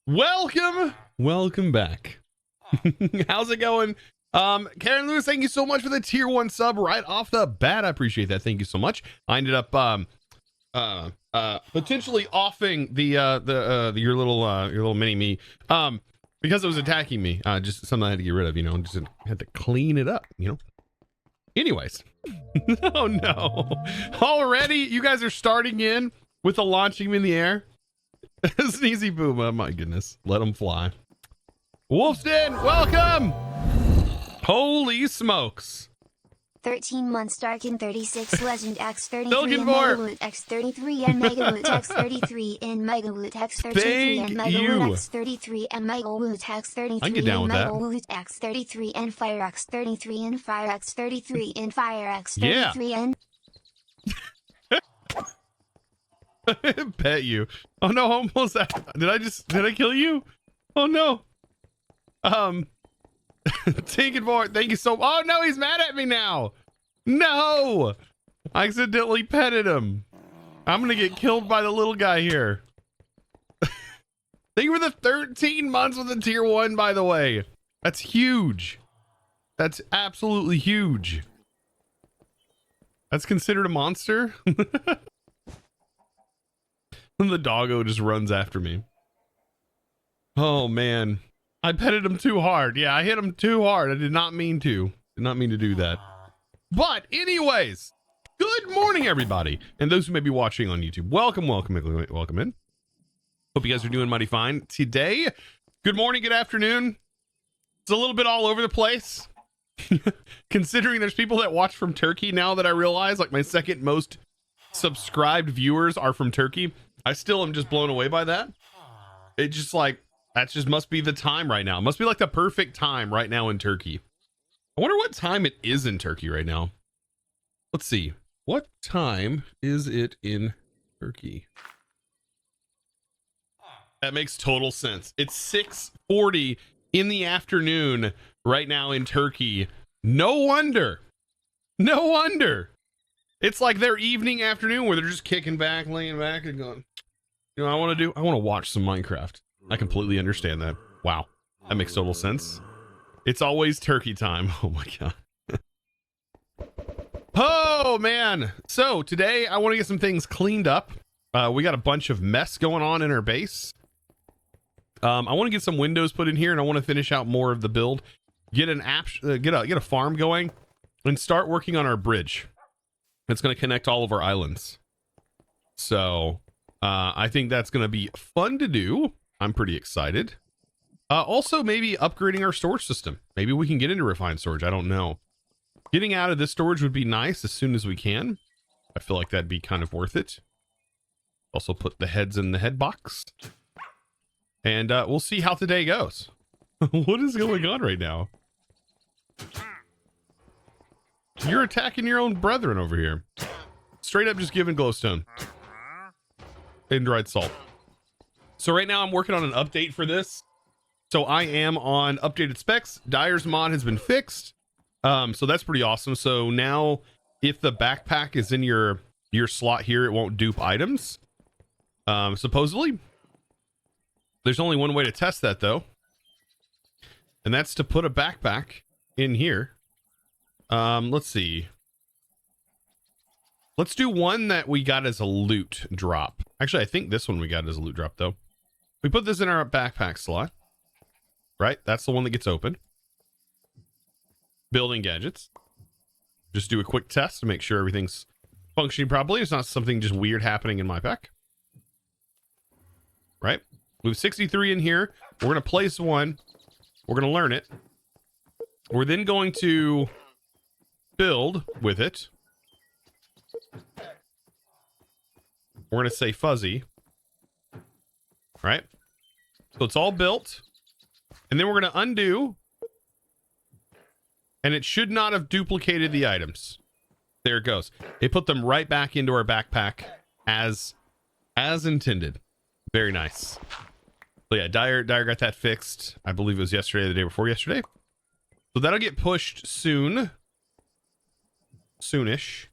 Welcome back. How's it going? Karen Lewis, thank you so much for the tier 1 sub right off the bat. I appreciate that. Thank you so much. I ended up potentially offing your little mini me because it was attacking me. Just something I had to get rid of, just had to clean it up, Anyways. Oh no. Already you guys are starting in with the launching him in the air. Sneezy boom. Oh my goodness. Let him fly. Wolfston, welcome. Holy smokes. 13 months Darkin 36 Legend X33 and Billion more. Megawoot X33 and Megawoot X33 and Megawoot X33 and Thank you. Megawoot X33 and Megawoot X33 I can get down and with that. Megawoot X33 and Fire X33 and Fire X33 and Fire Yeah. X33 and Pet you. Oh no, almost. Did I kill you? Oh no. Tinkin' boy, thank you so. Oh no, he's mad at me now. No, I accidentally petted him. I'm gonna get killed by the little guy here. Thank you for the 13 months with the tier 1, by the way. That's huge. That's absolutely huge. That's considered a monster. And the doggo just runs after me. Oh man. I petted him too hard. Yeah, I hit him too hard. I did not mean to. Did not mean to do that. But anyways, good morning, everybody. And those who may be watching on YouTube, welcome in. Hope you guys are doing mighty fine today. Good morning, good afternoon. It's a little bit all over the place. Considering there's people that watch from Turkey now that I realize, like my second most subscribed viewers are from Turkey. I still am just blown away by that. It just like, that just must be the time right now. It must be like the perfect time right now in Turkey. I wonder what time it is in Turkey right now. Let's see. What time is it in Turkey? That makes total sense. It's 6:40 in the afternoon right now in Turkey. No wonder. No wonder. It's like their evening afternoon where they're just kicking back, laying back and going, I want to watch some Minecraft. I completely understand that. Wow. That makes total sense. It's always turkey time. Oh my God. Oh man. So today I want to get some things cleaned up. We got a bunch of mess going on in our base. I want to get some windows put in here and I want to finish out more of the build. Get a farm going and start working on our bridge. It's going to connect all of our islands. So I think that's going to be fun to do. I'm pretty excited. Also, maybe upgrading our storage system. Maybe we can get into refined storage. I don't know. Getting out of this storage would be nice as soon as we can. I feel like that'd be kind of worth it. Also put the heads in the head box. And we'll see how today goes. What is going on right now? You're attacking your own brethren over here. Straight up just giving glowstone. And dried salt. So right now I'm working on an update for this. So I am on updated specs. Dyer's mod has been fixed. So that's pretty awesome. So now if the backpack is in your slot here, it won't dupe items. Supposedly. There's only one way to test that though. And that's to put a backpack in here. Let's see. Let's do one that we got as a loot drop. Actually, I think this one we got as a loot drop though. We put this in our backpack slot, right? That's the one that gets open. Building gadgets. Just do a quick test to make sure everything's functioning properly. It's not something just weird happening in my pack. Right? We have 63 in here. We're going to place one. We're going to learn it. We're then going to build with it. We're going to say fuzzy. Right? So it's all built. And then we're going to undo. And it should not have duplicated the items. There it goes. It put them right back into our backpack as intended. Very nice. So yeah, Dyer got that fixed. I believe it was yesterday or the day before yesterday. So that'll get pushed soon. Soonish.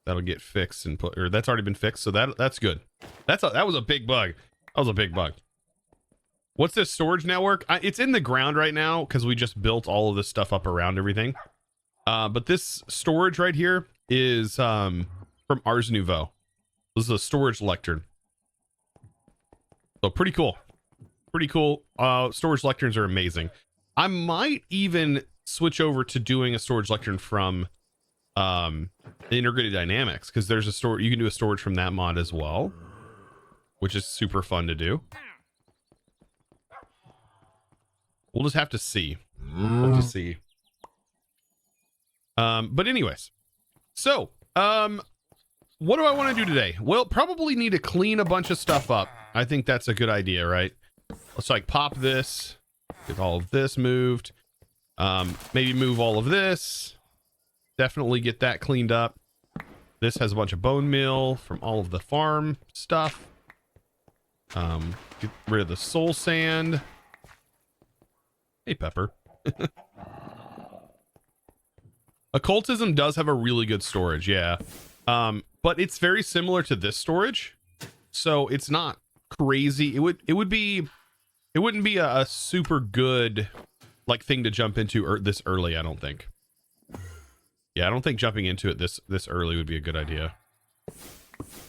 That'll get fixed and put, or that's already been fixed. So that's good. That was a big bug. That was a big bug. What's this storage network? It's in the ground right now because we just built all of this stuff up around everything. But this storage right here is from Ars Nouveau. This is a storage lectern. So pretty cool. Pretty cool. Storage lecterns are amazing. I might even switch over to doing a storage lectern from Integrated Dynamics, because there's a store you can do a storage from that mod as well, which is super fun to do. We'll just have to see. We'll just see. But anyways, so what do I want to do today? Well, probably need to clean a bunch of stuff up. I think that's a good idea, right? Let's like pop this, get all of this moved. Maybe move all of this. Definitely get that cleaned up. This has a bunch of bone meal from all of the farm stuff. Get rid of the soul sand. Hey, Pepper. Occultism does have a really good storage, yeah. But it's very similar to this storage. So it's not crazy. It wouldn't be a super good like thing to jump into this early, I don't think. Yeah, I don't think jumping into it this early would be a good idea.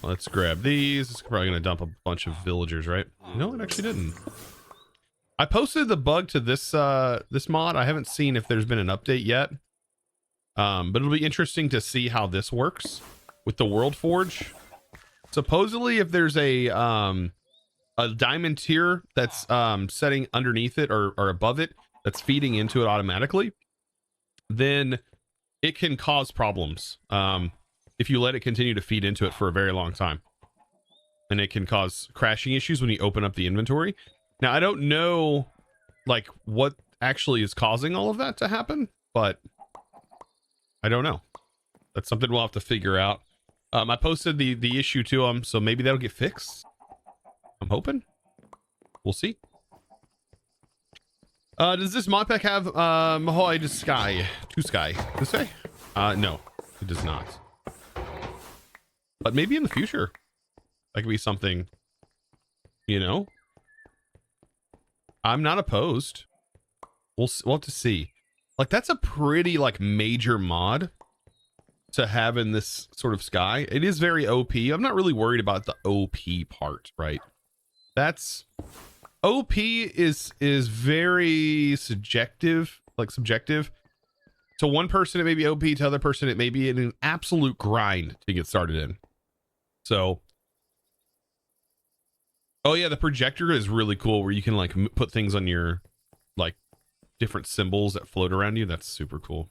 Let's grab these. It's probably gonna dump a bunch of villagers, right? No, it actually didn't. I posted the bug to this this mod. I haven't seen if there's been an update yet. But it'll be interesting to see how this works with the World Forge. Supposedly, if there's a diamond tier that's setting underneath it or above it, that's feeding into it automatically, then it can cause problems if you let it continue to feed into it for a very long time. And it can cause crashing issues when you open up the inventory. Now, I don't know like what actually is causing all of that to happen, but I don't know. That's something we'll have to figure out. I posted the issue to them, so maybe that'll get fixed. I'm hoping. We'll see. Does this mod pack have Mahoy to Sky? To Sky? This way? No, it does not. But maybe in the future, that could be something, you know? I'm not opposed. We'll have to see. Like, that's a pretty, like, major mod to have in this sort of sky. It is very OP. I'm not really worried about the OP part, right? That's... OP is very subjective, like subjective. To one person, it may be OP. To other person, it may be an absolute grind to get started in. So... Oh, yeah, the projector is really cool where you can, like, put things on your, like, different symbols that float around you. That's super cool.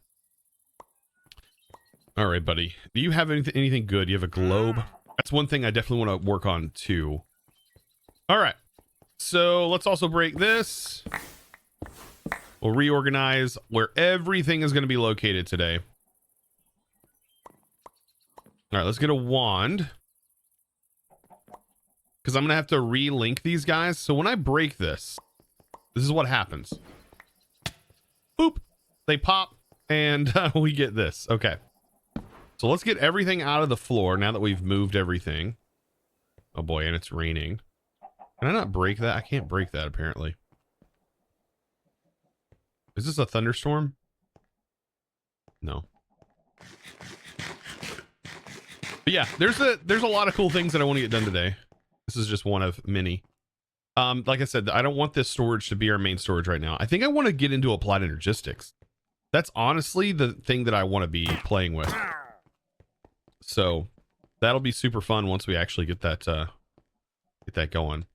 All right, buddy. Do you have anything good? You have a globe? That's one thing I definitely want to work on, too. All right. So let's also break this. We'll reorganize where everything is going to be located today. All right, let's get a wand. Because I'm going to have to relink these guys. So when I break this is what happens. Boop. They pop, and we get this. Okay. So let's get everything out of the floor now that we've moved everything. Oh boy, and it's raining. Can I not break that? I can't break that, apparently. Is this a thunderstorm? No. But yeah, there's a lot of cool things that I want to get done today. This is just one of many. Like I said, I don't want this storage to be our main storage right now. I think I want to get into applied energistics. That's honestly the thing that I want to be playing with. So that'll be super fun once we actually get that going.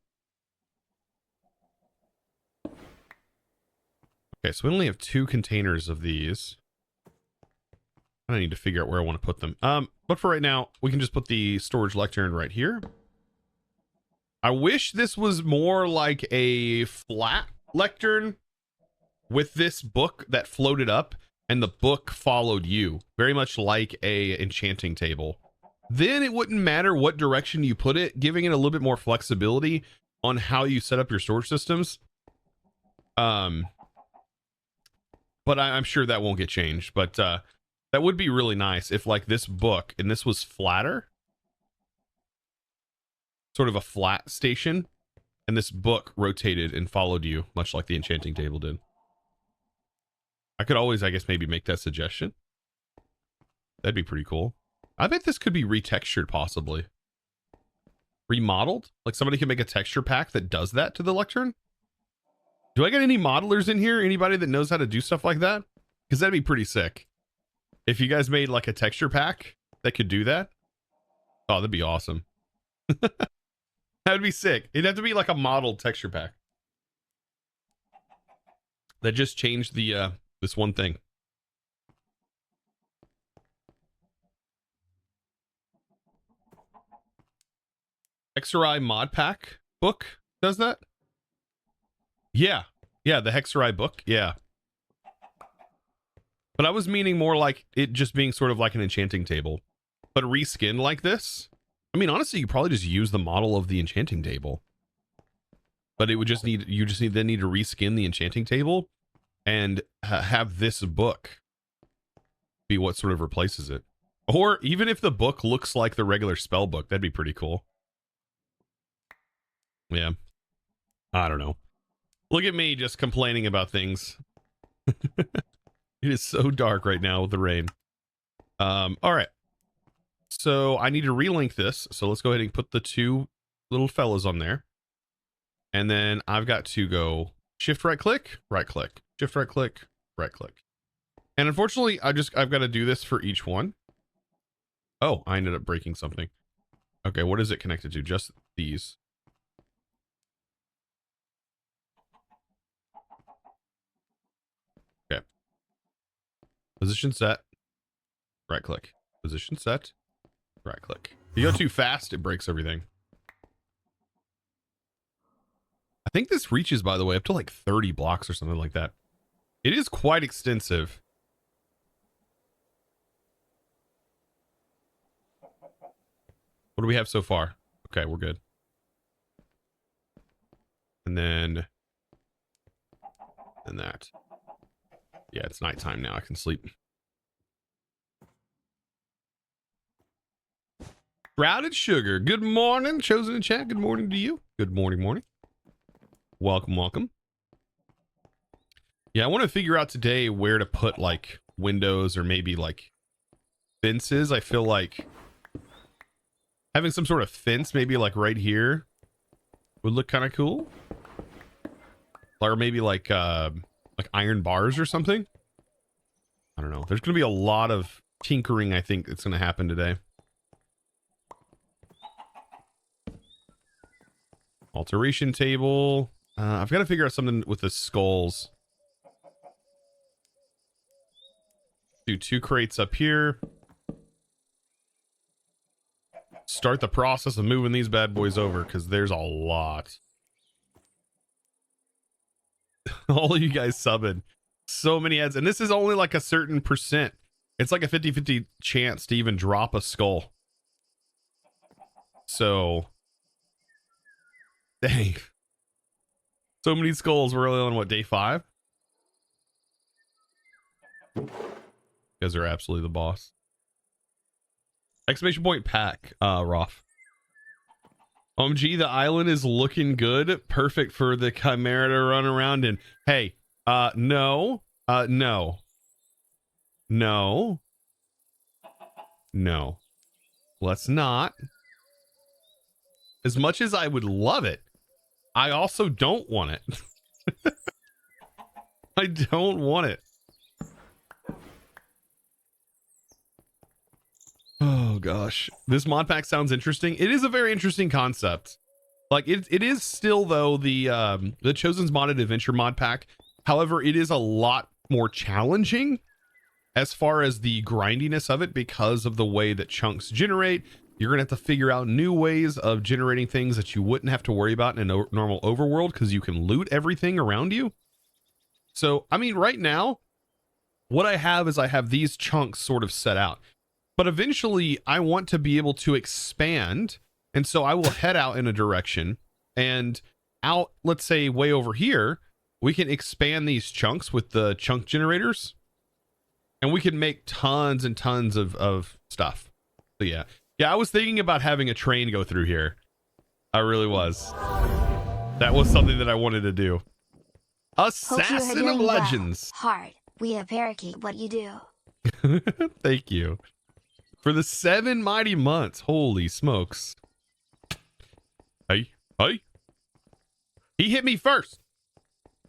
Okay, so we only have 2 containers of these. I need to figure out where I want to put them. But for right now, we can just put the storage lectern right here. I wish this was more like a flat lectern with this book that floated up and the book followed you, very much like a enchanting table. Then it wouldn't matter what direction you put it, giving it a little bit more flexibility on how you set up your storage systems. But I'm sure that won't get changed. But that would be really nice if like this book and this was flatter. Sort of a flat station. and this book rotated and followed you, much like the enchanting table did. I could always, I guess, maybe make that suggestion. That'd be pretty cool. I bet this could be retextured, possibly. Remodeled? Like somebody can make a texture pack that does that to the lectern? Do I get any modelers in here? Anybody that knows how to do stuff like that? Because that'd be pretty sick. If you guys made like a texture pack that could do that. Oh, that'd be awesome. That would be sick. It'd have to be like a modeled texture pack. That just changed the this one thing. Hexerai mod pack book does that? Yeah. Yeah, the Hexerai book. Yeah. But I was meaning more like it just being sort of like an enchanting table. But reskinned like this? I mean, honestly, you probably just use the model of the enchanting table. But it would just need, you just need, then need to reskin the enchanting table and have this book be what sort of replaces it. Or even if the book looks like the regular spell book, that'd be pretty cool. Yeah. I don't know. Look at me just complaining about things. It is so dark right now with the rain. All right. So I need to relink this. So let's go ahead and put the two little fellas on there. And then I've got to go shift right click, shift right click, right click. And unfortunately, I've got to do this for each one. Oh, I ended up breaking something. Okay, what is it connected to? Just these. Okay. Position set, right click. Position set, right click. If you go too fast, it breaks everything. I think this reaches, by the way, up to like 30 blocks or something like that. It is quite extensive. What do we have so far? Okay, we're good. And then that. Yeah, it's nighttime now. I can sleep. Sprouted Sugar. Good morning. Chosen in chat. Good morning to you. Good morning. Welcome, welcome. Yeah, I want to figure out today where to put like windows or maybe like fences. I feel like having some sort of fence, maybe like right here, would look kind of cool. Or maybe like iron bars or something. I don't know. There's going to be a lot of tinkering, I think, that's going to happen today. Alteration table. I've got to figure out something with the skulls. Do 2 crates up here. Start the process of moving these bad boys over because there's a lot. All of you guys subbing. So many ads. And this is only like a certain percent. It's like a 50-50 chance to even drop a skull. So, dang. So many skulls. We're only on what, day 5? You guys are absolutely the boss. Exclamation point pack, Roth. OMG, the island is looking good. Perfect for the Chimera to run around in. Hey, no. No. Let's not. As much as I would love it, I also don't want it. I don't want it. Oh gosh, this mod pack sounds interesting. It is a very interesting concept. Like it is still though the Chosen's Modded Adventure mod pack. However, it is a lot more challenging as far as the grindiness of it because of the way that chunks generate. You're gonna have to figure out new ways of generating things that you wouldn't have to worry about in a normal overworld because you can loot everything around you. So I mean, right now, what I have is I have these chunks sort of set out. But eventually I want to be able to expand. And so I will head out in a direction and out, let's say way over here, we can expand these chunks with the chunk generators and we can make tons and tons of stuff. So yeah. Yeah, I was thinking about having a train go through here. I really was. That was something that I wanted to do. Hope you are Assassin of doing well. Legends. Hard. We appreciate what you do. Thank you. For the 7 mighty months. Holy smokes. Hey, hey. He hit me first.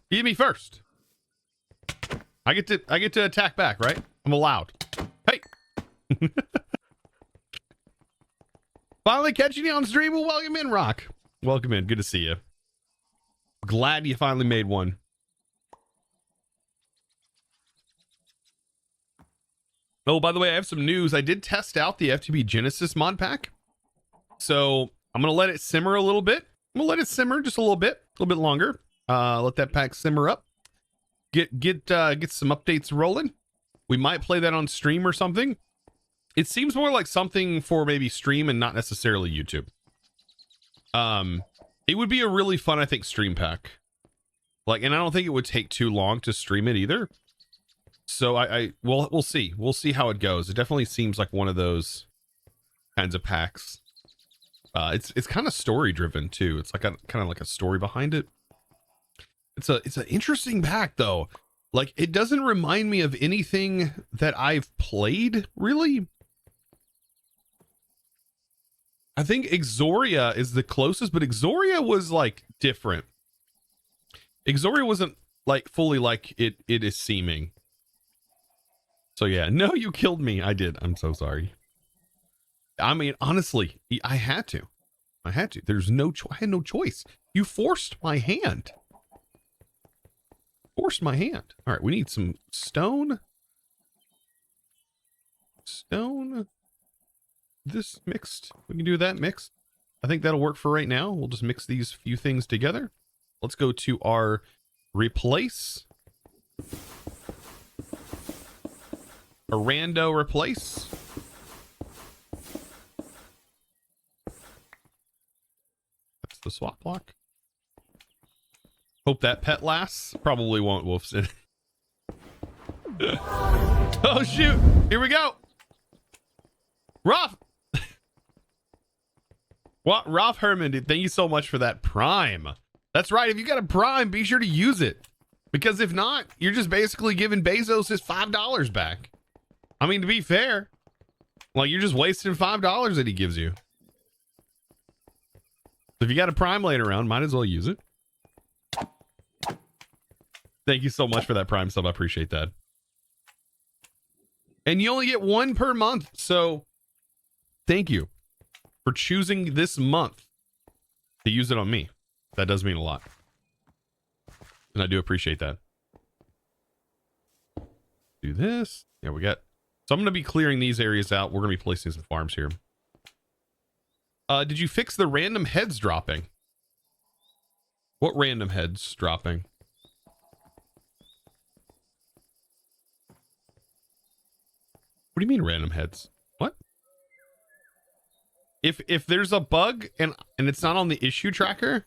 He hit me first. I get to attack back, right? I'm allowed. Hey. Finally catching you on stream. Well, welcome in, Rock. Welcome in. Good to see you. Glad you finally made one. Oh, by the way, I have some news. I did test out the FTB Genesis mod pack. So I'm going to let it simmer a little bit. I'm going to let it simmer just a little bit longer. Let that pack simmer up. Get some updates rolling. We might play that on stream or something. It seems more like something for maybe stream and not necessarily YouTube. It would be a really fun, I think, stream pack. Like, and I don't think it would take too long to stream it either. So we'll see. We'll see how it goes. It definitely seems like one of those kinds of packs. It's kind of story driven too. It's like kind of like a story behind it. It's an interesting pack though. Like, it doesn't remind me of anything that I've played really. I think Exoria is the closest, but Exoria was like different. Exoria wasn't like fully like it is seeming. So yeah, no, you killed me. I did. I'm so sorry. I mean, honestly, I had to. There's no I had no choice. You forced my hand. Forced my hand. All right, we need some stone. Stone. This mixed. We can do that mixed. I think that'll work for right now. We'll just mix these few things together. Let's go to our replace. A rando replace. That's the swap block. Hope that pet lasts. Probably won't, Wolfson. Oh shoot! Here we go. Rolf. What? Rolf Herman, dude, thank you so much for that Prime. That's right. If you got a Prime, be sure to use it. Because if not, you're just basically giving Bezos his $5 back. I mean, to be fair, like, you're just wasting $5 that he gives you. If you got a Prime laying around, might as well use it. Thank you so much for that Prime sub. I appreciate that. And you only get one per month, so thank you for choosing this month to use it on me. That does mean a lot. And I do appreciate that. Do this. Yeah, we got... So I'm going to be clearing these areas out. We're going to be placing some farms here. Did you fix the random heads dropping? What random heads dropping? What do you mean random heads? What? If there's a bug and it's not on the issue tracker,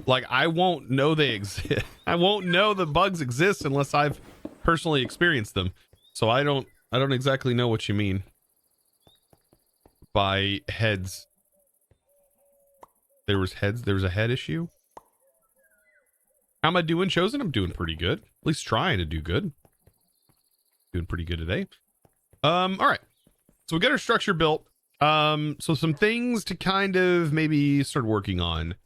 like, I won't know they exist. I won't know the bugs exist unless I've personally experienced them. So I don't exactly know what you mean by heads. There was a head issue. How am I doing, Chosen? I'm doing pretty good. At least trying to do good. Doing pretty good today. All right. So we got our structure built. So some things to kind of maybe start working on.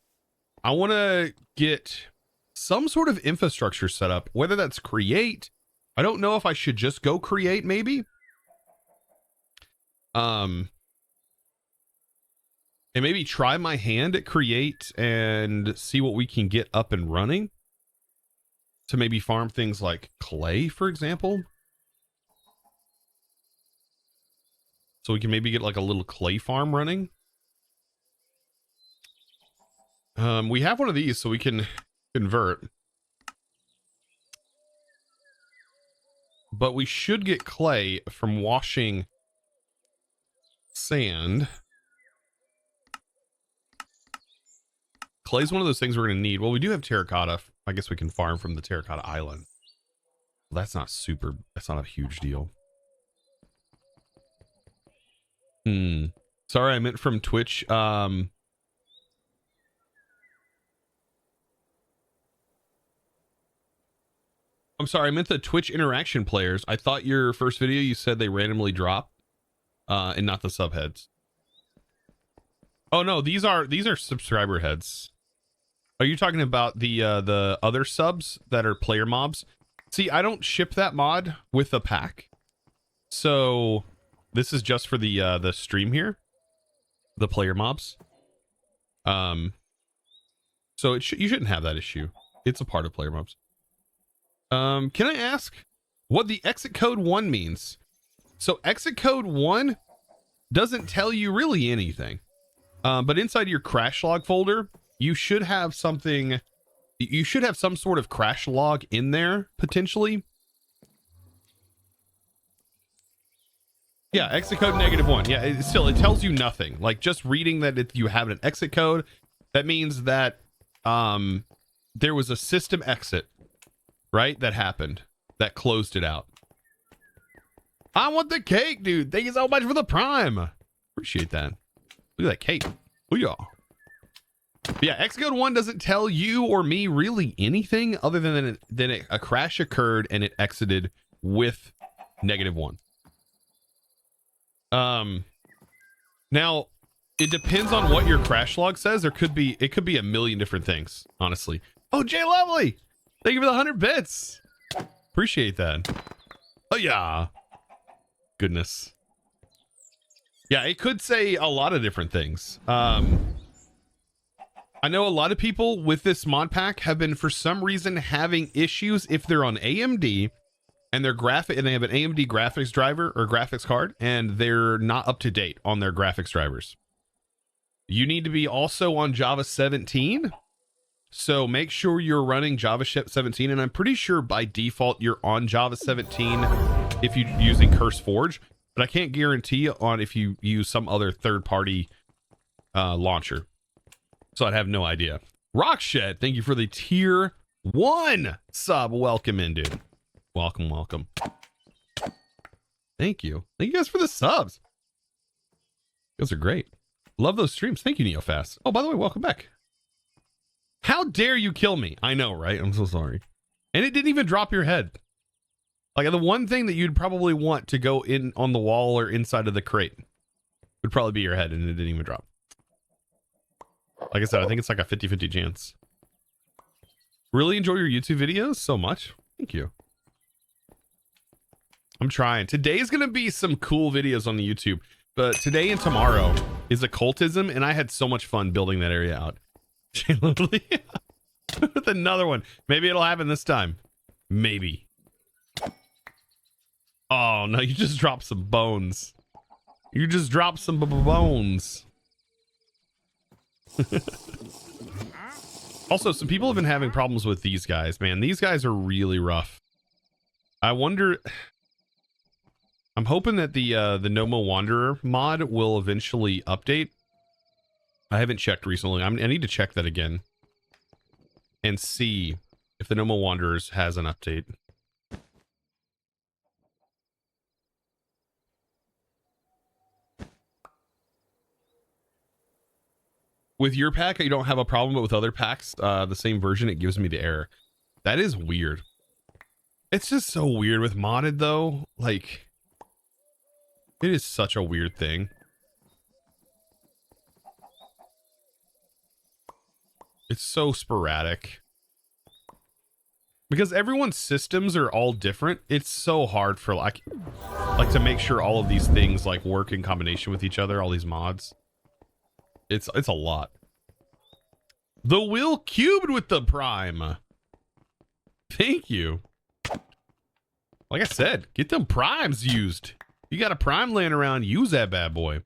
I want to get some sort of infrastructure set up, whether that's create. I don't know if I should just go create, maybe. And maybe try my hand at create and see what we can get up and running to maybe farm things like clay, for example. So we can maybe get like a little clay farm running. We have one of these so we can convert. But we should get clay from washing sand. Clay's one of those things we're going to need. Well, we do have terracotta. I guess we can farm from the terracotta island. Well, that's not a huge deal. Sorry, I meant from Twitch. I'm sorry, I meant the Twitch interaction players. I thought your first video you said they randomly drop, and not the subheads. Oh no, these are subscriber heads. Are you talking about the other subs that are player mobs? See, I don't ship that mod with a pack, so this is just for the stream here, the player mobs. So you shouldn't have that issue. It's a part of player mobs. Can I ask what the exit code 1 means? So exit code 1 doesn't tell you really anything. But inside your crash log folder, you should have something. You should have some sort of crash log in there, potentially. Yeah, exit code -1. Yeah, it tells you nothing. Like just reading that you have an exit code, that means that there was a system exit, right? That happened, that closed it out. I want the cake, dude. Thank you so much for the prime. Appreciate that. Look at that cake. Booyah. But yeah, exit code 1 doesn't tell you or me really anything other than a crash occurred and it exited with -1. Now it depends on what your crash log says. It could be a million different things, honestly. Oh, Jay Lovely, thank you for the 100 bits. Appreciate that. Oh yeah. Goodness. Yeah, it could say a lot of different things. I know a lot of people with this mod pack have been, for some reason, having issues if they're on AMD and they have an AMD graphics driver or graphics card, and they're not up to date on their graphics drivers. You need to be also on Java 17. So make sure you're running Java 17, and I'm pretty sure by default you're on Java 17 if you're using CurseForge, but I can't guarantee on if you use some other third-party launcher. So I'd have no idea. Rockshed, thank you for the tier 1 sub. Welcome in, dude. Welcome. Thank you. Thank you guys for the subs. Those are great. Love those streams. Thank you, NeoFast. Oh, by the way, welcome back. How dare you kill me? I know, right? I'm so sorry. And it didn't even drop your head. Like, the one thing that you'd probably want to go in on the wall or inside of the crate would probably be your head, and it didn't even drop. Like I said, I think it's like a 50-50 chance. Really enjoy your YouTube videos so much. Thank you. I'm trying. Today's going to be some cool videos on the YouTube, but today and tomorrow is occultism, and I had so much fun building that area out. With another one. Maybe it'll happen this time. Maybe. Oh, no, you just dropped some bones. You just dropped some bones. Also, some people have been having problems with these guys, man. These guys are really rough. I wonder... I'm hoping that the No More Wanderer mod will eventually update. I haven't checked recently. I need to check that again and see if the No More Wanderers has an update. With your pack, you don't have a problem, but with other packs, the same version, it gives me the error. That is weird. It's just so weird with modded, though. Like, it is such a weird thing. It's so sporadic. Because everyone's systems are all different. It's so hard for like to make sure all of these things like work in combination with each other, all these mods. It's a lot. The Will Cubed with the Prime. Thank you. Like I said, get them primes used. You got a prime laying around, use that bad boy.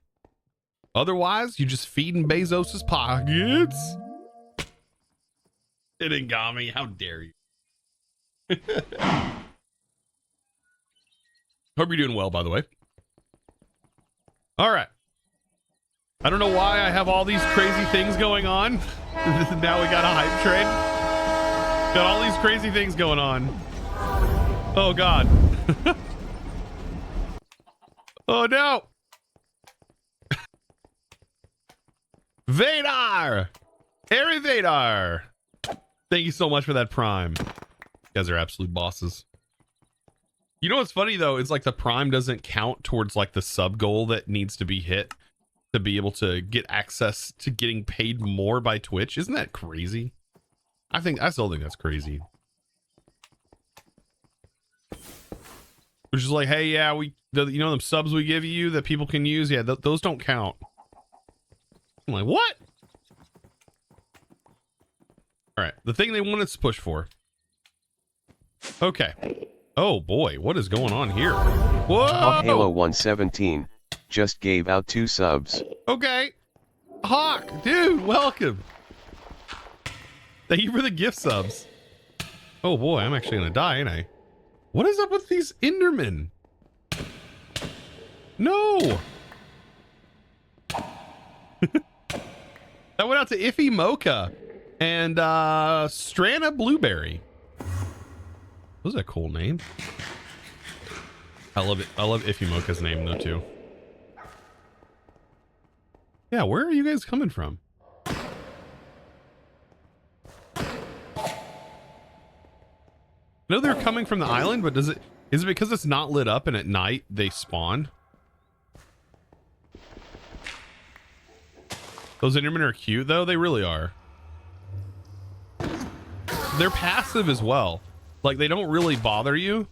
Otherwise, you're just feeding Bezos's pockets. It ain't got me. How dare you? Hope you're doing well, by the way. All right. I don't know why I have all these crazy things going on. Now we got a hype train. Got all these crazy things going on. Oh, God. Oh, no. Vadar. Harry Vadar. Thank you so much for that prime. You guys are absolute bosses. You know what's funny though? It's like the Prime doesn't count towards like the sub goal that needs to be hit to be able to get access to getting paid more by Twitch. Isn't that crazy? I still think that's crazy. Which is like, hey, yeah, you know them subs we give you that people can use, yeah, those don't count. I'm like, what? All right, the thing they want us to push for. Okay. Oh boy, what is going on here? Whoa! Halo 117 just gave out 2 subs. Okay. Hawk, dude, welcome. Thank you for the gift subs. Oh boy, I'm actually gonna die, ain't I? What is up with these Endermen? No. That went out to Iffy Mocha and Strana Blueberry. That was a cool name. I love it. I love Iffy Mocha's name though too. Yeah, where are you guys coming from? I know they're coming from the island, but is it because it's not lit up and at night they spawn? Those Endermen are cute though, they really are. They're passive as well. Like they don't really bother you.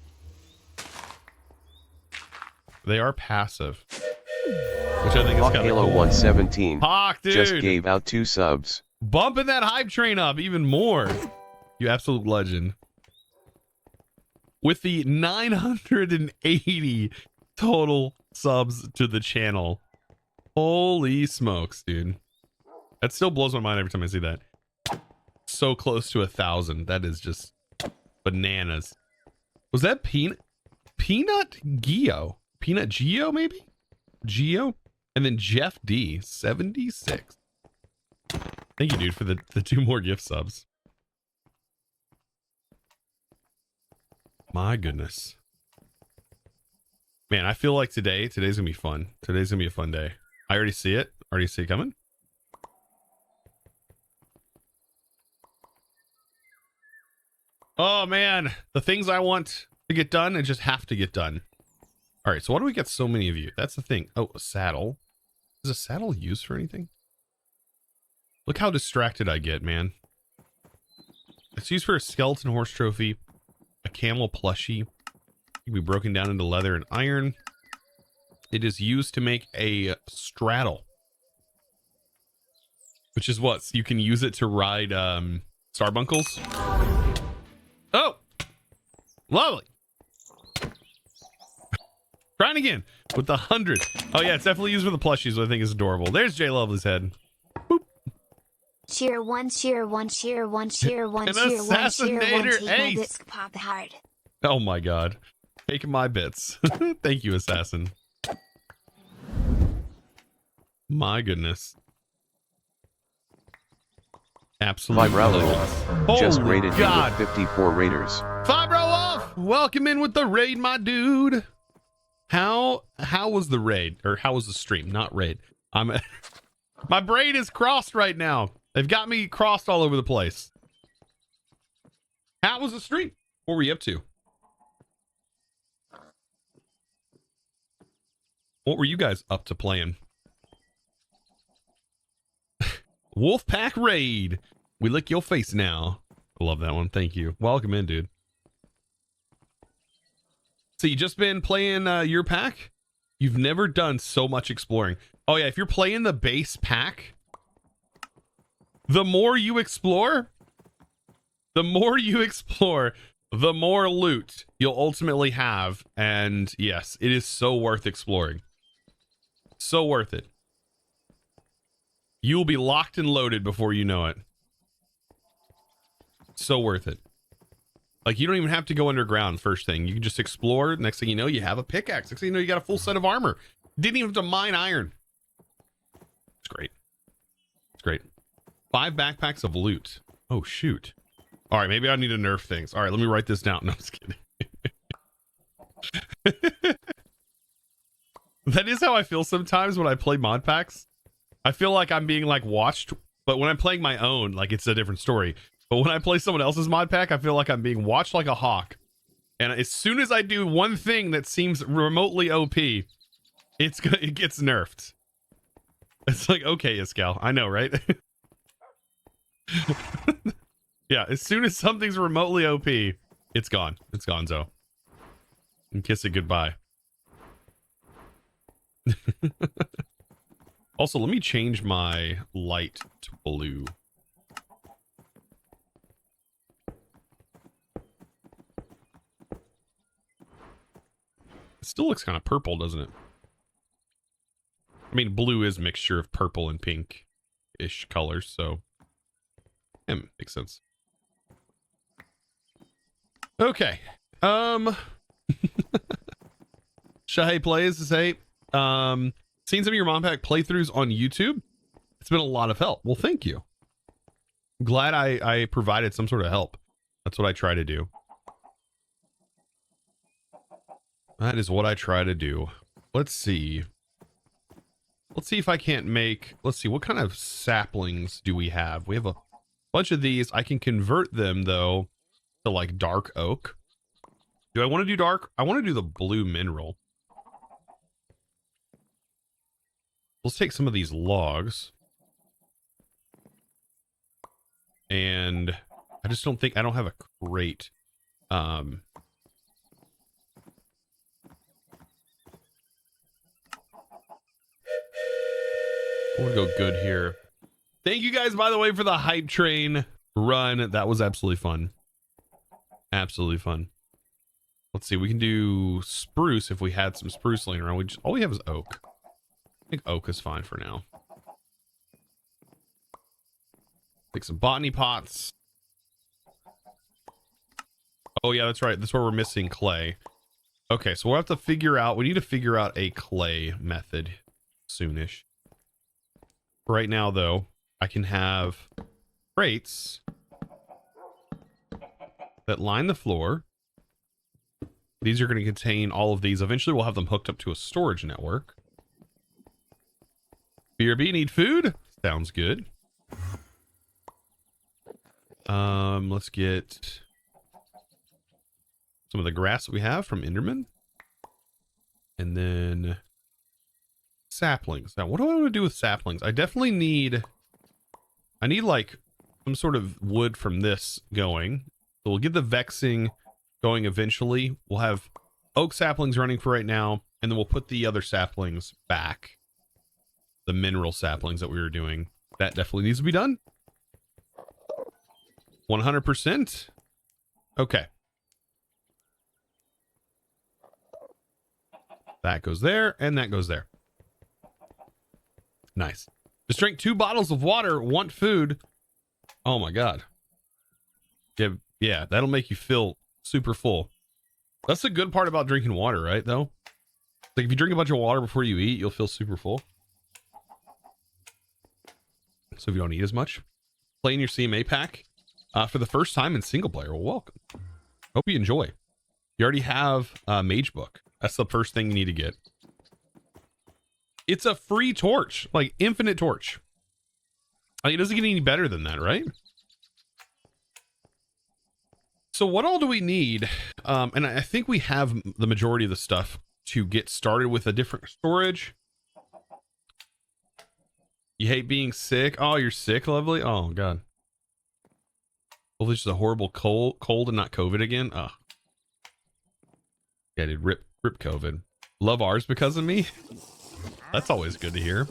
They are passive. Which I think is kind of Halo cool. 117 Hawk, dude. just gave out 2 subs. Bumping that hype train up even more. You absolute legend. With the 980 total subs to the channel. Holy smokes, dude. That still blows my mind every time I see that. So close to 1,000. That is just bananas. Was that Peanut Geo? Peanut Geo, maybe? Geo? And then Jeff D, 76. Thank you, dude, for the 2 more gift subs. My goodness. Man, I feel like today's gonna be fun. Today's gonna be a fun day. I already see it. Already see it coming. Oh man, the things I want to get done, I just have to get done. All right, so why do we get so many of you? That's the thing. Oh, a saddle. Is a saddle used for anything? Look how distracted I get, man. It's used for a skeleton horse trophy, a camel plushie. It can be broken down into leather and iron. It is used to make a straddle, which is what? So you can use it to ride starbunkles. Oh, lovely. Trying again with the 100. Oh yeah, it's definitely used for the plushies, which I think is adorable. There's J Lovely's head. Boop. Cheer 1, cheer 1, cheer 1, cheer 1, An cheer 1, cheer 1, assassinator take my ace. bits pop hard. Oh my god. Taking my bits. Thank you, assassin. My goodness. Absolutely. Fibro just rated you with 54 raiders. Fibro off! Welcome in with the raid, my dude. How was the raid? Or how was the stream? Not raid. My brain is crossed right now. They've got me crossed all over the place. How was the stream? What were you up to? What were you guys up to playing? Wolfpack raid. We lick your face now. I love that one. Thank you. Welcome in, dude. So you just been playing your pack? You've never done so much exploring. Oh yeah, if you're playing the base pack, the more you explore, the more loot you'll ultimately have. And yes, it is so worth exploring. So worth it. You will be locked and loaded before you know it. So worth it. Like, you don't even have to go underground first thing. You can just explore. Next thing you know, you have a pickaxe. Next thing you know, you got a full set of armor. Didn't even have to mine iron. It's great. It's great. 5 backpacks of loot. Oh, shoot. All right, maybe I need to nerf things. All right, let me write this down. No, I'm just kidding. That is how I feel sometimes when I play mod packs. I feel like I'm being like watched, but when I'm playing my own, like it's a different story. But when I play someone else's mod pack, I feel like I'm being watched like a hawk. And as soon as I do one thing that seems remotely OP, it gets nerfed. It's like, okay, Iskal, I know, right? Yeah, as soon as something's remotely OP, it's gone. It's gonzo. And kiss it goodbye. Also, let me change my light to blue. It still looks kind of purple, doesn't it? I mean, blue is a mixture of purple and pink-ish colors, so yeah, makes sense. Okay. Shahei Plays to say, seen some of your Mom Pack playthroughs on YouTube. It's been a lot of help. Well, thank you. I'm glad I provided some sort of help. That's what I try to do. That is what I try to do. Let's see. Let's see if I can't make... Let's see, what kind of saplings do we have? We have a bunch of these. I can convert them, though, to, like, dark oak. Do I want to do dark? I want to do the blue mineral. Let's take some of these logs. And I just don't think... I don't have a crate. I want to go good here. Thank you guys, by the way, for the hype train run. That was absolutely fun. Absolutely fun. Let's see. We can do spruce if we had some spruce laying around. All we have is oak. I think oak is fine for now. Take some botany pots. Oh, yeah, that's right. That's where we're missing clay. Okay, so we'll have to figure out... We need to figure out a clay method soonish. Right now, though, I can have crates that line the floor. These are going to contain all of these. Eventually, we'll have them hooked up to a storage network. BRB, need food? Sounds good. Let's get some of the grass that we have from Enderman. And then... saplings. Now, what do I want to do with saplings? I definitely need... I need, like, some sort of wood from this going. So we'll get the vexing going eventually. We'll have oak saplings running for right now, and then we'll put the other saplings back. The mineral saplings that we were doing. That definitely needs to be done. 100%. Okay. That goes there, and that goes there. Nice. Just drink 2 bottles of water, want food. Oh my god. Yeah, that'll make you feel super full. That's the good part about drinking water, right, though? Like, if you drink a bunch of water before you eat, you'll feel super full. So if you don't eat as much. Playing your CMA pack for the first time in single player. Well, welcome. Hope you enjoy. You already have Mage Book. That's the first thing you need to get. It's a free torch, like infinite torch. Like, it doesn't get any better than that, right? So what all do we need? And I think we have the majority of the stuff to get started with a different storage. You hate being sick? Oh, you're sick, lovely? Oh, God. Hopefully it's just a horrible cold and not COVID again. Oh. Yeah, dude, rip COVID. Love ours because of me? That's always good to hear.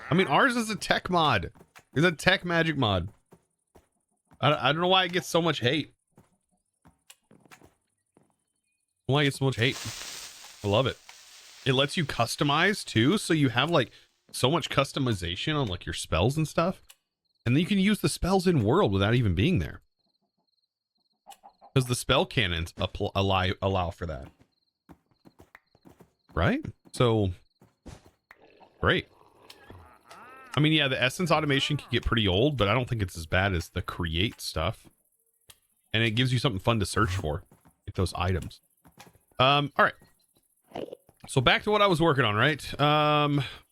I mean, ours is a tech mod. It's a tech magic mod. I don't know why it gets so much hate. Why it gets so much hate. I love it. It lets you customize too, so you have like so much customization on like your spells and stuff. And then you can use the spells in world without even being there. Because the spell cannons allow for that. Right? So, great. I mean, yeah, the essence automation can get pretty old, but I don't think it's as bad as the create stuff. And it gives you something fun to search for. Get those items. All right. So back to what I was working on, right?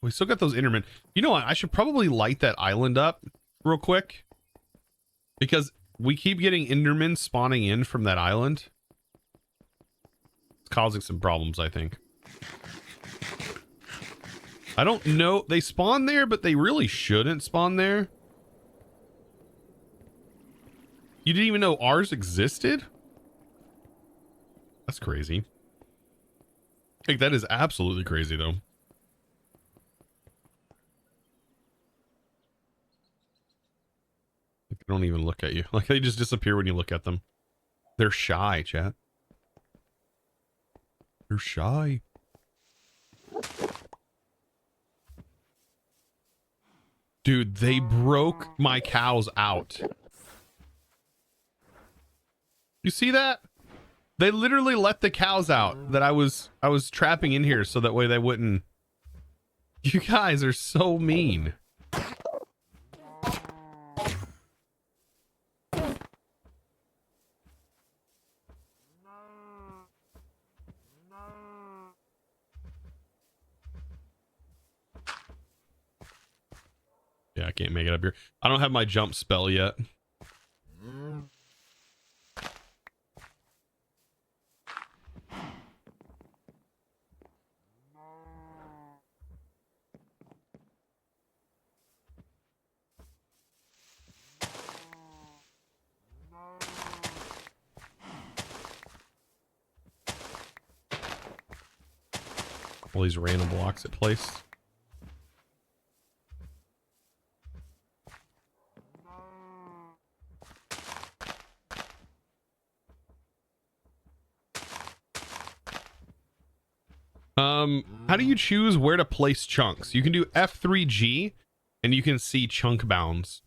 We still got those Endermen. You know what? I should probably light that island up real quick. Because we keep getting Endermen spawning in from that island. It's causing some problems, I think. I don't know. They spawn there, but they really shouldn't spawn there. You didn't even know ours existed? That's crazy. Like, that is absolutely crazy, though. They don't even look at you. Like, they just disappear when you look at them. They're shy, chat. They're shy. Dude, they broke my cows out. You see that? They literally let the cows out that I was trapping in here so that way they wouldn't. You guys are so mean. Yeah, I can't make it up here. I don't have my jump spell yet. All these random blocks at place. How do you choose where to place chunks? You can do F3G and you can see chunk bounds.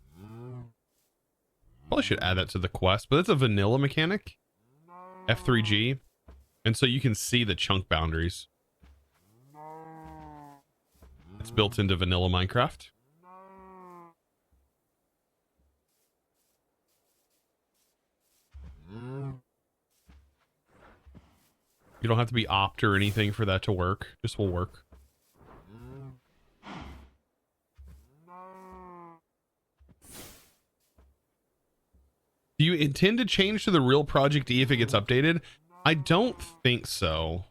Probably should add that to the quest, but it's a vanilla mechanic. F3G. And so you can see the chunk boundaries. It's built into vanilla Minecraft. You don't have to be opt or anything for that to work. This will work. Do you intend to change to the real Project E if it gets updated? I don't think so.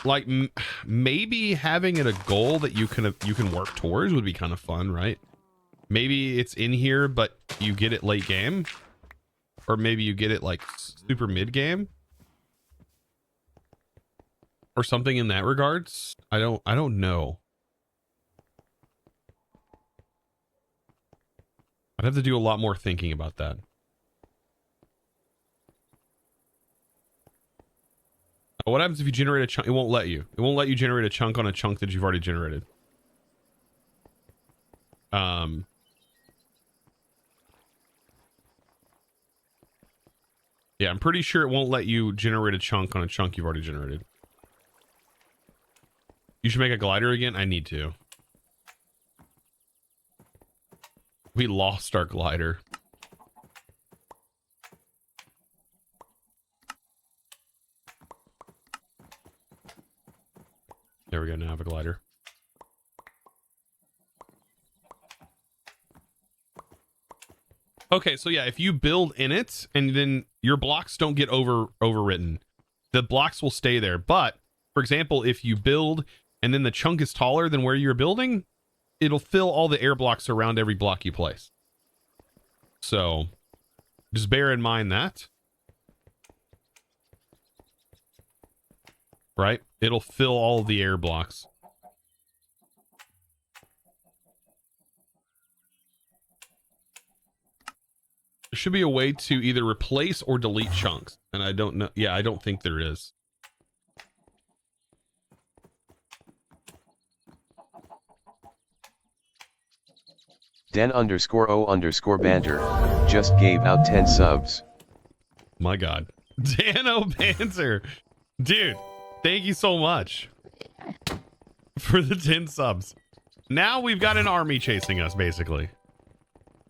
Like maybe having it a goal that you can work towards would be kind of fun, right? Maybe it's in here, but you get it late game, or maybe you get it like super mid game, or something in that regards. I don't know. I'd have to do a lot more thinking about that. What happens if you generate a chunk? It won't let you. It won't let you generate a chunk on a chunk that you've already generated. Yeah, I'm pretty sure it won't let you generate a chunk on a chunk you've already generated. You should make a glider again. I need to. We lost our glider. There we go. Now I have a glider. Okay, so yeah, if you build in it and then your blocks don't get overwritten, the blocks will stay there. But for example, if you build and then the chunk is taller than where you're building, it'll fill all the air blocks around every block you place. So just bear in mind that. Right? It'll fill all the air blocks. There should be a way to either replace or delete chunks. And I don't know. Yeah, I don't think there is. Dan_O_banter just gave out 10 subs. My God. Dan Banter. Dude, thank you so much for the 10 subs. Now we've got an army chasing us, basically.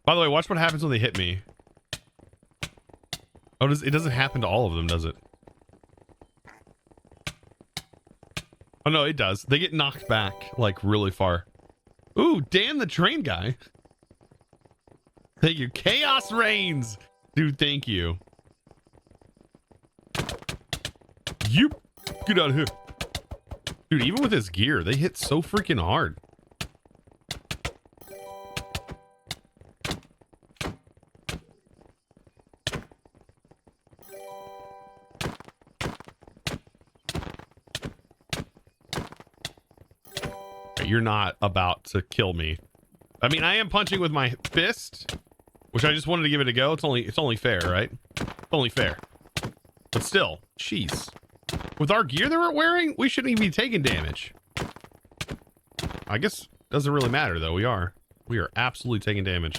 By the way, watch what happens when they hit me. Oh, it doesn't happen to all of them, does it? Oh, no, it does. They get knocked back, like, really far. Ooh, Dan the train guy. Thank you. Chaos reigns. Dude, thank you. You get out of here. Dude, even with his gear, they hit so freaking hard. You're not about to kill me. I mean, I am punching with my fist, which I just wanted to give it a go. It's only fair, right? It's only fair. But still, jeez. With our gear that we're wearing, we shouldn't even be taking damage. I guess it doesn't really matter though. We are absolutely taking damage.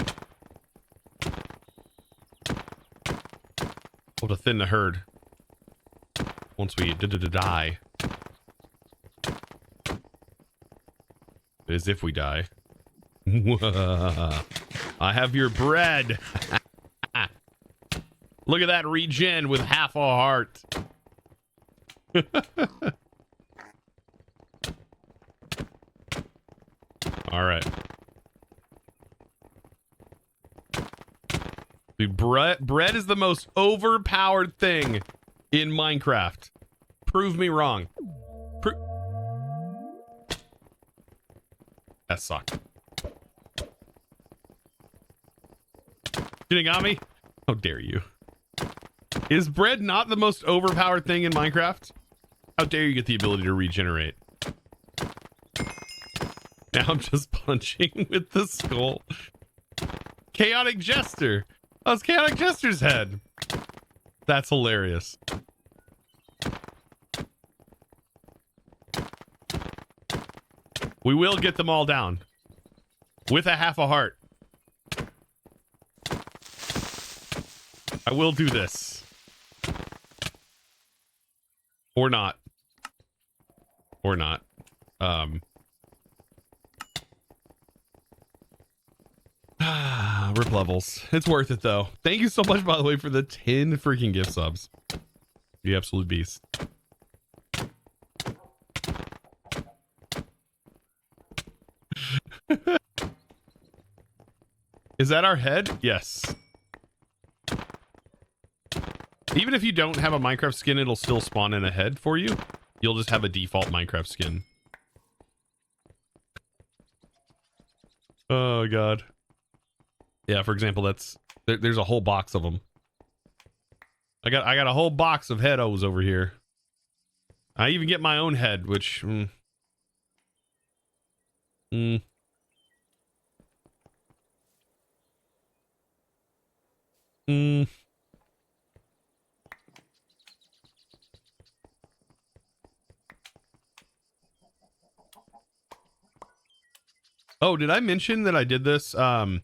We'll have to thin the herd once we die. As if we die. I have your bread. Look at that regen with half a heart. All right. Dude, bread is the most overpowered thing in Minecraft. Prove me wrong. That sucked. Shinigami? How dare you? Is bread not the most overpowered thing in Minecraft? How dare you get the ability to regenerate? Now I'm just punching with the skull. Chaotic Jester. Oh, it's Chaotic Jester's head. That's hilarious. We will get them all down. With a half a heart. I will do this. Or not. Or not. Rip levels. It's worth it though. Thank you so much, by the way, for the 10 freaking gift subs. You absolute beast. Is that our head? Yes. Even if you don't have a Minecraft skin, it'll still spawn in a head for you. You'll just have a default Minecraft skin. Oh god. Yeah, for example, there's a whole box of them. I got a whole box of heados over here. I even get my own head, which Oh, did I mention that I did this in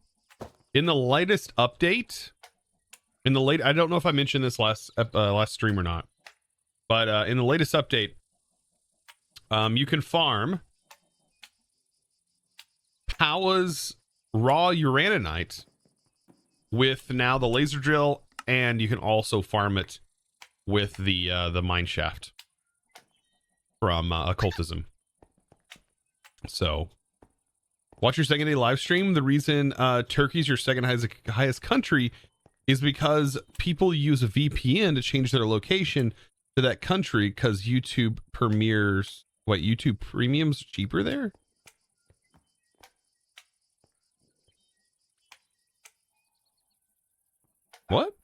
the latest update? I don't know if I mentioned this last stream or not. But in the latest update, you can farm Powa's raw uraninite with now the laser drill, and you can also farm it with the mine shaft from occultism. So watch your second day live stream. The reason Turkey's your second highest country is because people use a VPN to change their location to that country because YouTube premieres. What, YouTube Premium's cheaper there? What?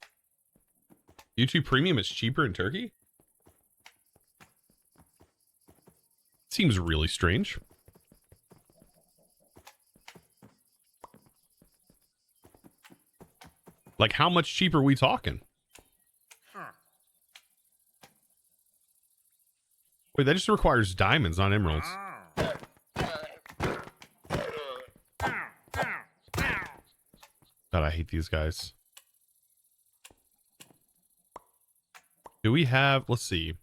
YouTube Premium is cheaper in Turkey? Seems really strange. Like, how much cheaper are we talking? Wait, that just requires diamonds, not emeralds. God, I hate these guys. Do we have... Let's see.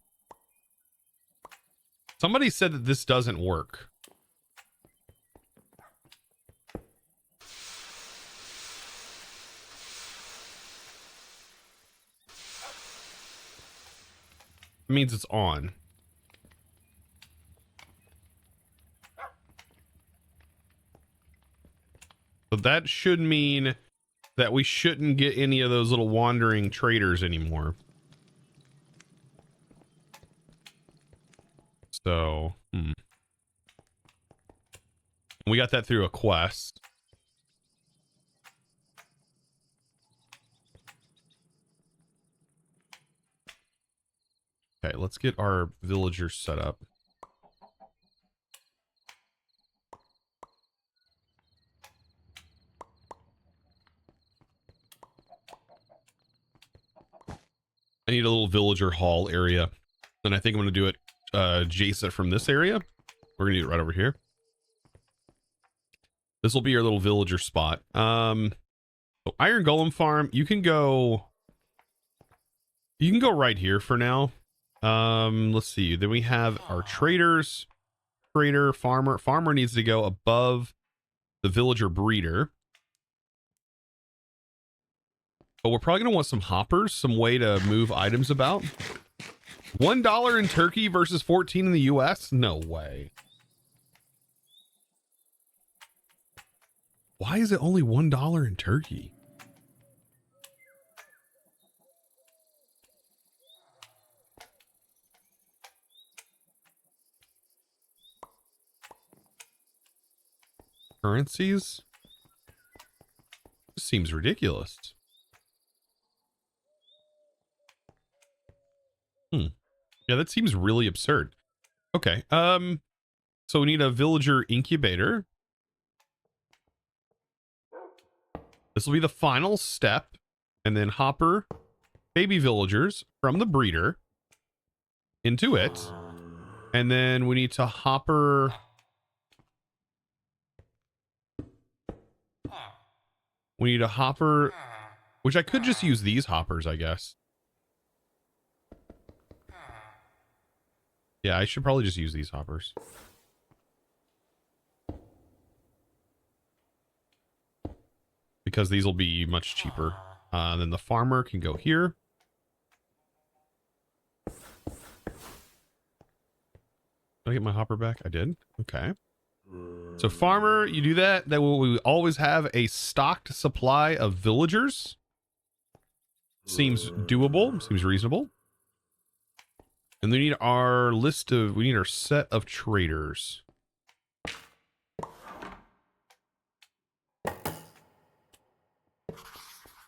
Somebody said that this doesn't work. It means it's on. So that should mean that we shouldn't get any of those little wandering traders anymore. So, we got that through a quest. Okay, let's get our villagers set up. I need a little villager hall area. And I think I'm going to do it adjacent from this area. We're going to do it right over here. This will be your little villager spot. So Iron Golem Farm, you can go right here for now. Let's see. Then we have our traders. Trader, farmer. Farmer needs to go above the villager breeder. But we're probably going to want some hoppers, some way to move items about. $1 in Turkey versus 14 in the US? No way. Why is it only $1 in Turkey? Currencies? This seems ridiculous. Yeah, that seems really absurd. Okay. So we need a villager incubator. This will be the final step. And then hopper baby villagers from the breeder into it. And then we need to hopper. We need a hopper, which I could just use these hoppers, I guess. Yeah, I should probably just use these hoppers. Because these will be much cheaper. Then the farmer can go here. Did I get my hopper back? I did. Okay. So farmer, you do that. That will we always have a stocked supply of villagers. Seems doable. Seems reasonable. And we need our we need our set of traders.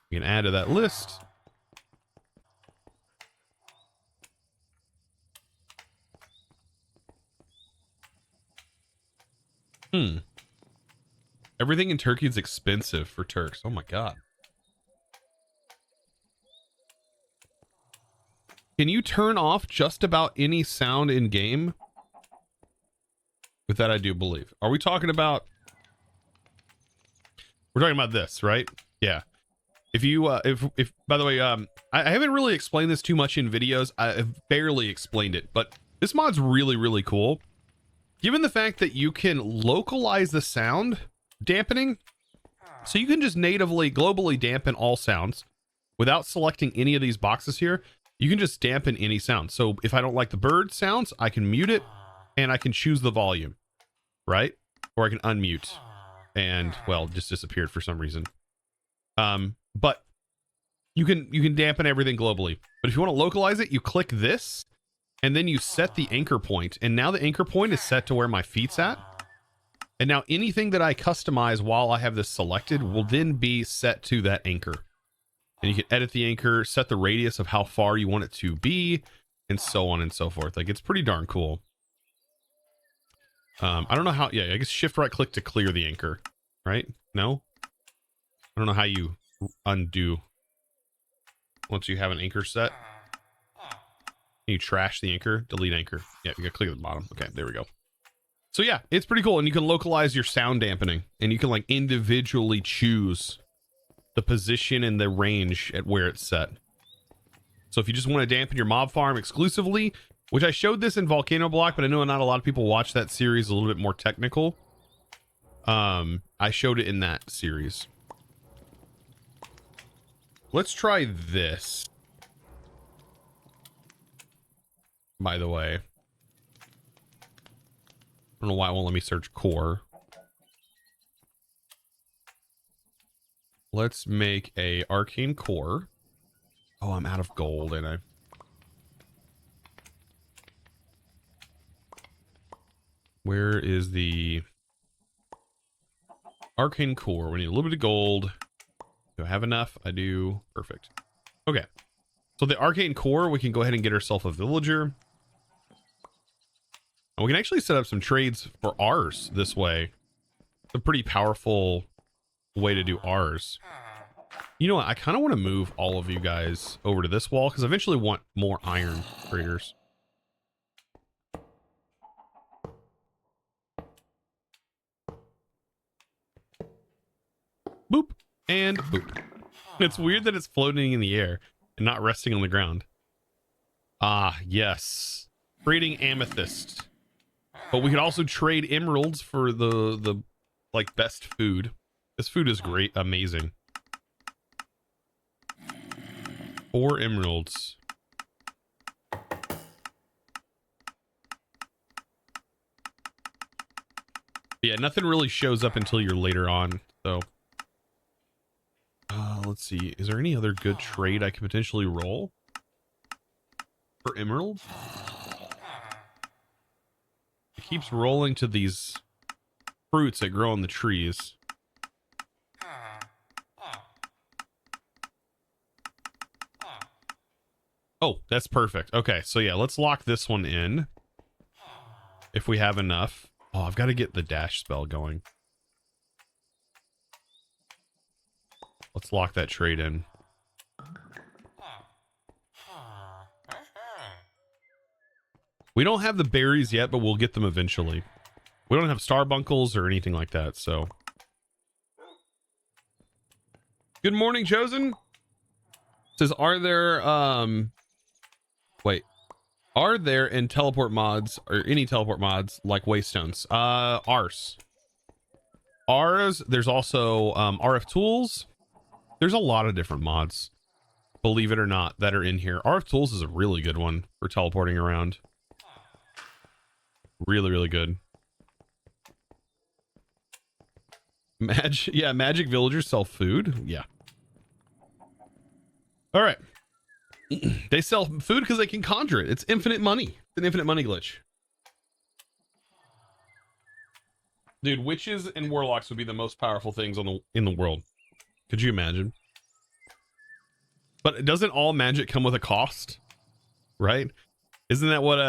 We can add to that list. Everything in Turkey is expensive for Turks. Oh my God. Can you turn off just about any sound in game? With that, I do believe. Are we talking about? We're talking about this, right? Yeah. If you, if by the way, I haven't really explained this too much in videos. I've barely explained it, but this mod's really, really cool. Given the fact that you can localize the sound dampening, so you can just natively, globally dampen all sounds without selecting any of these boxes here. You can just dampen any sound. So if I don't like the bird sounds, I can mute it and I can choose the volume, right? Or I can unmute and, well, just disappeared for some reason. But you can dampen everything globally. But if you want to localize it, you click this and then you set the anchor point. And now the anchor point is set to where my feet's at. And now anything that I customize while I have this selected will then be set to that anchor. And you can edit the anchor, set the radius of how far you want it to be, and so on and so forth. Like, it's pretty darn cool. I don't know how, yeah, I guess shift right click to clear the anchor, right? No? I don't know how you undo once you have an anchor set. You trash the anchor, delete anchor. Yeah, you gotta click at the bottom. Okay, there we go. So yeah, it's pretty cool. And you can localize your sound dampening and you can like individually choose the position and the range at where it's set. So if you just want to dampen your mob farm exclusively, which I showed this in Volcano Block, but I know not a lot of people watch that series, a little bit more technical. I showed it in that series. Let's try this. By the way, I don't know why it won't let me search core. let's make a arcane core. Oh, I'm out of gold, and where is the arcane core? We need a little bit of gold. Do I have enough? I do. Perfect. Okay. So the arcane core, we can go ahead and get ourselves a villager. And we can actually set up some trades for ours this way. It's a pretty powerful way to do ours. You know what? I kind of want to move all of you guys over to this wall because I eventually want more iron traders. Boop and boop. It's weird that it's floating in the air and not resting on the ground. Ah, yes. Trading amethyst. But we could also trade emeralds for the like best food. This food is great, amazing. 4 emeralds. Yeah, nothing really shows up until you're later on, so. Let's see. Is there any other good trade I could potentially roll for emeralds? It keeps rolling to these fruits that grow on the trees. Oh, that's perfect. Okay, so yeah, let's lock this one in if we have enough. Oh, I've got to get the dash spell going. Let's lock that trade in. We don't have the berries yet, but we'll get them eventually. We don't have starbunkles or anything like that, so. Good morning, Chosen. Says, are there, are there in teleport mods or any teleport mods like waystones? Ours. There's also RF tools. There's a lot of different mods, believe it or not, that are in here. RF tools is a really good one for teleporting around. Really, really good. Magic villagers sell food. Yeah. All right. They sell food because they can conjure it. It's infinite money. It's an infinite money glitch. Dude, witches and warlocks would be the most powerful things in the world. Could you imagine? But doesn't all magic come with a cost? Right? Isn't that what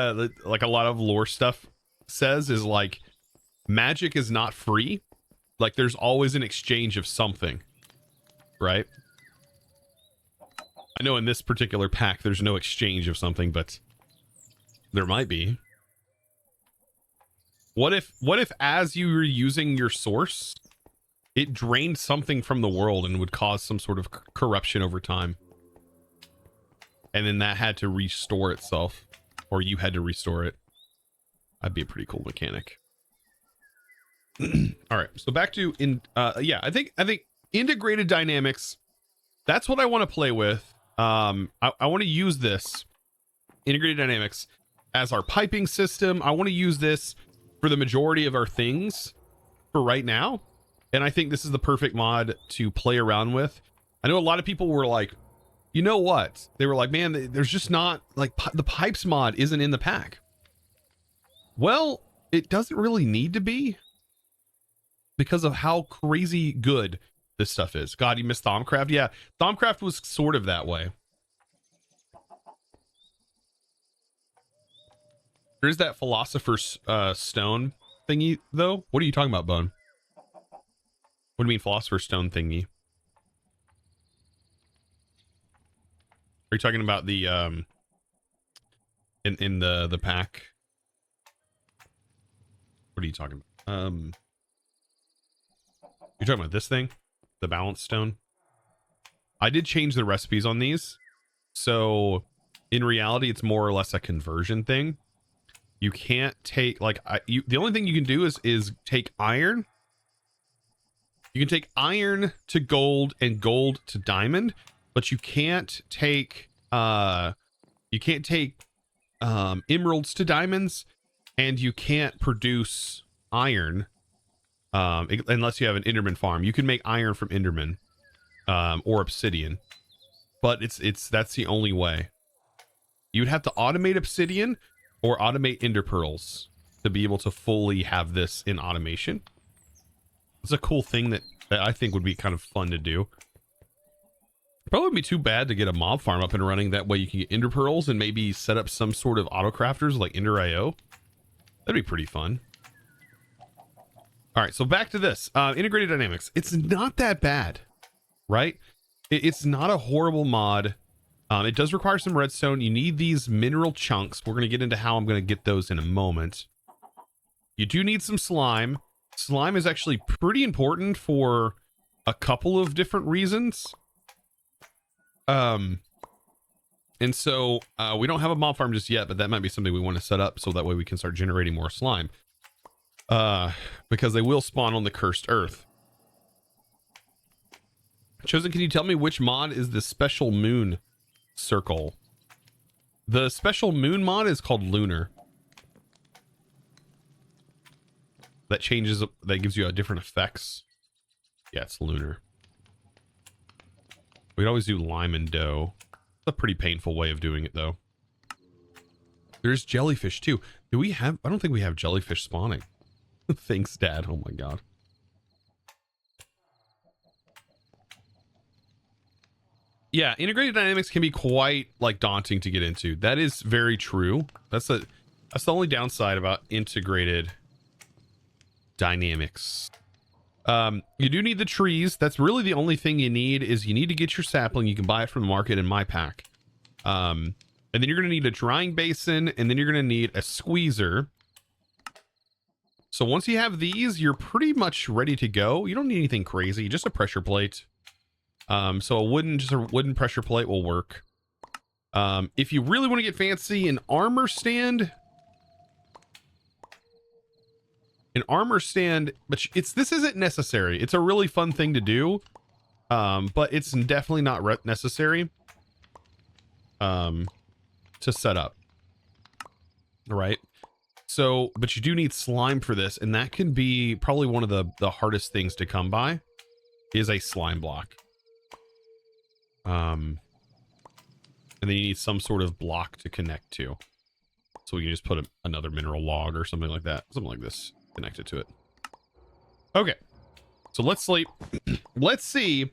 like a lot of lore stuff says, is like magic is not free? Like there's always an exchange of something. Right? I know in this particular pack there's no exchange of something, but there might be. What if as you were using your source, it drained something from the world and would cause some sort of corruption over time? And then that had to restore itself, or you had to restore it. That'd be a pretty cool mechanic. All right, so back to yeah, I think integrated dynamics. That's what I want to play with. I want to use this integrated dynamics as our piping system. I want to use this for the majority of our things for right now, and I think this is the perfect mod to play around with. I know a lot of people were like, you know what? They were like, man, there's just not like the pipes mod isn't in the pack. Well, it doesn't really need to be because of how crazy good this stuff is. God, you missed Thaumcraft? Yeah, Thaumcraft was sort of that way. There's that Philosopher's Stone thingy, though. What are you talking about, Bone? What do you mean Philosopher's Stone thingy? Are you talking about the in the pack? What are you talking about? You're talking about this thing? The balance stone? I did change the recipes on these. So in reality, it's more or less a conversion thing. You can't take like the only thing you can do is take iron. You can take iron to gold and gold to diamond, but you can't take emeralds to diamonds, and you can't produce iron unless you have an Enderman farm. You can make iron from Enderman, or obsidian, but that's the only way. You'd have to automate obsidian or automate ender pearls to be able to fully have this in automation. It's a cool thing that I think would be kind of fun to do. Probably wouldn't be too bad to get a mob farm up and running. That way you can get ender pearls and maybe set up some sort of auto crafters like Ender IO. That'd be pretty fun. All right, so back to this. Integrated dynamics. It's not that bad, right? It's not a horrible mod. It does require some redstone. You need these mineral chunks. We're going to get into how I'm going to get those in a moment. You do need some slime. Slime is actually pretty important for a couple of different reasons. And so we don't have a mob farm just yet, but that might be something we want to set up so that way we can start generating more slime. Because they will spawn on the cursed earth. Chosen, can you tell me which mod is the special moon circle? The special moon mod is called Lunar. That changes, that gives you different effects. Yeah, it's Lunar. We'd always do lime and dough. It's a pretty painful way of doing it, though. There's jellyfish, too. Do we have... I don't think we have jellyfish spawning. Thanks, Dad. Oh, my God. Yeah, integrated dynamics can be quite, like, daunting to get into. That is very true. That's the only downside about integrated dynamics. You do need the trees. That's really the only thing you need. Is you need to get your sapling. You can buy it from the market in my pack. And then you're going to need a drying basin, and then you're going to need a squeezer. So once you have these, you're pretty much ready to go. You don't need anything crazy, just a pressure plate. So a wooden pressure plate will work. If you really want to get fancy, an armor stand. But this isn't necessary. It's a really fun thing to do, but it's definitely not necessary to set up. All right. So, but you do need slime for this, and that can be probably one of the hardest things to come by, is a slime block. And then you need some sort of block to connect to. So we can just put another mineral log or something like that, something like this. Connected to it. Okay, so let's sleep. Let's see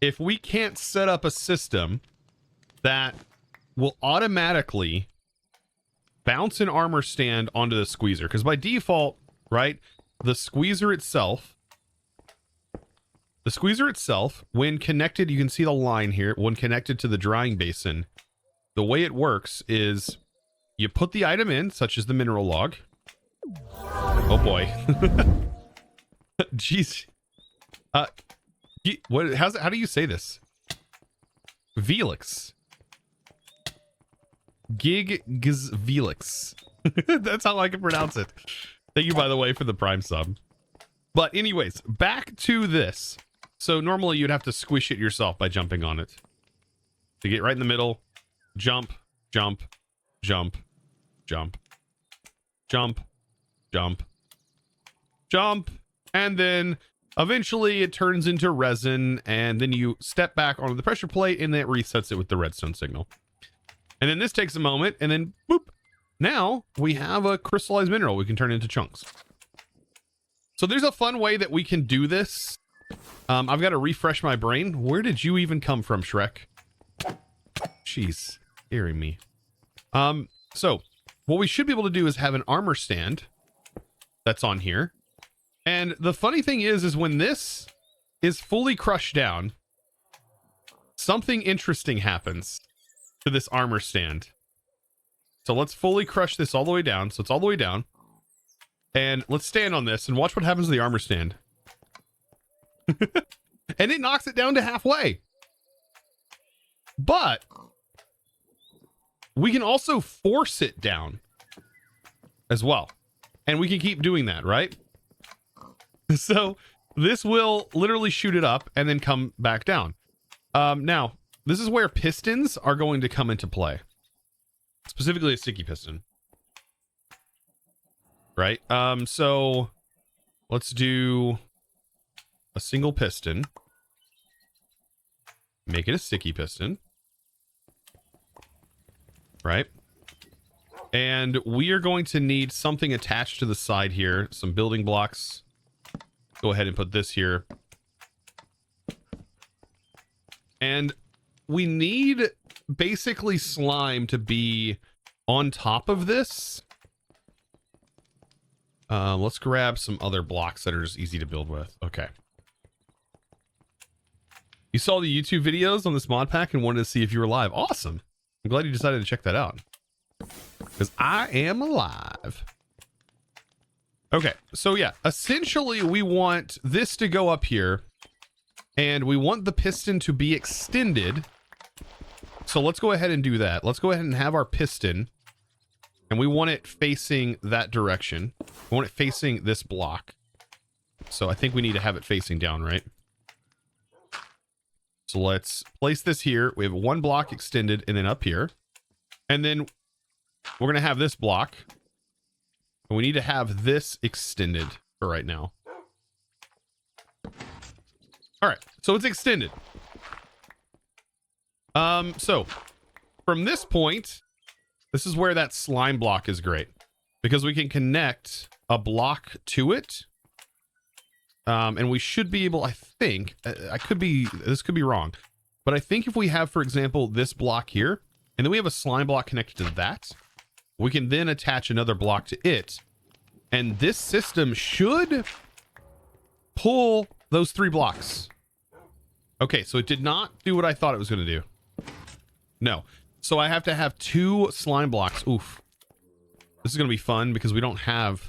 if we can't set up a system that will automatically bounce an armor stand onto the squeezer, because by default, right, the squeezer itself, when connected, you can see the line here, when connected to the drying basin, the way it works is you put the item in, such as the mineral log. Oh boy. Jeez. How do you say this? Velix. Velix. That's how I can pronounce it. Thank you, by the way, for the Prime sub. But anyways, back to this. So normally you'd have to squish it yourself by jumping on it. To get right in the middle, jump, jump, jump, jump, jump, jump, jump, and then eventually it turns into resin, and then you step back onto the pressure plate, and then it resets it with the redstone signal. And then this takes a moment, and then boop. Now we have a crystallized mineral we can turn into chunks. So there's a fun way that we can do this. I've got to refresh my brain. Where did you even come from, Shrek? Jeez, scaring me. So what we should be able to do is have an armor stand that's on here. And the funny thing is when this is fully crushed down, something interesting happens to this armor stand. So let's fully crush this all the way down. So it's all the way down. And let's stand on this and watch what happens to the armor stand. And it knocks it down to halfway. But we can also force it down as well. And we can keep doing that, right? So this will literally shoot it up and then come back down. Now, this is where pistons are going to come into play. Specifically a sticky piston. Right? So let's do a single piston. make it a sticky piston. Right? And we are going to need something attached to the side here. Some building blocks. Go ahead and put this here. And we need basically slime to be on top of this. Let's grab some other blocks that are just easy to build with. Okay. You saw the YouTube videos on this mod pack and wanted to see if you were live. Awesome. I'm glad you decided to check that out. Because I am alive. Okay, so yeah, essentially we want this to go up here. And we want the piston to be extended. So let's go ahead and do that. Let's go ahead and have our piston. And we want it facing that direction. We want it facing this block. So I think we need to have it facing down, right? So let's place this here. We have one block extended and then up here. And then we're going to have this block. And we need to have this extended for right now. All right, so it's extended. So from this point, this is where that slime block is great because we can connect a block to it. And we should be able, I think, this could be wrong, but I think if we have, for example, this block here, and then we have a slime block connected to that, we can then attach another block to it. And this system should pull those 3 blocks. Okay, so it did not do what I thought it was going to do. No. So I have to have 2 slime blocks. Oof. This is going to be fun because we don't have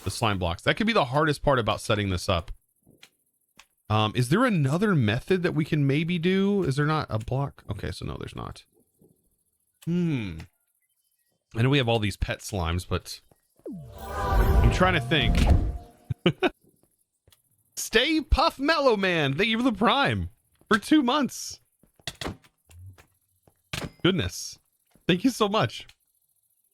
the slime blocks. That could be the hardest part about setting this up. Is there another method that we can maybe do? Is there not a block? Okay, so no, there's not. I know we have all these pet slimes, but I'm trying to think. Stay Puff Mellow Man. Thank you for the Prime for 2 months. Goodness. Thank you so much.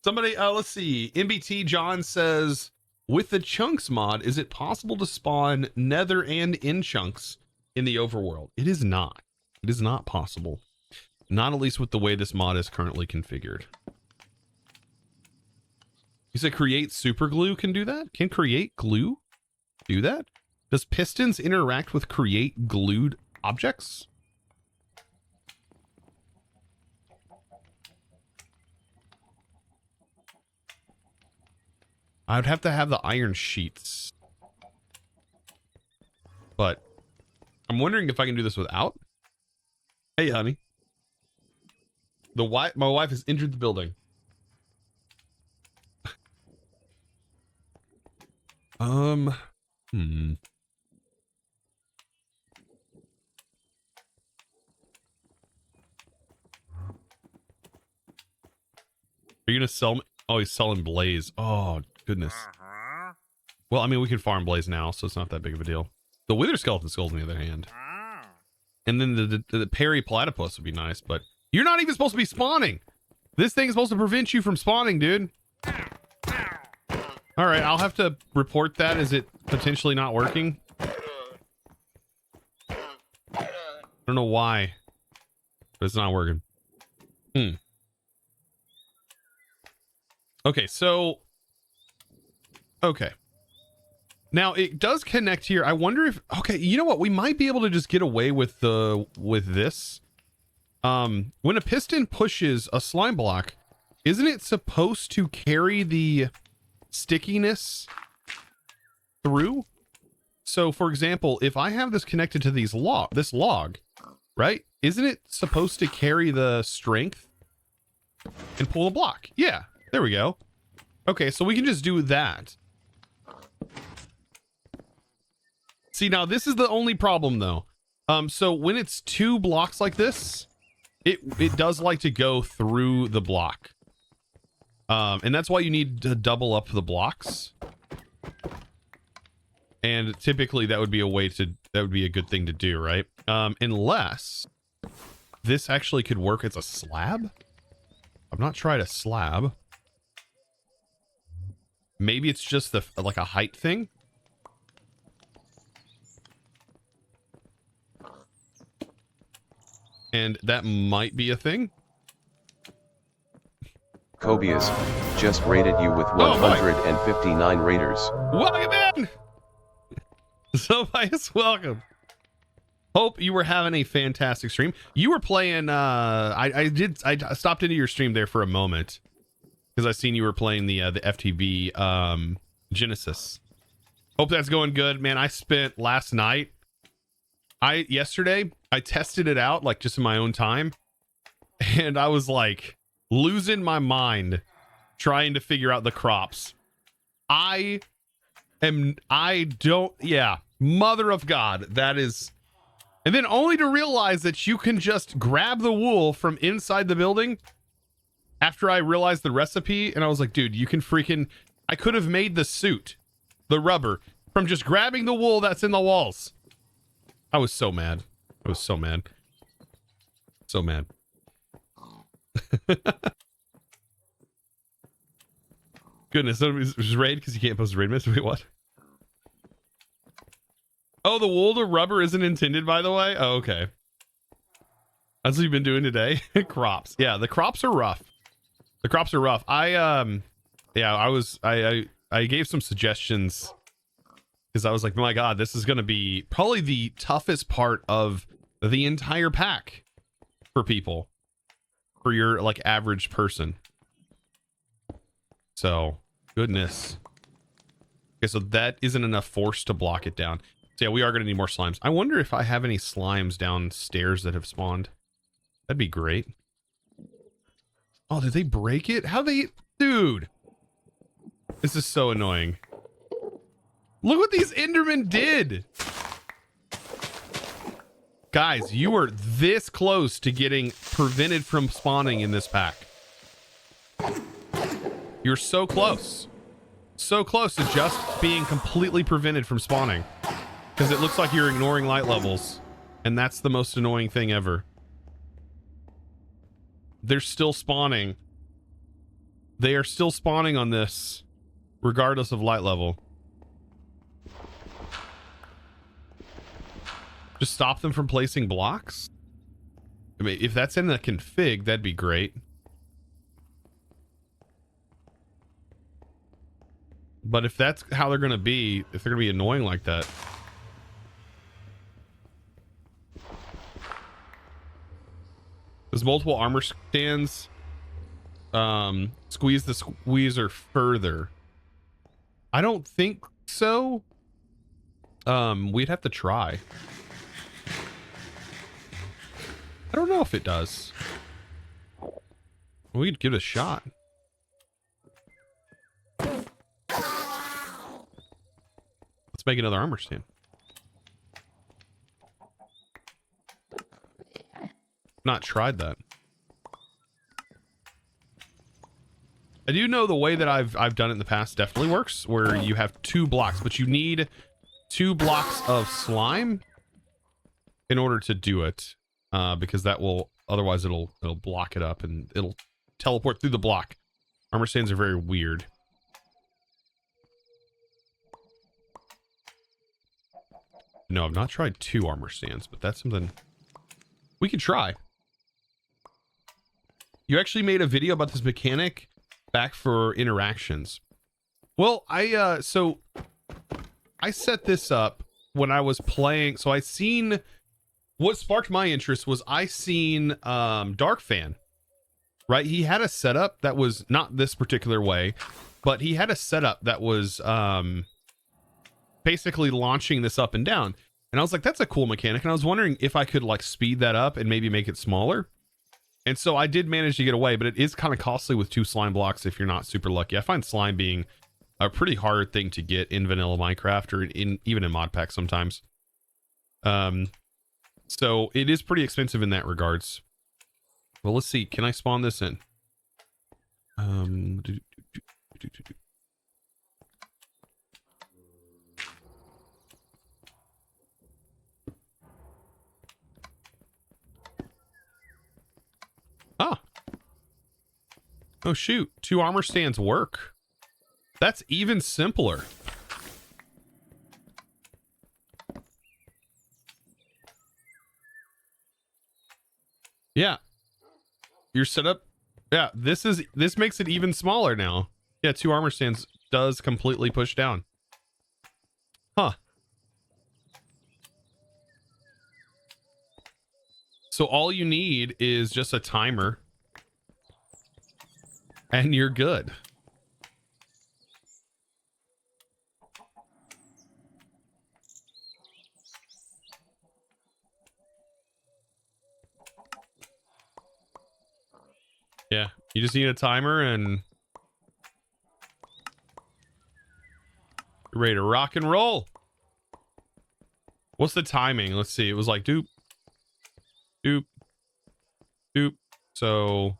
Somebody, let's see. MBT John says, with the chunks mod, is it possible to spawn nether and in chunks in the overworld? It is not. It is not possible. Not at least with the way this mod is currently configured. You said create super glue can do that? Can create glue do that? Does pistons interact with create glued objects? I would have to have the iron sheets. But I'm wondering if I can do this without. Hey, honey. My wife has entered the building. Are you gonna sell me? Oh, he's selling Blaze. Oh, goodness. Well, I mean, we can farm Blaze now, so it's not that big of a deal. The Wither Skeleton Skulls, on the other hand. And then the Perry Platypus would be nice, but you're not even supposed to be spawning. This thing is supposed to prevent you from spawning, dude. All right, I'll have to report that as it potentially not working. I don't know why, but it's not working. Okay, so... Okay. Now, it does connect here. I wonder if... Okay, you know what? We might be able to just get away with this. When a piston pushes a slime block, isn't it supposed to carry the stickiness through? So, for example, if I have this connected to this log, right? Isn't it supposed to carry the strength and pull a block? Yeah, there we go. Okay, so we can just do that. See, now this is the only problem though. So when it's 2 blocks like this, it does like to go through the block. And that's why you need to double up the blocks. And typically that would be a good thing to do, right? Unless this actually could work as a slab. I've not tried a slab. Maybe it's just like a height thing. and that might be a thing. Cobius just rated you with Oh, boy. 159 raters. Welcome in. Sobias, welcome. Hope you were having a fantastic stream. You were playing. I stopped into your stream there for a moment because I seen you were playing the FTV Genesis. Hope that's going good, man. I spent last night. Yesterday I tested it out like just in my own time, and I was like losing my mind trying to figure out the crops. Mother of God, that is. And then only to realize that you can just grab the wool from inside the building after I realized the recipe. And I was like, dude, you can freaking, I could have made the suit, the rubber, from just grabbing the wool that's in the walls. I was so mad. I was so mad. So mad. Goodness, that was raid because you can't post a raid miss. Wait, what? Oh, the wool to rubber isn't intended, by the way. Oh, okay. That's what you've been doing today. Crops. Yeah, the crops are rough. The crops are rough. I gave some suggestions because I was like, my God, this is going to be probably the toughest part of the entire pack for people, for your like average person. So, goodness. Okay, so that isn't enough force to block it down. So yeah, we are going to need more slimes. I wonder if I have any slimes downstairs that have spawned. That'd be great. Oh, did they break it? How they... Dude. This is so annoying. Look what these Endermen did. Guys, you were this close to getting prevented from spawning in this pack. You're so close. So close to just being completely prevented from spawning. Because it looks like you're ignoring light levels. And that's the most annoying thing ever. They're still spawning. They are still spawning on this, regardless of light level. Just stop them from placing blocks? I mean, if that's in the config, that'd be great. But if that's how they're going to be, if they're going to be annoying like that... Does multiple armor stands squeeze the squeezer further? I don't think so. We'd have to try. I don't know if it does. We'd give it a shot. Let's make another armor stand. Not tried that. I do know the way that I've done it in the past definitely works, where you have 2 blocks, but you need 2 blocks of slime in order to do it, because that will otherwise it'll block it up and it'll teleport through the block. Armor stands are very weird. No, I've not tried 2 armor stands, but that's something we could try. You actually made a video about this mechanic back for interactions. Well, I set this up when I was playing. So I seen what sparked my interest was I seen Darkfan, right? He had a setup that was not this particular way, but he had a setup that was basically launching this up and down. And I was like, that's a cool mechanic. And I was wondering if I could like speed that up and maybe make it smaller. And so I did manage to get away, but it is kind of costly with 2 slime blocks if you're not super lucky. I find slime being a pretty hard thing to get in vanilla Minecraft or even in mod packs sometimes. So it is pretty expensive in that regards. Well, let's see. Can I spawn this in? Ah. Oh, shoot. 2 armor stands work. That's even simpler. Your setup, yeah, this makes it even smaller now. Yeah, 2 armor stands does completely push down. Huh. So all you need is just a timer and you're good. Yeah, you just need a timer and you're ready to rock and roll. What's the timing? Let's see. It was like doop, doop, doop. So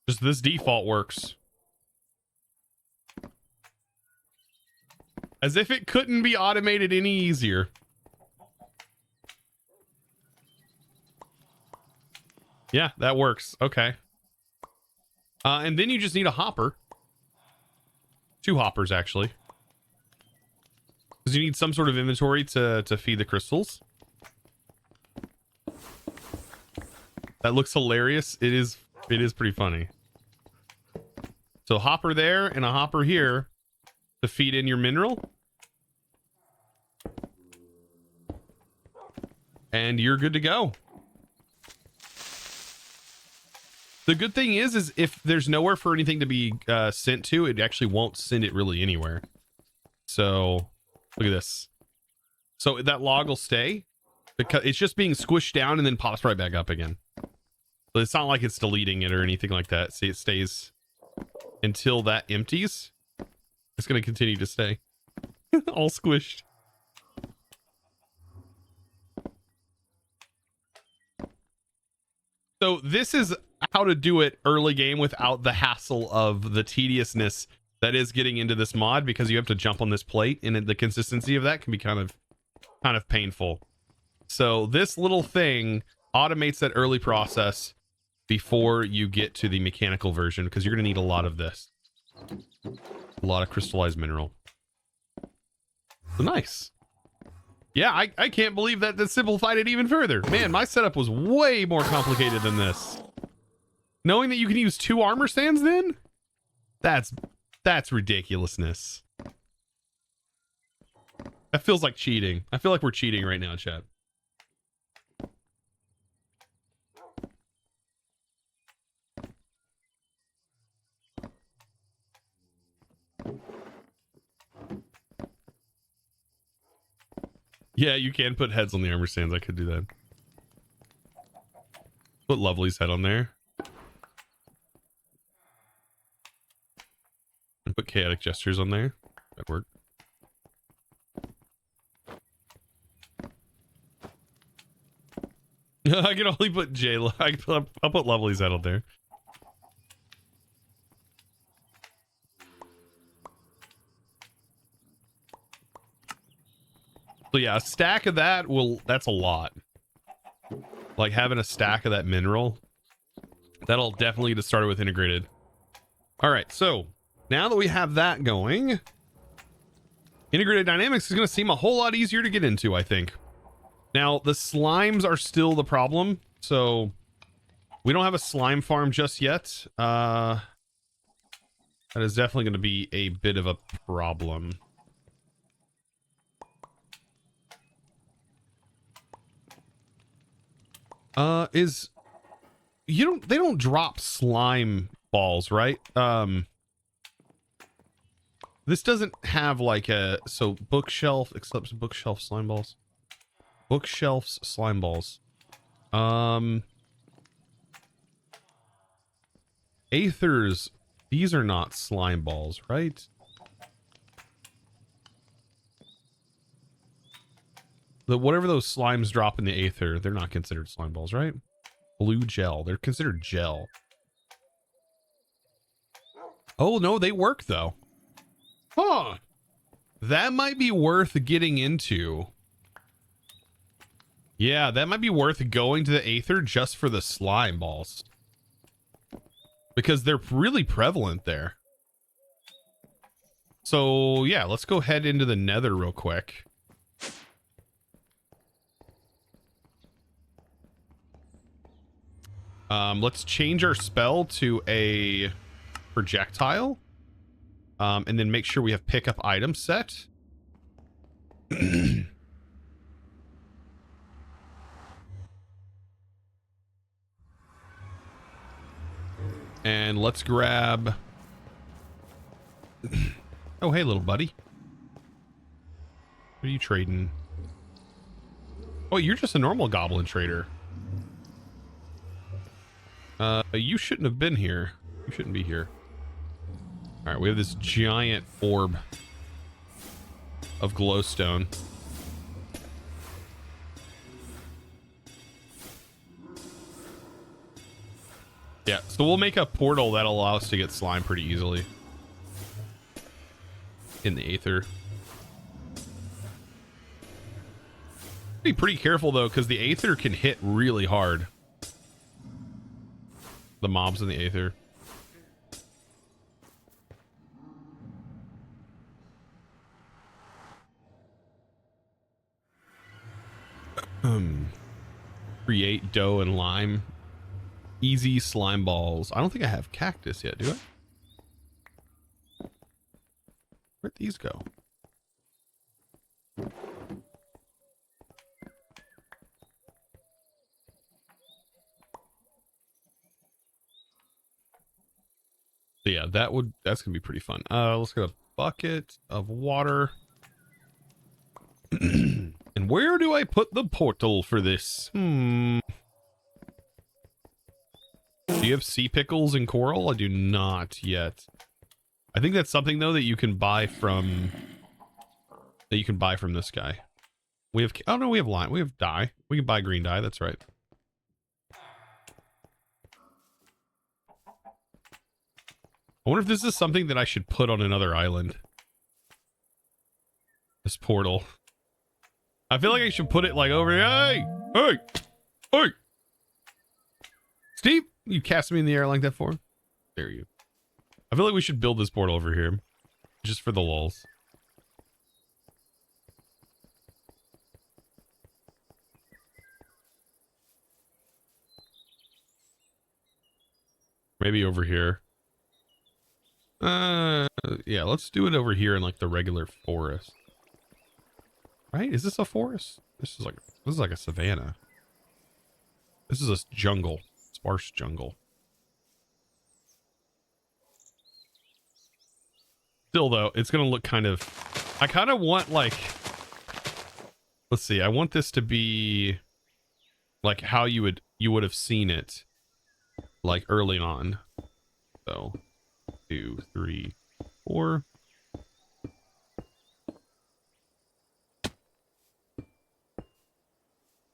just this default works. As if it couldn't be automated any easier. Yeah, that works. Okay. And then you just need a hopper. 2 hoppers, actually. Because you need some sort of inventory to feed the crystals. That looks hilarious. It is pretty funny. So hopper there and a hopper here to feed in your mineral. And you're good to go. The good thing is if there's nowhere for anything to be sent to, it actually won't send it really anywhere. So look at this. So that log will stay because it's just being squished down and then pops right back up again. But it's not like it's deleting it or anything like that. See, it stays until that empties. It's going to continue to stay all squished. So this is how to do it early game without the hassle of the tediousness that is getting into this mod, because you have to jump on this plate and the consistency of that can be kind of painful. So this little thing automates that early process before you get to the mechanical version, because you're going to need a lot of this. A lot of crystallized mineral. So nice. Yeah, I can't believe that simplified it even further. Man, my setup was way more complicated than this. Knowing that you can use 2 armor stands then? That's ridiculousness. That feels like cheating. I feel like we're cheating right now, chat. Yeah, you can put heads on the armor stands. I could do that. Put Lovely's head on there. And put chaotic gestures on there. That worked. I can only put I'll put Lovely's head on there. So yeah, a stack of that that's a lot. Like having a stack of that mineral, that'll definitely get started with integrated. All right, so now that we have that going, integrated dynamics is going to seem a whole lot easier to get into, I think. Now the slimes are still the problem, so we don't have a slime farm just yet. That is definitely going to be a bit of a problem. They don't drop slime balls, right? This doesn't have like bookshelf, except bookshelf slime balls. Bookshelves slime balls. Aethers, these are not slime balls, right? Whatever those slimes drop in the aether, they're not considered slime balls, right? Blue gel, they're considered gel. Oh no, they work though. Huh. That might be worth getting into. Yeah, that might be worth going to the aether just for the slime balls, because they're really prevalent there. So yeah, let's go head into the nether real quick. Let's change our spell to a projectile. And then make sure we have pickup item set. And let's grab... Oh, hey, little buddy. What are you trading? Oh, you're just a normal goblin trader. You shouldn't have been here. You shouldn't be here. All right, we have this giant orb of glowstone. Yeah, so we'll make a portal that'll allow us to get slime pretty easily. In the aether. Be pretty careful though, because the aether can hit really hard. The mobs in the aether. Create dough and lime. Easy slime balls. I don't think I have cactus yet, do I? Where'd these go? So yeah, that's gonna be pretty fun. Let's get a bucket of water. And where do I put the portal for this? Do you have sea pickles and coral? I do not yet. I think that's something though that you can buy from this guy. We have, oh no, we have lime. We have dye. We can buy green dye. That's right. I wonder if this is something that I should put on another island. This portal. I feel like I should put it like over here. Hey! Hey! Hey! Steve, you cast me in the air like that for? There you. I feel like we should build this portal over here. Just for the lulz. Maybe over here. Yeah, let's do it over here in like the regular forest. Right? Is this a forest? This is like a savanna. This is a jungle. Sparse jungle. Still though, it's gonna look kind of, I kind of want like, let's see, I want this to be like how you would have seen it like early on. So 2, 3, 4.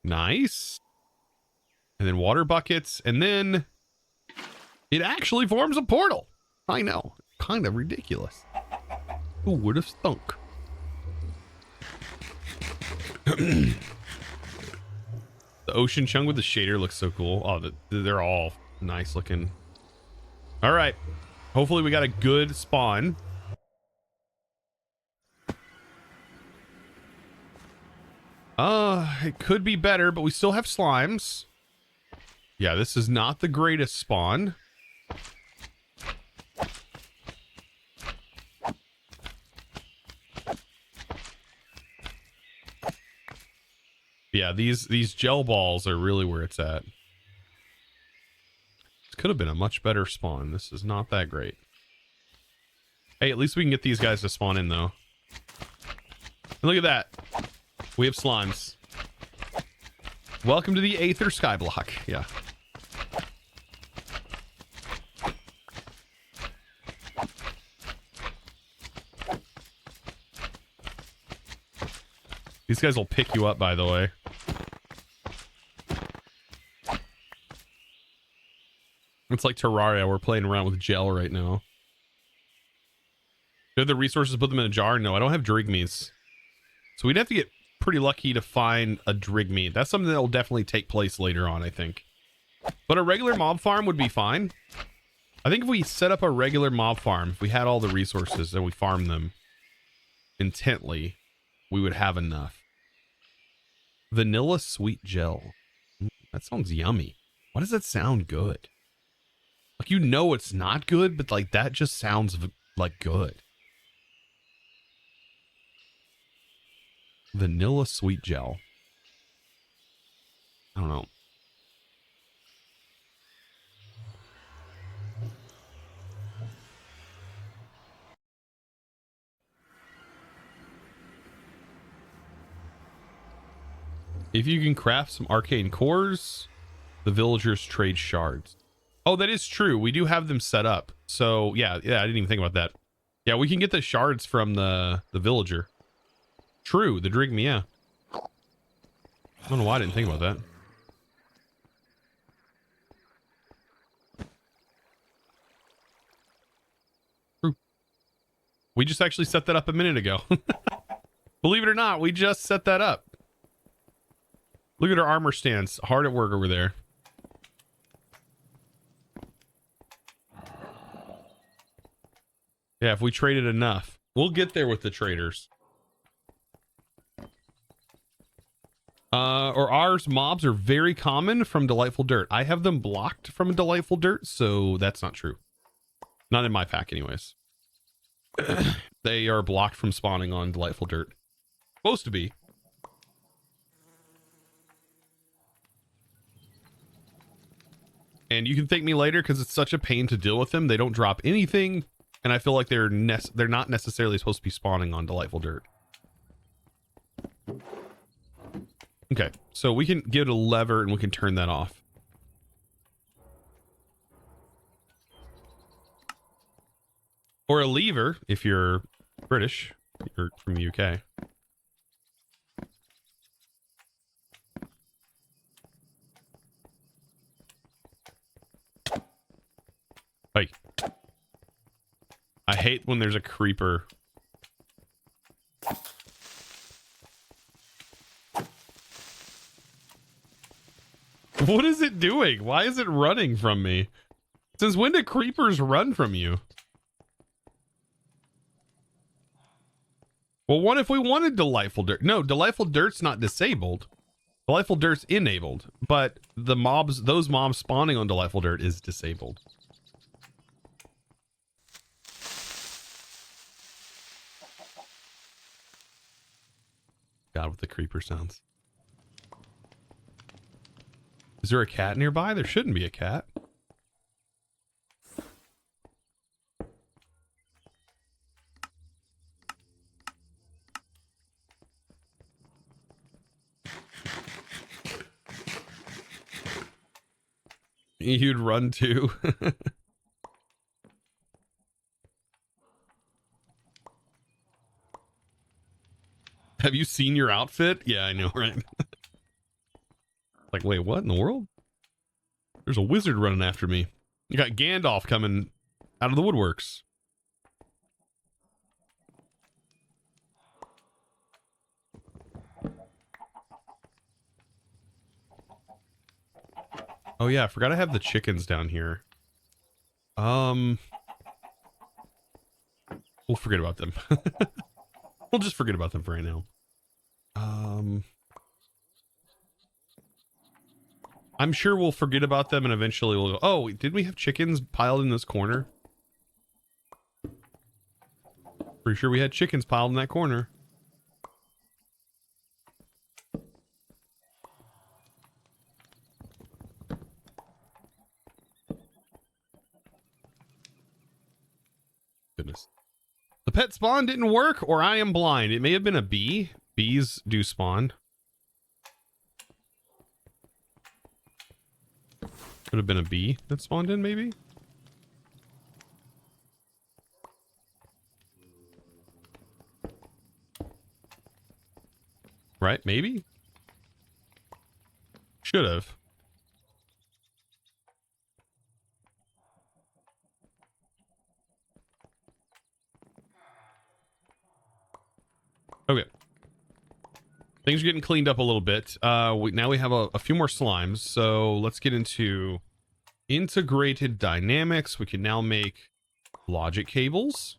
Nice. And then water buckets, and then it actually forms a portal. I know, kind of ridiculous. Who would have thunk? The ocean chunk with the shader looks so cool. Oh, they're all nice looking. All right. Hopefully we got a good spawn. It could be better, but we still have slimes. Yeah, this is not the greatest spawn. Yeah, these gel balls are really where it's at. This could have been a much better spawn. This is not that great. Hey, at least we can get these guys to spawn in, though. And look at that. We have slimes. Welcome to the Aether Skyblock. Yeah. These guys will pick you up, by the way. It's like Terraria. We're playing around with gel right now. Do you have the resources to put them in a jar? No, I don't have drigmees. So we'd have to get pretty lucky to find a drigme. That's something that will definitely take place later on, I think. But a regular mob farm would be fine. I think if we set up a regular mob farm, if we had all the resources and we farmed them intently, we would have enough. Vanilla sweet gel. That sounds yummy. Why does that sound good? Like, you know it's not good, but like that just sounds like good. Vanilla sweet gel. I don't know. If you can craft some arcane cores, the villagers trade shards. Oh, that is true. We do have them set up. So yeah, I didn't even think about that. Yeah, we can get the shards from the villager. True, the Drigme, yeah. I don't know why I didn't think about that. True. We just actually set that up a minute ago. Believe it or not, we just set that up. Look at our armor stance. Hard at work over there. Yeah, if we traded enough. We'll get there with the traders. Or ours mobs are very common from Delightful Dirt. I have them blocked from Delightful Dirt, so that's not true. Not in my pack anyways. They are blocked from spawning on Delightful Dirt. Supposed to be. And you can thank me later because it's such a pain to deal with them. They don't drop anything, and I feel like they're not necessarily supposed to be spawning on Delightful Dirt. Okay, so we can get a lever and we can turn that off. Or a lever if you're British, you're from the UK. Hey. I hate when there's a creeper. What is it doing? Why is it running from me? Since when do creepers run from you? Well, what if we wanted Delightful Dirt? No, Delightful Dirt's not disabled. Delightful Dirt's enabled, but the mobs, those mobs spawning on Delightful Dirt is disabled. God, with the creeper sounds. Is there a cat nearby? There shouldn't be a cat. You'd run too. Have you seen your outfit? Yeah, I know, right? Like, wait, what in the world? There's a wizard running after me. You got Gandalf coming out of the woodworks. Oh yeah, I forgot I have the chickens down here. We'll forget about them. We'll just forget about them for right now. I'm sure we'll forget about them and eventually we'll go, oh, did we have chickens piled in this corner? Pretty sure we had chickens piled in that corner. Goodness. The pet spawn didn't work, or I am blind. It may have been a bee. Bees do spawn. Could have been a bee that spawned in, maybe? Right? Maybe? Should have. Okay. Things are getting cleaned up a little bit. Now we have a few more slimes. So let's get into integrated dynamics. We can now make logic cables.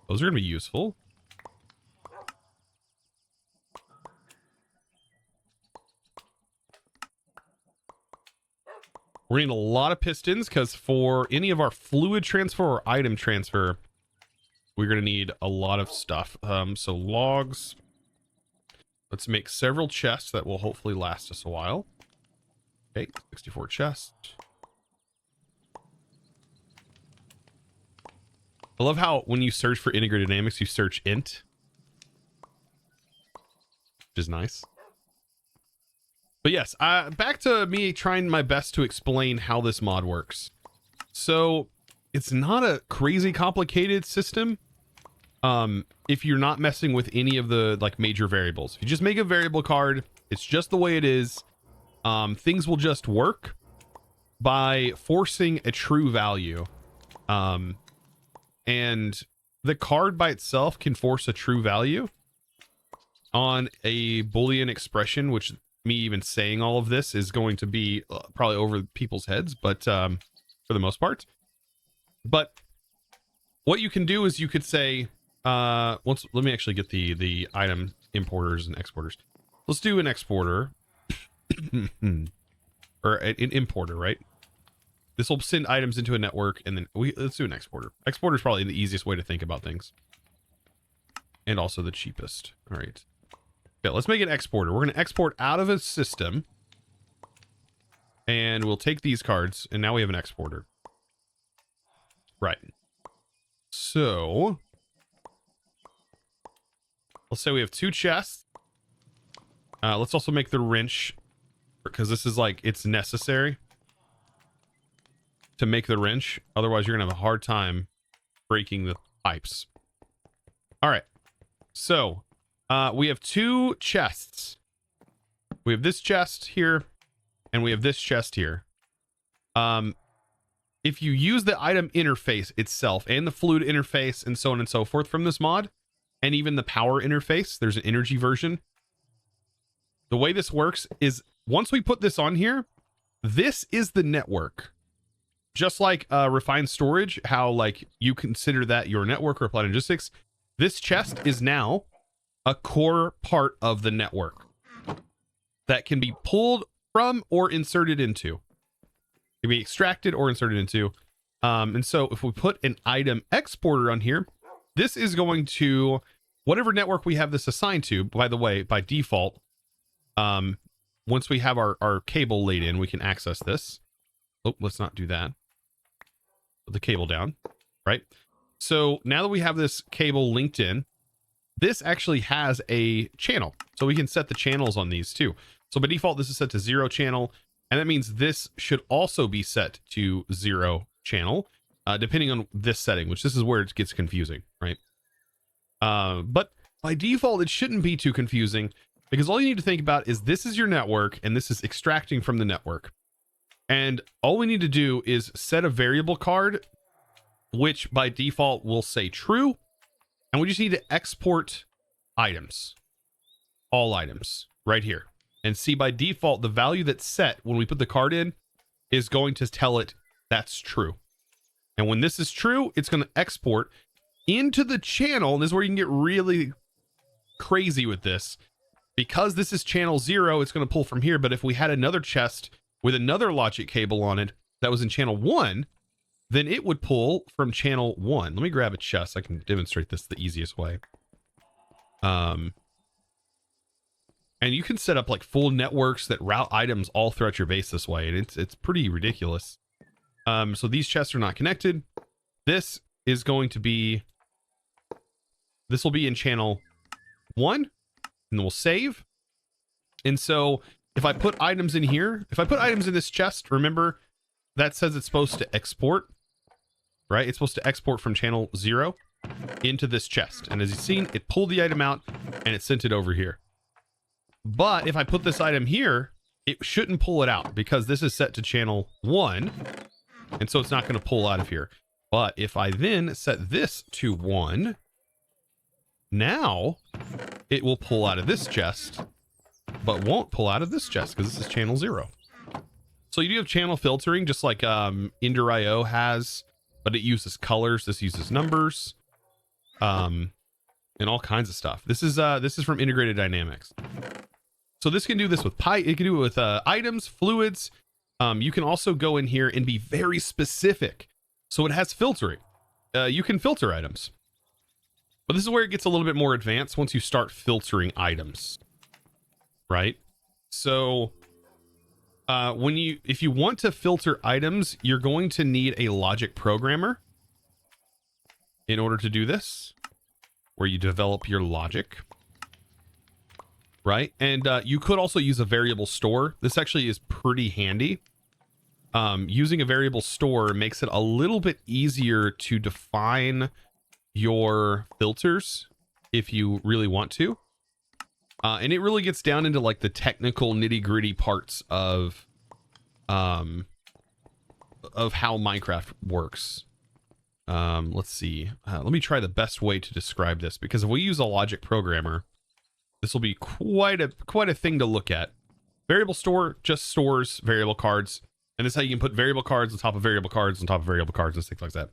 Those are going to be useful. We're gonna need a lot of pistons because for any of our fluid transfer or item transfer, we're gonna need a lot of stuff. So logs. Let's make several chests that will hopefully last us a while. Okay, 64 chests. I love how when you search for integrated dynamics, you search int, which is nice. But yes, back to me trying my best to explain how this mod works. So it's not a crazy complicated system. If you're not messing with any of the like major variables, if you just make a variable card, it's just the way it is. Things will just work by forcing a true value. And the card by itself can force a true value on a Boolean expression, which me even saying all of this is going to be probably over people's heads, but for the most part. But what you can do is you could say, let me actually get the item importers and exporters. Let's do an exporter or an importer, right? This will send items into a network, and then let's do an exporter. Exporter is probably the easiest way to think about things, and also the cheapest. All right. Okay, let's make an exporter. We're going to export out of a system, and we'll take these cards, and now we have an exporter. Right. So let's say we have 2 chests. Let's also make the wrench, because this is like, it's necessary to make the wrench. Otherwise, you're going to have a hard time breaking the pipes. All right. So we have 2 chests. We have this chest here, and we have this chest here. If you use the item interface itself and the fluid interface and so on and so forth from this mod, and even the power interface, there's an energy version. The way this works is once we put this on here, this is the network. Just like refined storage, how like you consider that your network or applied logistics, this chest is now a core part of the network that can be pulled from or inserted into. It can be extracted or inserted into. And so if we put an item exporter on here, this is going to whatever network we have this assigned to. By the way, by default, once we have our cable laid in, we can access this. Oh, let's not do that. Put the cable down, right? So now that we have this cable linked in, this actually has a channel. So we can set the channels on these too. So by default, this is set to 0 channel. And that means this should also be set to 0 channel, depending on this setting, which this is where it gets confusing, right? But by default, it shouldn't be too confusing because all you need to think about is this is your network and this is extracting from the network. And all we need to do is set a variable card, which by default will say true. And we just need to export items, all items right here. And see by default, the value that's set when we put the card in is going to tell it that's true. And when this is true, it's going to export into the channel. And this is where you can get really crazy with this. Because this is channel 0, it's going to pull from here. But if we had another chest with another logic cable on it that was in channel 1, then it would pull from channel 1. Let me grab a chest. I can demonstrate this the easiest way. And you can set up like full networks that route items all throughout your base this way. And it's pretty ridiculous. So these chests are not connected. This is going to be, this will be in channel 1, and then we'll save. And so if I put items in here, if I put items in this chest, remember that says it's supposed to export, right? It's supposed to export from channel 0 into this chest. And as you've seen, it pulled the item out and it sent it over here. But if I put this item here, it shouldn't pull it out because this is set to channel 1. And so it's not going to pull out of here. But if I then set this to 1, now it will pull out of this chest, but won't pull out of this chest because this is channel 0. So you do have channel filtering just like Ender.io has, but it uses colors. This uses numbers, and all kinds of stuff. This is from Integrated Dynamics. So this can do this with it can do it with items, fluids, You can also go in here and be very specific. So it has filtering. You can filter items. But this is where it gets a little bit more advanced once you start filtering items. Right? So if you want to filter items, you're going to need a logic programmer in order to do this, where you develop your logic. Right? And you could also use a variable store. This actually is pretty handy. Using a variable store makes it a little bit easier to define your filters if you really want to. And it really gets down into like the technical nitty-gritty parts of how Minecraft works. Let's see. Let me try the best way to describe this, because if we use a logic programmer, this will be quite a thing to look at. Variable store just stores variable cards. And this is how you can put variable cards on top of variable cards on top of variable cards and things like that.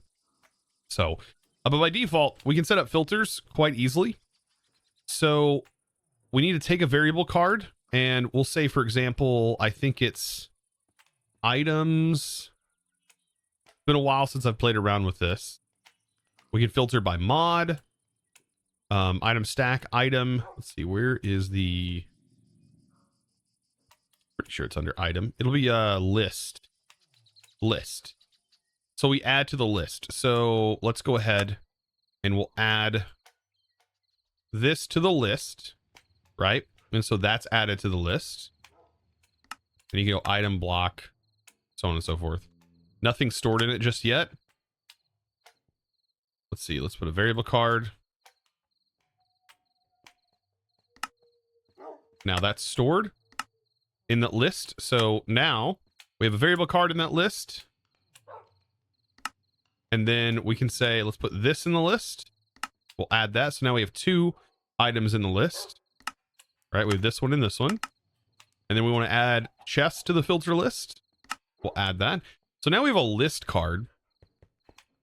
So, but by default, we can set up filters quite easily. So we need to take a variable card, and we'll say, for example, I think it's items. It's been a while since I've played around with this. We can filter by mod, item stack, item. Let's see, where is the... Pretty sure it's under item. It'll be a list. So we add to the list. So let's go ahead and we'll add this to the list, right? And so that's added to the list. And you can go item block, so on and so forth. Nothing stored in it just yet. Let's see. Let's put a variable card. Now that's stored in that list. So now we have a variable card in that list. And then we can say, let's put this in the list. We'll add that. So now we have 2 items in the list. Right? We have this one and this one. And then we want to add chest to the filter list. We'll add that. So now we have a list card.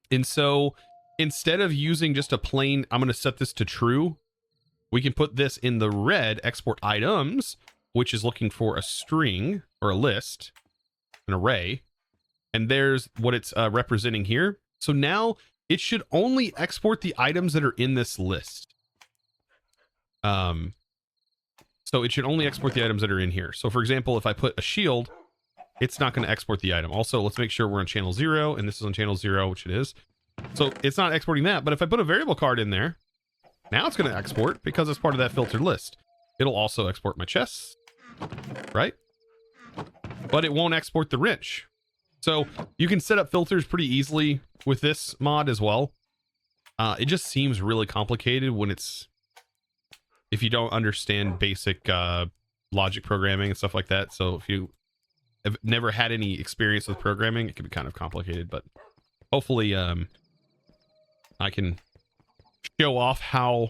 And so instead of using just a plain, I'm going to set this to true, we can put this in the red, export items, which is looking for a string or a list, an array. And there's what it's representing here. So now it should only export the items that are in this list. So it should only export the items that are in here. So for example, if I put a shield, it's not going to export the item. Also, let's make sure we're on channel 0, and this is on channel 0, which it is. So it's not exporting that. But if I put a variable card in there, now it's going to export because it's part of that filtered list. It'll also export my chests, right? But it won't export the wrench. So you can set up filters pretty easily with this mod as well. It just seems really complicated when if you don't understand basic logic programming and stuff like that. So if you have never had any experience with programming, it can be kind of complicated, but hopefully I can show off how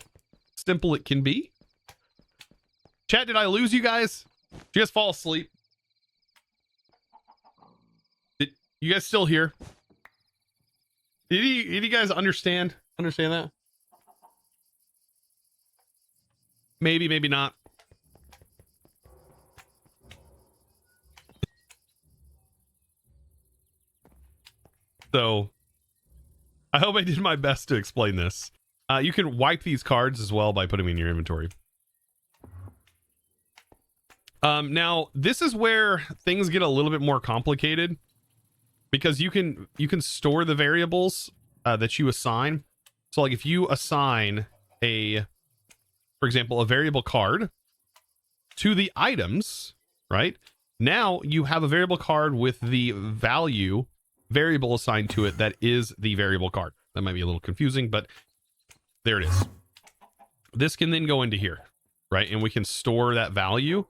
simple it can be. Chat, did I lose you guys? Did you guys fall asleep? Did you guys still here? Did you guys understand that? Maybe, maybe not. So I hope I did my best to explain this. You can wipe these cards as well by putting them in your inventory. Now this is where things get a little bit more complicated, because you can store the variables that you assign. So like if you assign for example, a variable card to the items, right? Now you have a variable card with the value variable assigned to it that is the variable card. That might be a little confusing, but there it is. This can then go into here, right? And we can store that value.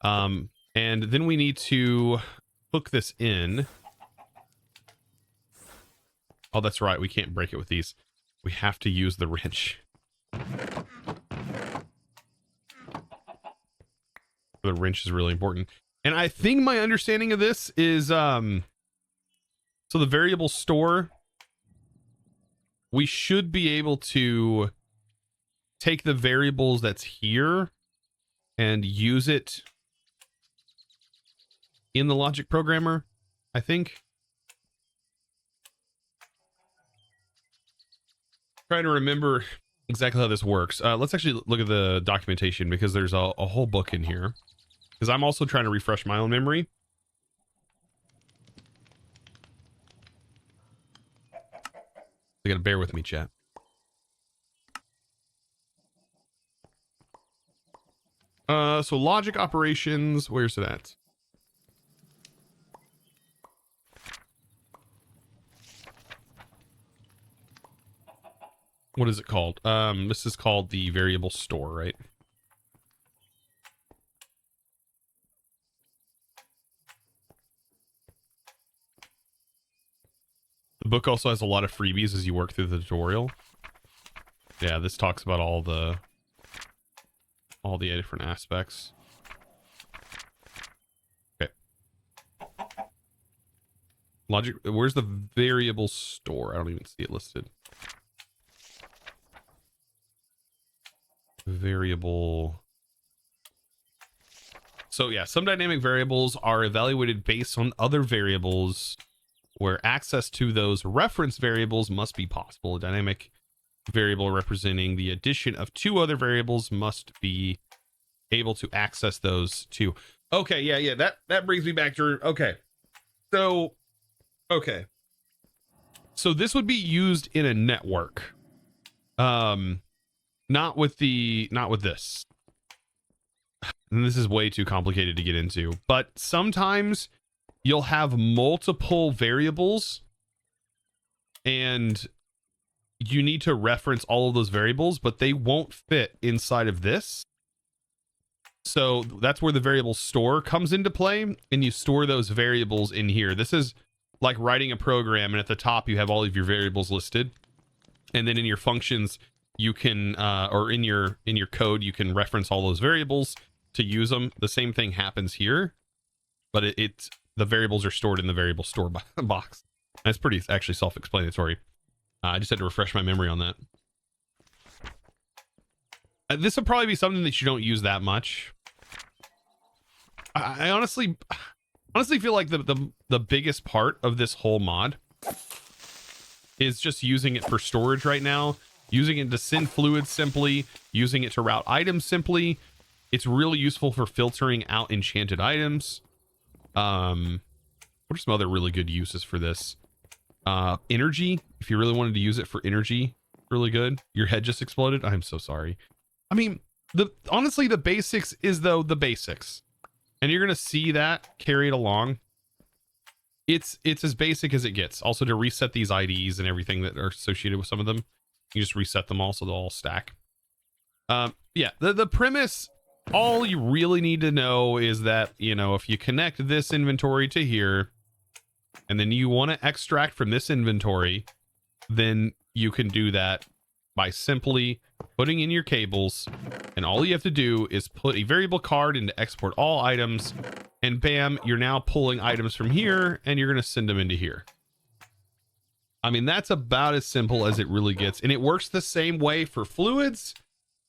And then we need to hook this in. Oh, that's right. We can't break it with these. We have to use the wrench. The wrench is really important. And I think my understanding of this is, so the variable store, we should be able to take the variables that's here and use it in the logic programmer, I think. Trying to remember exactly how this works. Let's actually look at the documentation because there's a whole book in here. Because I'm also trying to refresh my own memory. You gotta bear with me, chat. So logic operations, where's it at? What is it called? This is called the variable store, right? The book also has a lot of freebies as you work through the tutorial. Yeah, this talks about all the different aspects. Okay. Logic, where's the variable store? I don't even see it listed. Variable. So yeah, some dynamic variables are evaluated based on other variables where access to those reference variables must be possible. A dynamic variable representing the addition of two other variables must be able to access those two. Okay, yeah, that brings me back to okay. So this would be used in a network. Not with this. And this is way too complicated to get into, but sometimes you'll have multiple variables and you need to reference all of those variables, but they won't fit inside of this. So that's where the variable store comes into play, and you store those variables in here. This is like writing a program, and at the top you have all of your variables listed, and then in your functions you can or in your code you can reference all those variables to use them. The same thing happens here, but it's the variables are stored in the variable store box. That's pretty actually self-explanatory. I just had to refresh my memory on that. This will probably be something that you don't use that much. I honestly feel like the biggest part of this whole mod is just using it for storage right now, using it to send fluids simply, using it to route items simply. It's really useful for filtering out enchanted items. What are some other really good uses for this? Energy, if you really wanted to use it for energy, really good. Your head just exploded. I'm so sorry. I mean, honestly, the basics is though the basics, and you're gonna see that carried along. It's as basic as it gets. Also, to reset these IDs and everything that are associated with some of them, you just reset them all so they'll all stack. Yeah, the premise, all you really need to know is that, you know, if you connect this inventory to here, and then you want to extract from this inventory, then you can do that by simply putting in your cables, and all you have to do is put a variable card into export all items, and bam, you're now pulling items from here and you're going to send them into here. I mean, that's about as simple as it really gets, and it works the same way for fluids,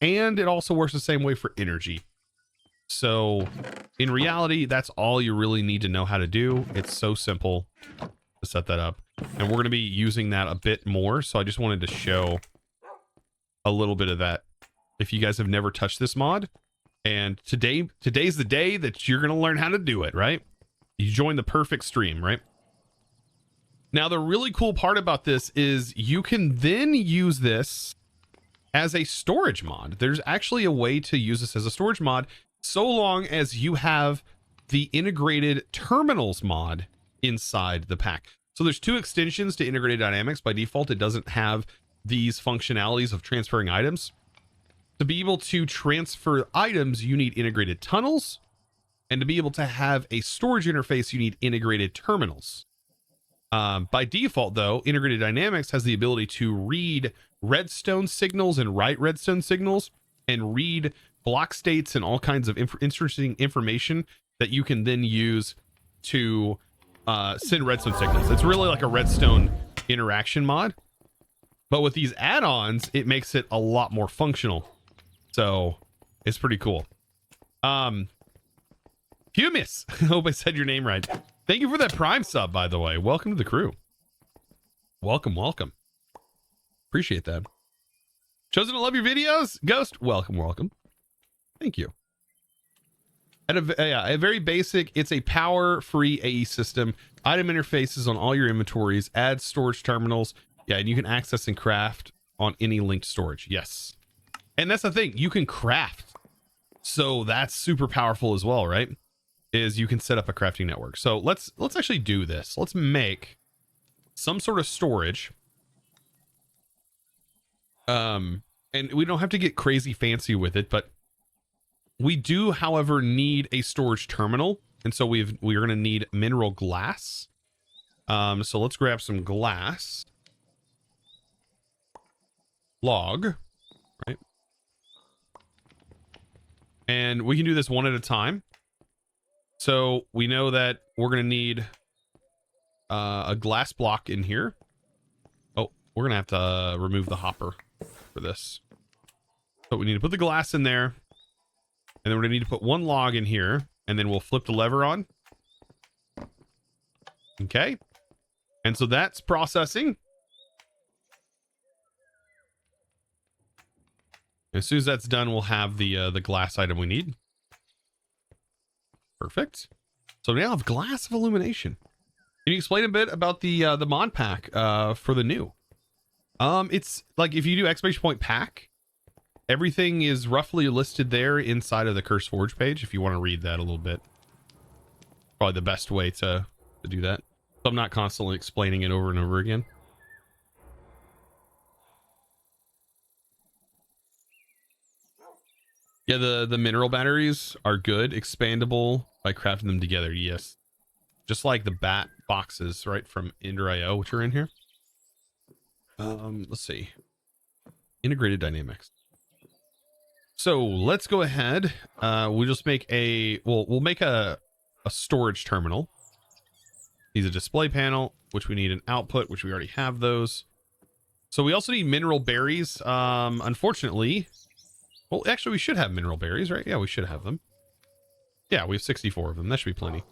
and it also works the same way for energy. So in reality, that's all you really need to know how to do. It's so simple to set that up, and we're going to be using that a bit more, so I just wanted to show a little bit of that if you guys have never touched this mod. And today's the day that you're going to learn how to do it, right? You join the perfect stream, right? Now, the really cool part about this is you can then use this as a storage mod. There's actually a way to use this as a storage mod, so long as you have the integrated terminals mod inside the pack. So there's two extensions to integrated dynamics. By default, it doesn't have these functionalities of transferring items. To be able to transfer items, you need integrated tunnels, and to be able to have a storage interface, you need integrated terminals. By default, though, integrated dynamics has the ability to read redstone signals and write redstone signals, and read block states and all kinds of interesting information that you can then use to send redstone signals. It's really like a redstone interaction mod, but with these add-ons, it makes it a lot more functional. So it's pretty cool. Humus. I hope I said your name right. Thank you for that Prime sub, by the way. Welcome to the crew. Welcome, welcome. Appreciate that. Chosen, I love your videos. Ghost, welcome, welcome. Thank you. At a very basic, it's a power-free AE system. Item interfaces on all your inventories. Add storage terminals. Yeah, and you can access and craft on any linked storage. Yes. And that's the thing. You can craft. So that's super powerful as well, right? Is you can set up a crafting network. So let's actually do this. Let's make some sort of storage. And we don't have to get crazy fancy with it, but we do, however, need a storage terminal. And so we're going to need mineral glass. So let's grab some glass. Log, right? And we can do this one at a time. So we know that we're going to need a glass block in here. Oh, we're going to have to remove the hopper for this. So we need to put the glass in there. And then we're going to need to put one log in here. And then we'll flip the lever on. Okay. And so that's processing. As soon as that's done, we'll have the glass item we need. Perfect. So now I have glass of illumination. Can you explain a bit about the mod pack for the new? It's like if you do exclamation point pack, everything is roughly listed there inside of the Curse Forge page. If you want to read that a little bit, probably the best way to do that. So I'm not constantly explaining it over and over again. Yeah, the mineral batteries are good, expandable by crafting them together. Yes, just like the bat boxes, right, from Ender.io, which are in here. Let's see, integrated dynamics. So let's go ahead. We'll just make we'll make a storage terminal. Needs a display panel, which we need an output, which we already have those. So we also need mineral berries. Unfortunately. Well, actually, we should have mineral berries, right? Yeah, we should have them. Yeah, we have 64 of them. That should be plenty.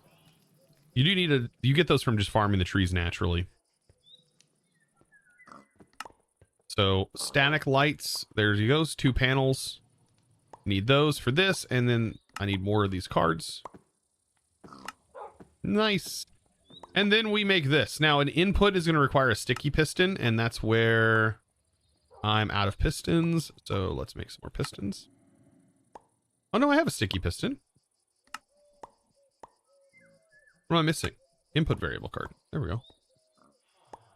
You do need you get those from just farming the trees naturally. So static lights, there you go, 2 panels. Need those for this, and then I need more of these cards. Nice. And then we make this. Now, an input is going to require a sticky piston, and that's where I'm out of pistons, so let's make some more pistons. Oh no, I have a sticky piston. What am I missing? Input variable card. There we go.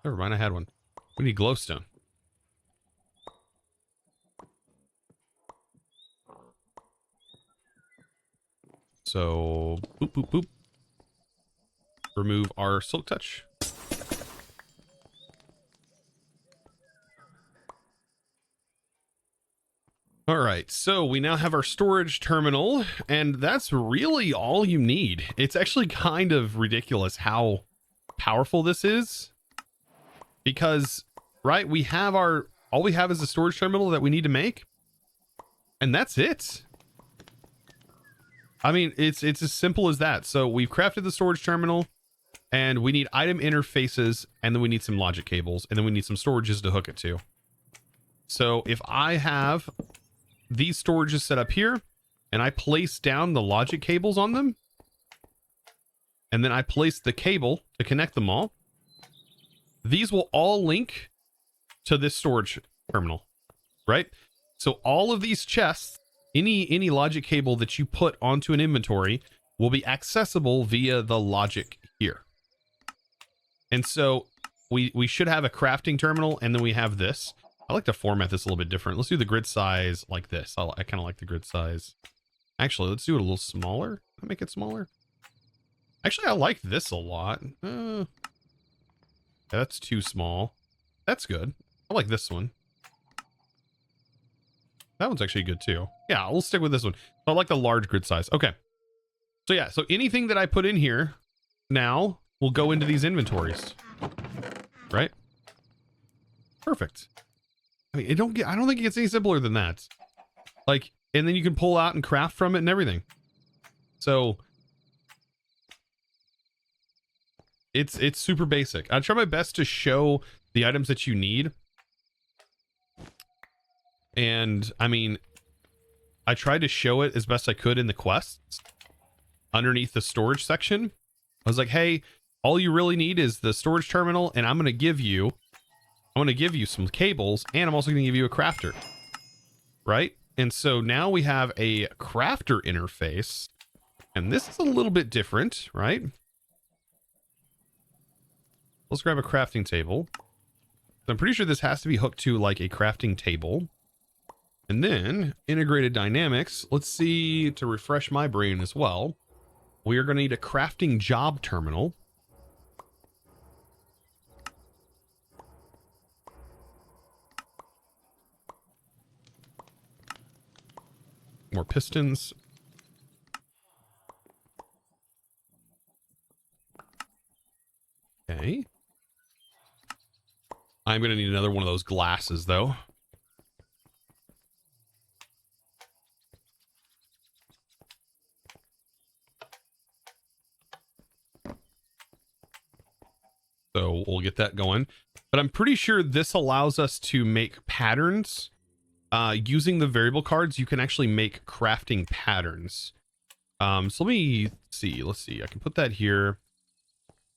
Never mind, I had one. We need glowstone. So, boop, boop, boop. Remove our silk touch. All right, so we now have our storage terminal, and that's really all you need. It's actually kind of ridiculous how powerful this is, because, right, we have all we have is a storage terminal that we need to make, and that's it. I mean, it's as simple as that. So we've crafted the storage terminal, and we need item interfaces, and then we need some logic cables, and then we need some storages to hook it to. So if I have these storages set up here, and I place down the logic cables on them, and then I place the cable to connect them all, these will all link to this storage terminal, right? So all of these chests, any logic cable that you put onto an inventory will be accessible via the logic here. And so we should have a crafting terminal, and then we have this. I like to format this a little bit different. Let's do the grid size like this. I kind of like the grid size. Actually, let's do it a little smaller. I'll make it smaller. Actually, I like this a lot. Yeah, that's too small. That's good. I like this one. That one's actually good too. Yeah, we'll stick with this one. I like the large grid size. Okay. So yeah, so anything that I put in here now will go into these inventories. Right? Perfect. I mean, I don't think it gets any simpler than that. Like, and then you can pull out and craft from it and everything. So It's super basic. I try my best to show the items that you need. And I mean, I tried to show it as best I could in the quests underneath the storage section. I was like, hey, all you really need is the storage terminal, and I'm going to give you some cables, and I'm also going to give you a crafter. Right? And so now we have a crafter interface, and this is a little bit different, right? Let's grab a crafting table. I'm pretty sure this has to be hooked to like a crafting table. And then integrated dynamics. Let's see, to refresh my brain as well. We are going to need a crafting job terminal. More pistons. Okay. I'm going to need another one of those glasses, though. So we'll get that going. But I'm pretty sure this allows us to make patterns. Using the variable cards, you can actually make crafting patterns. So let me see. Let's see. I can put that here.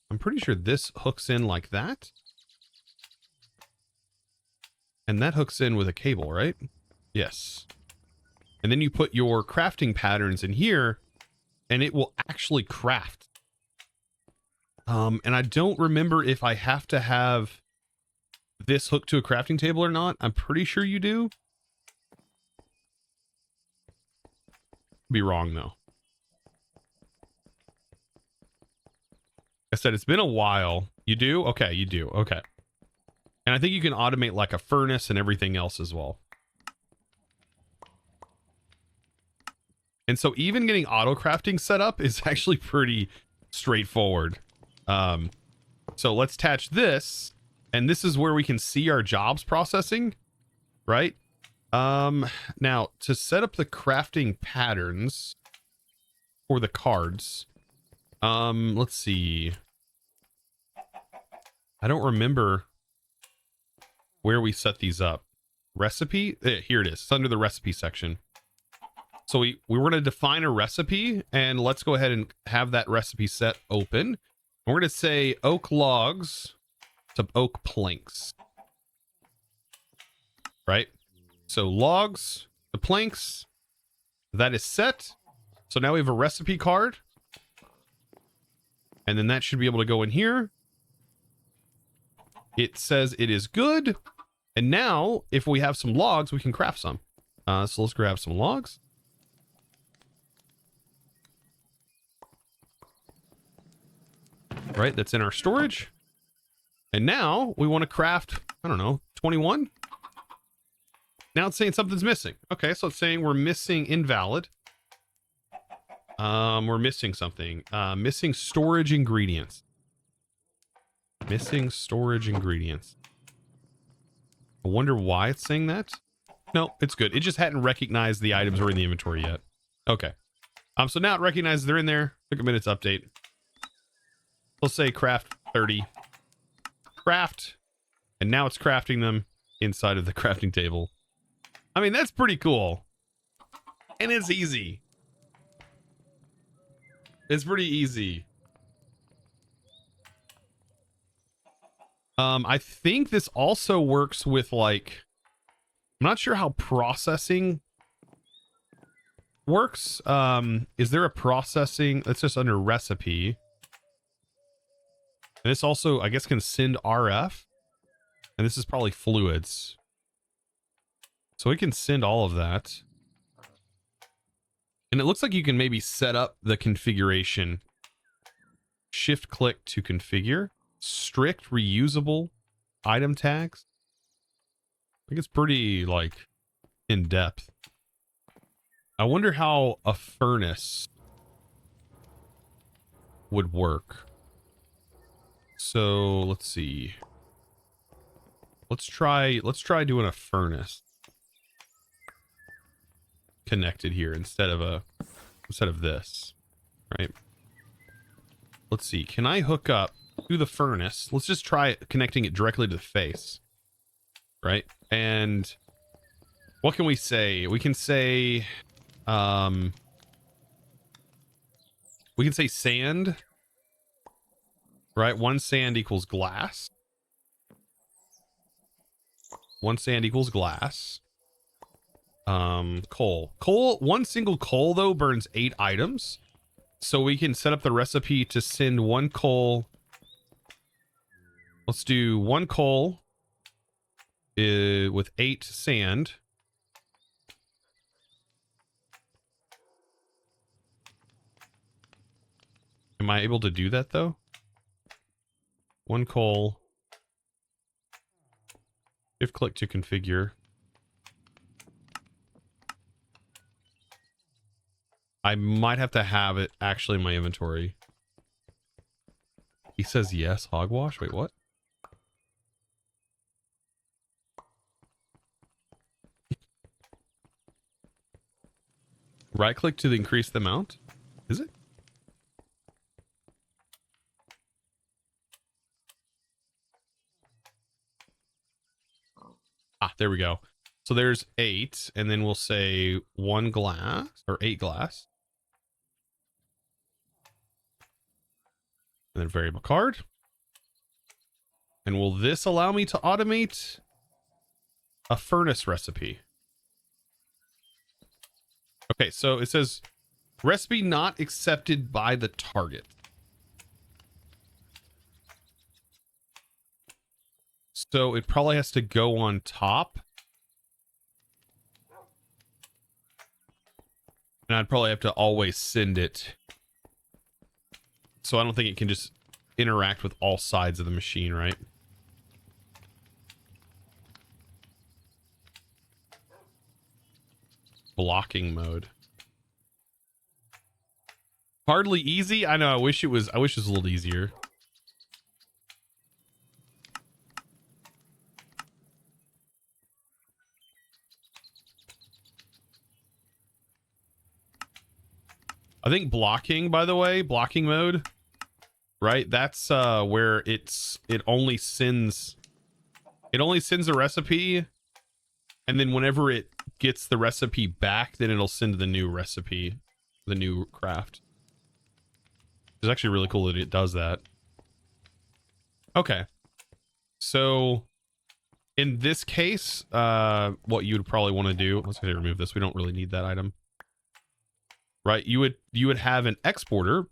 I'm pretty sure this hooks in like that. And that hooks in with a cable, right? Yes. And then you put your crafting patterns in here, and it will actually craft. And I don't remember if I have to have this hooked to a crafting table or not. I'm pretty sure you do. Be wrong, though. I said it's been a while. You do? Okay, you do. Okay. And I think you can automate like a furnace and everything else as well. And so even getting auto crafting set up is actually pretty straightforward. So let's attach this, and this is where we can see our jobs processing, right? Now to set up the crafting patterns for the cards, let's see. I don't remember where we set these up. Recipe? Here it is. It's under the recipe section. So we were going to define a recipe, and let's go ahead and have that recipe set open. We're going to say oak logs to oak planks. Right? So logs to planks. That is set. So now we have a recipe card. And then that should be able to go in here. It says it is good. And now, if we have some logs, we can craft some. So let's grab some logs. Right, that's in our storage. And now we want to craft, I don't know, 21. Now it's saying something's missing. Okay, so it's saying we're missing invalid. We're missing something. Missing storage ingredients. Missing storage ingredients. I wonder why it's saying that. No, it's good. It just hadn't recognized the items were in the inventory yet. Okay. So now it recognizes they're in there. Took a minute to update. Let's say craft 30. Craft. And now it's crafting them inside of the crafting table. I mean, that's pretty cool. And it's easy. It's pretty easy. I think this also works with like, I'm not sure how processing works. Is there a processing that's just under recipe? And this also, I guess, can send RF. And this is probably fluids. So it can send all of that. And it looks like you can maybe set up the configuration. Shift click to configure. Strict reusable item tags. I think it's pretty like in depth. I wonder how a furnace would work. So let's see. Let's try doing a furnace connected here instead of this, right? Let's see. Can I hook up to the furnace. Let's just try connecting it directly to the face, right? And what can we say? We can say sand, right? One sand equals glass. One sand equals glass. Coal. One single coal though burns 8 items. So we can set up the recipe to send 1 coal. Let's do 1 coal with 8 sand. Am I able to do that though? 1 coal. Shift click to configure. I might have to have it actually in my inventory. He says yes, hogwash. Wait, what? Right click to increase the amount. Is it? Ah, there we go. So there's 8, and then we'll say 1 glass or 8 glass. And then variable card. And will this allow me to automate a furnace recipe? Okay, so it says recipe not accepted by the target. So it probably has to go on top. And I'd probably have to always send it. So I don't think it can just interact with all sides of the machine, right? Blocking mode. Hardly easy. I know. I wish it was a little easier. I think blocking, by the way, blocking mode, right? That's where it only sends a recipe, and then whenever it gets the recipe back, then it'll send the new recipe, the new craft. It's actually really cool that it does that. Okay. So in this case, what you would probably want to do, let's go remove this. We don't really need that item. Right, you would have an exporter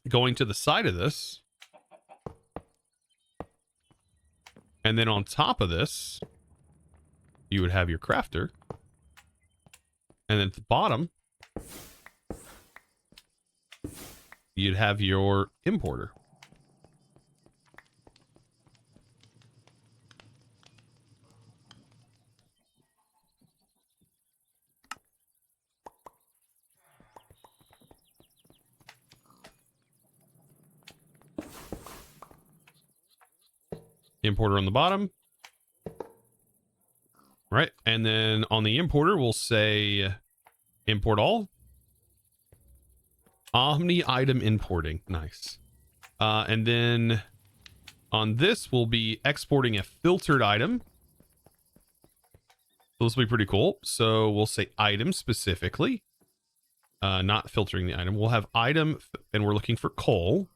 going to the side of this, and then on top of this you would have your crafter, and then at the bottom you'd have your importer. Importer on the bottom, right? And then on the importer we'll say import all. Omni item importing. Nice. And then on this we'll be exporting a filtered item. So this will be pretty cool. So we'll say item specifically, not filtering the item. We'll have item, and we're looking for coal.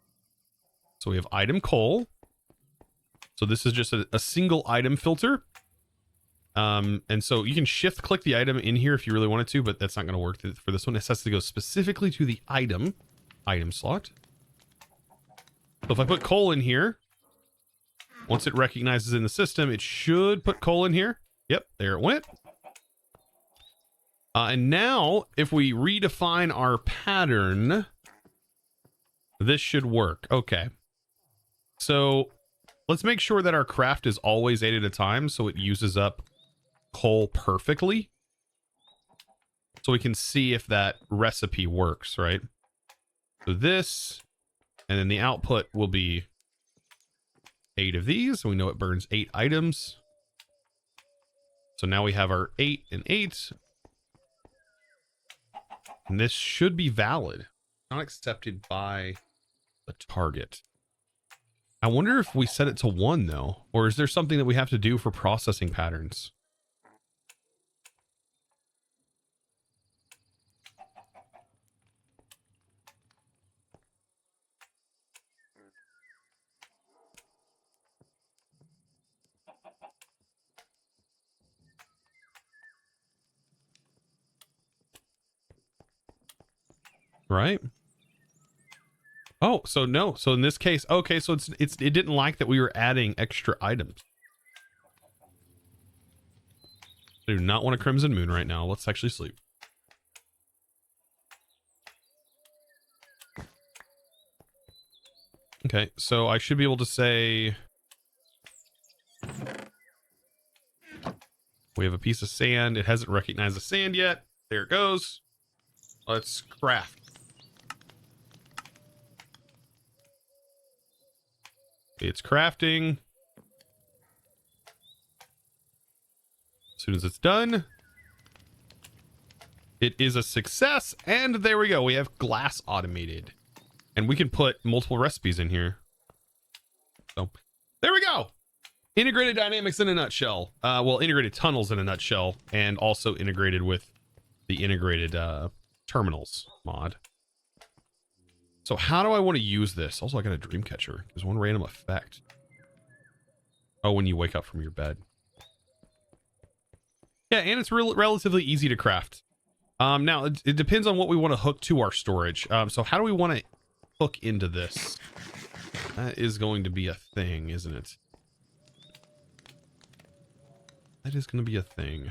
So we have item coal. So this is just a single item filter. And so you can shift click the item in here if you really wanted to, but that's not going to work for this one. It has to go specifically to the item slot. So if I put coal in here, once it recognizes in the system, it should put coal in here. Yep, there it went. And now if we redefine our pattern, this should work. Okay. So let's make sure that our craft is always 8 at a time, so it uses up coal perfectly. So we can see if that recipe works, right? So this, and then the output will be 8 of these. We know it burns 8 items. So now we have our 8 and 8. And this should be valid. Not accepted by the target. I wonder if we set it to 1 though, or is there something that we have to do for processing patterns? Right? Oh, so no. So in this case, okay, so it didn't like that we were adding extra items. I do not want a Crimson Moon right now. Let's actually sleep. Okay, so I should be able to say we have a piece of sand. It hasn't recognized the sand yet. There it goes. Let's craft. It's crafting. As soon as it's done, it is a success. And there we go. We have glass automated. And we can put multiple recipes in here. So there we go. Integrated dynamics in a nutshell. Well, integrated tunnels in a nutshell. And also integrated with the integrated terminals mod. So how do I want to use this? Also, I got a dream catcher. There's one random effect. Oh, when you wake up from your bed. Yeah, and it's relatively easy to craft. Now, it depends on what we want to hook to our storage. So how do we want to hook into this? That is going to be a thing, isn't it? That is going to be a thing.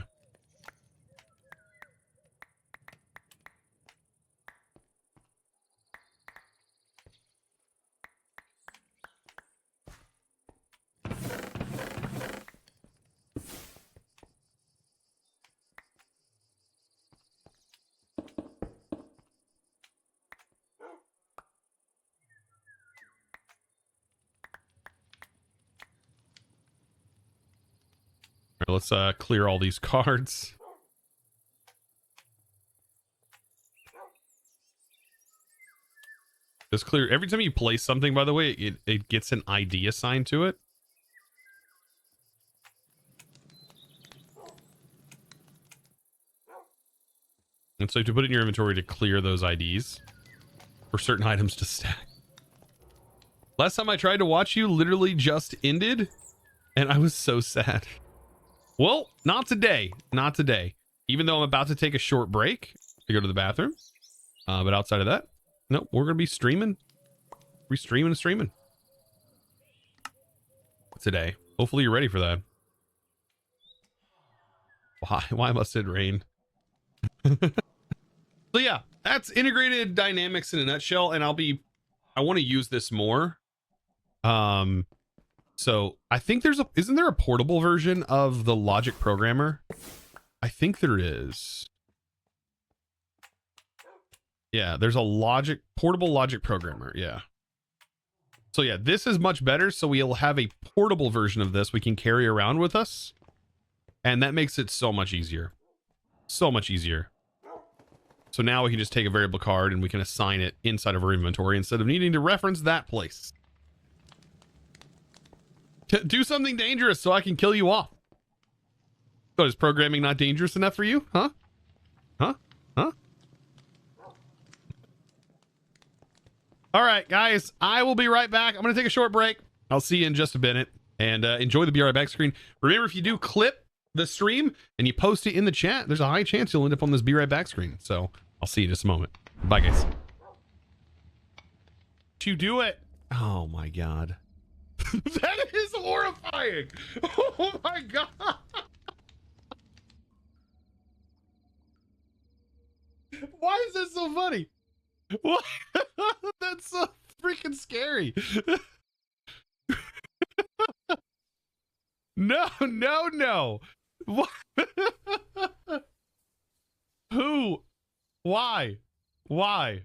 All right, let's clear all these cards. Just clear every time you place something, by the way, it gets an ID assigned to it. And so you have to put it in your inventory to clear those IDs for certain items to stack. Last time I tried to watch you literally just ended, and I was so sad. Well, not today. Not today. Even though I'm about to take a short break to go to the bathroom. But outside of that, nope, we're going to be streaming. We're streaming and streaming today. Hopefully you're ready for that. Why must it rain? So yeah, that's integrated dynamics in a nutshell. And I want to use this more. So I think isn't there a portable version of the Logic Programmer? I think there is. Yeah, there's a portable Logic Programmer. Yeah. So yeah, this is much better. So we'll have a portable version of this we can carry around with us. And that makes it so much easier. So much easier. So now we can just take a variable card and we can assign it inside of our inventory instead of needing to reference that place. Do something dangerous so I can kill you off. So is programming not dangerous enough for you? Huh? Huh? Huh? All right, guys, I will be right back. I'm going to take a short break. I'll see you in just a minute and enjoy the Be Right Back screen. Remember, if you do clip the stream and you post it in the chat, there's a high chance you'll end up on this Be Right Back screen. So I'll see you in just a moment. Bye, guys. You do it. Oh, my God. That is horrifying. Oh, my God. Why is this so funny? What? That's so freaking scary. No, no, no. What? Who? Why? Why?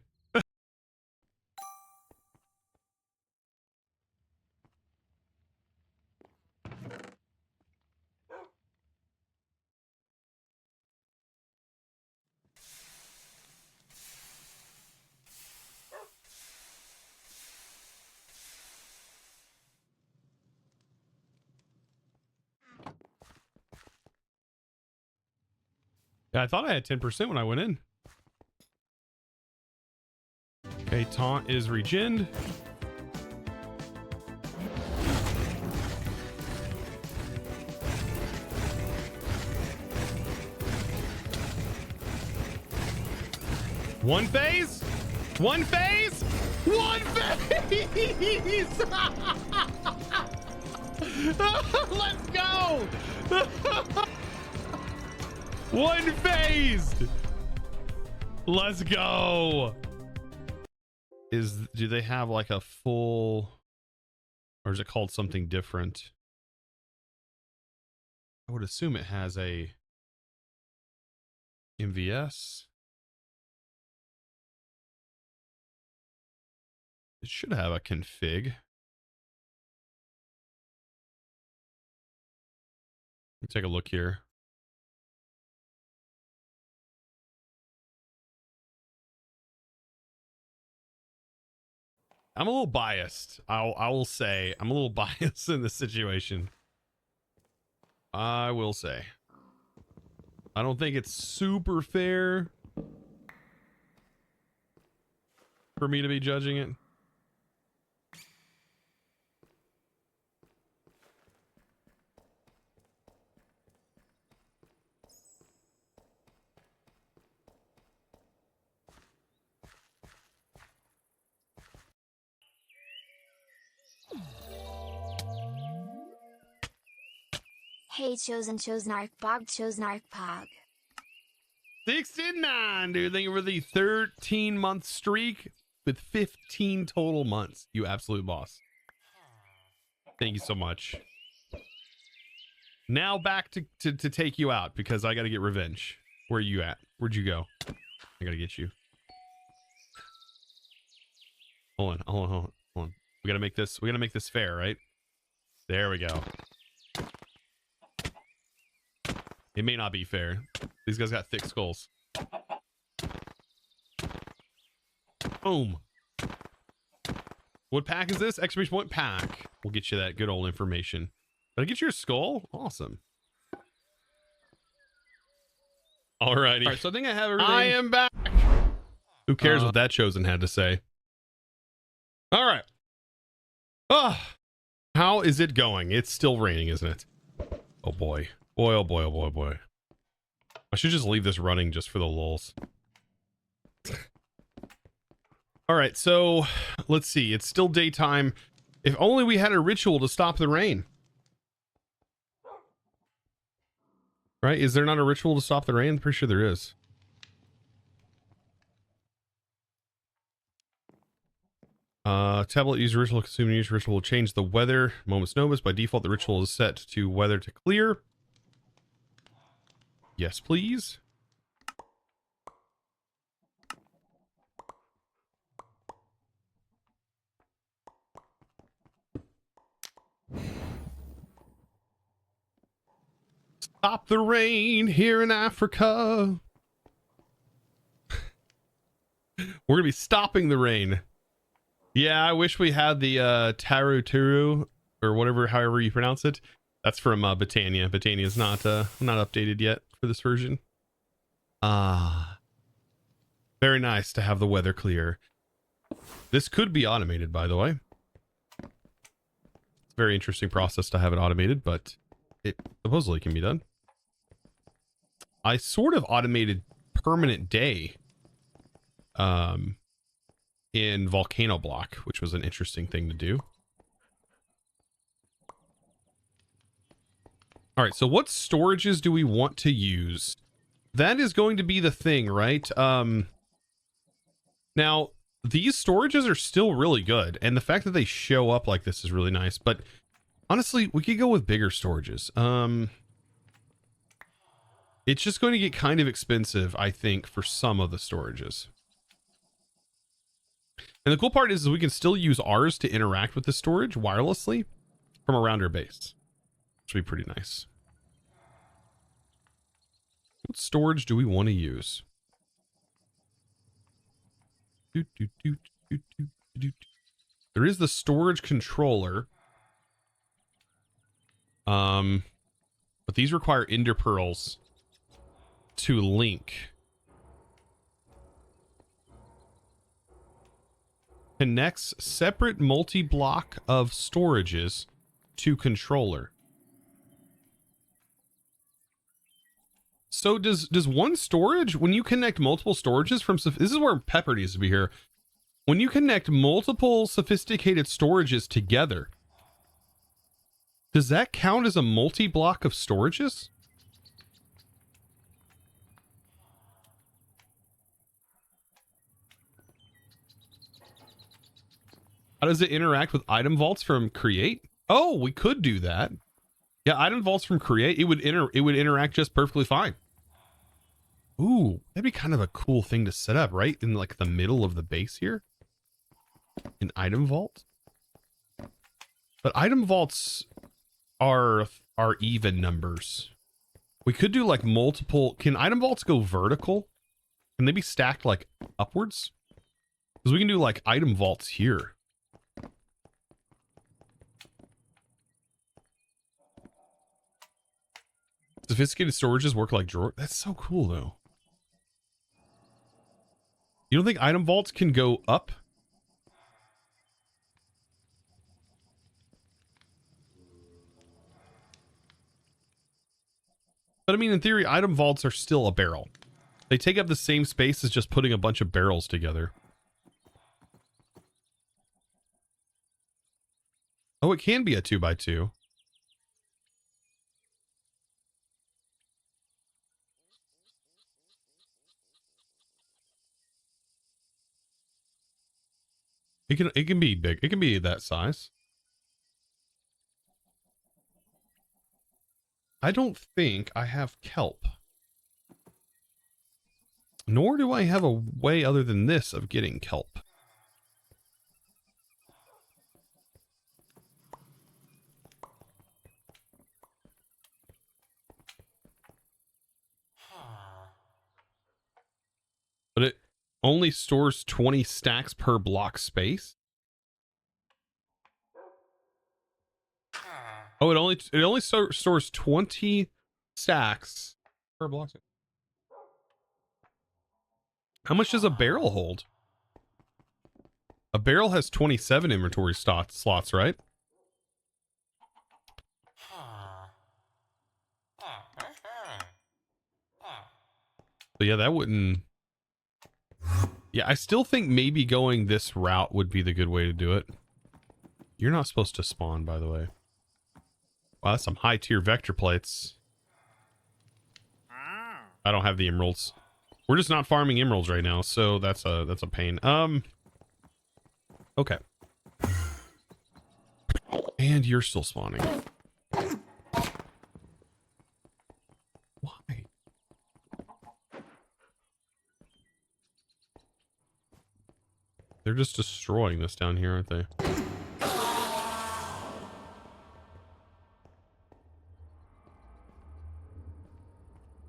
I thought I had 10% when I went in. Okay, taunt is regened. One phase? One phase? One phase! Let's go! One phased! Let's go! Do they have like a full, or is it called something different? I would assume it has a MVS. It should have a config. Let me take a look here. I'm a little biased. I will say I'm a little biased in this situation. I will say. I don't think it's super fair for me to be judging it. Hey Chosen Pog. 69, dude. Thank you for the 13-month streak with 15 total months. You absolute boss. Thank you so much. Now back to take you out because I got to get revenge. Where are you at? Where'd you go? I got to get you. Hold on. We got to make this fair, right? There we go. It may not be fair. These guys got thick skulls. Boom. What pack is this? Exclamation point pack. We'll get you that good old information. Did I get your skull? Awesome. Alrighty. All right, so I think I have everything. I am back. Who cares what that Chosen had to say? All right. How is it going? It's still raining, isn't it? Oh boy. Boy, oh boy, oh boy, oh boy. I should just leave this running just for the lulz. All right, so let's see. It's still daytime. If only we had a ritual to stop the rain. Right? Is there not a ritual to stop the rain? I'm pretty sure there is. Tablet use ritual, consuming use ritual will change the weather. Moment's notice. By default, the ritual is set to weather to clear. Yes, please. Stop the rain here in Africa. We're gonna be stopping the rain. Yeah, I wish we had the Taruturu or whatever, however you pronounce it. That's from Botania. Botania is not updated yet for this version. Very nice to have the weather clear. This could be automated, by the way. It's a very interesting process to have it automated, but it supposedly can be done. I sort of automated permanent day in Volcano Block, which was an interesting thing to do. All right, so what storages do we want to use? That is going to be the thing, right? Now, these storages are still really good, and the fact that they show up like this is really nice, but honestly, we could go with bigger storages. It's just going to get kind of expensive, I think, for some of the storages. And the cool part is we can still use ours to interact with the storage wirelessly from around our base, which would be pretty nice. What storage do we want to use? There is the storage controller. But these require ender pearls to link. Connects separate multi-block of storages to controller. So does one storage, when you connect multiple storages from, this is where Pepper needs to be here. When you connect multiple sophisticated storages together, does that count as a multi-block of storages? How does it interact with item vaults from create? Oh, we could do that. Yeah, item vaults from create, it would interact just perfectly fine. Ooh, that'd be kind of a cool thing to set up, right? In like the middle of the base here. An item vault. But item vaults are even numbers. We could do like multiple. Can item vaults go vertical? Can they be stacked like upwards? Because we can do like item vaults here. Sophisticated storages work like drawer. That's so cool though. You don't think item vaults can go up? But I mean, in theory, item vaults are still a barrel. They take up the same space as just putting a bunch of barrels together. Oh, it can be a 2x2. It can be big. It can be that size. I don't think I have kelp. Nor do I have a way other than this of getting kelp. But it only stores 20 stacks per block space. Oh, it only stores 20 stacks per block space. How much does a barrel hold? A barrel has 27 inventory slots, right? So yeah, that wouldn't... Yeah, I still think maybe going this route would be the good way to do it. You're not supposed to spawn, by the way. Wow, that's some high tier vector plates. I don't have the emeralds. We're just not farming emeralds right now, so that's a pain. Okay. And you're still spawning. Why? They're just destroying this down here, aren't they?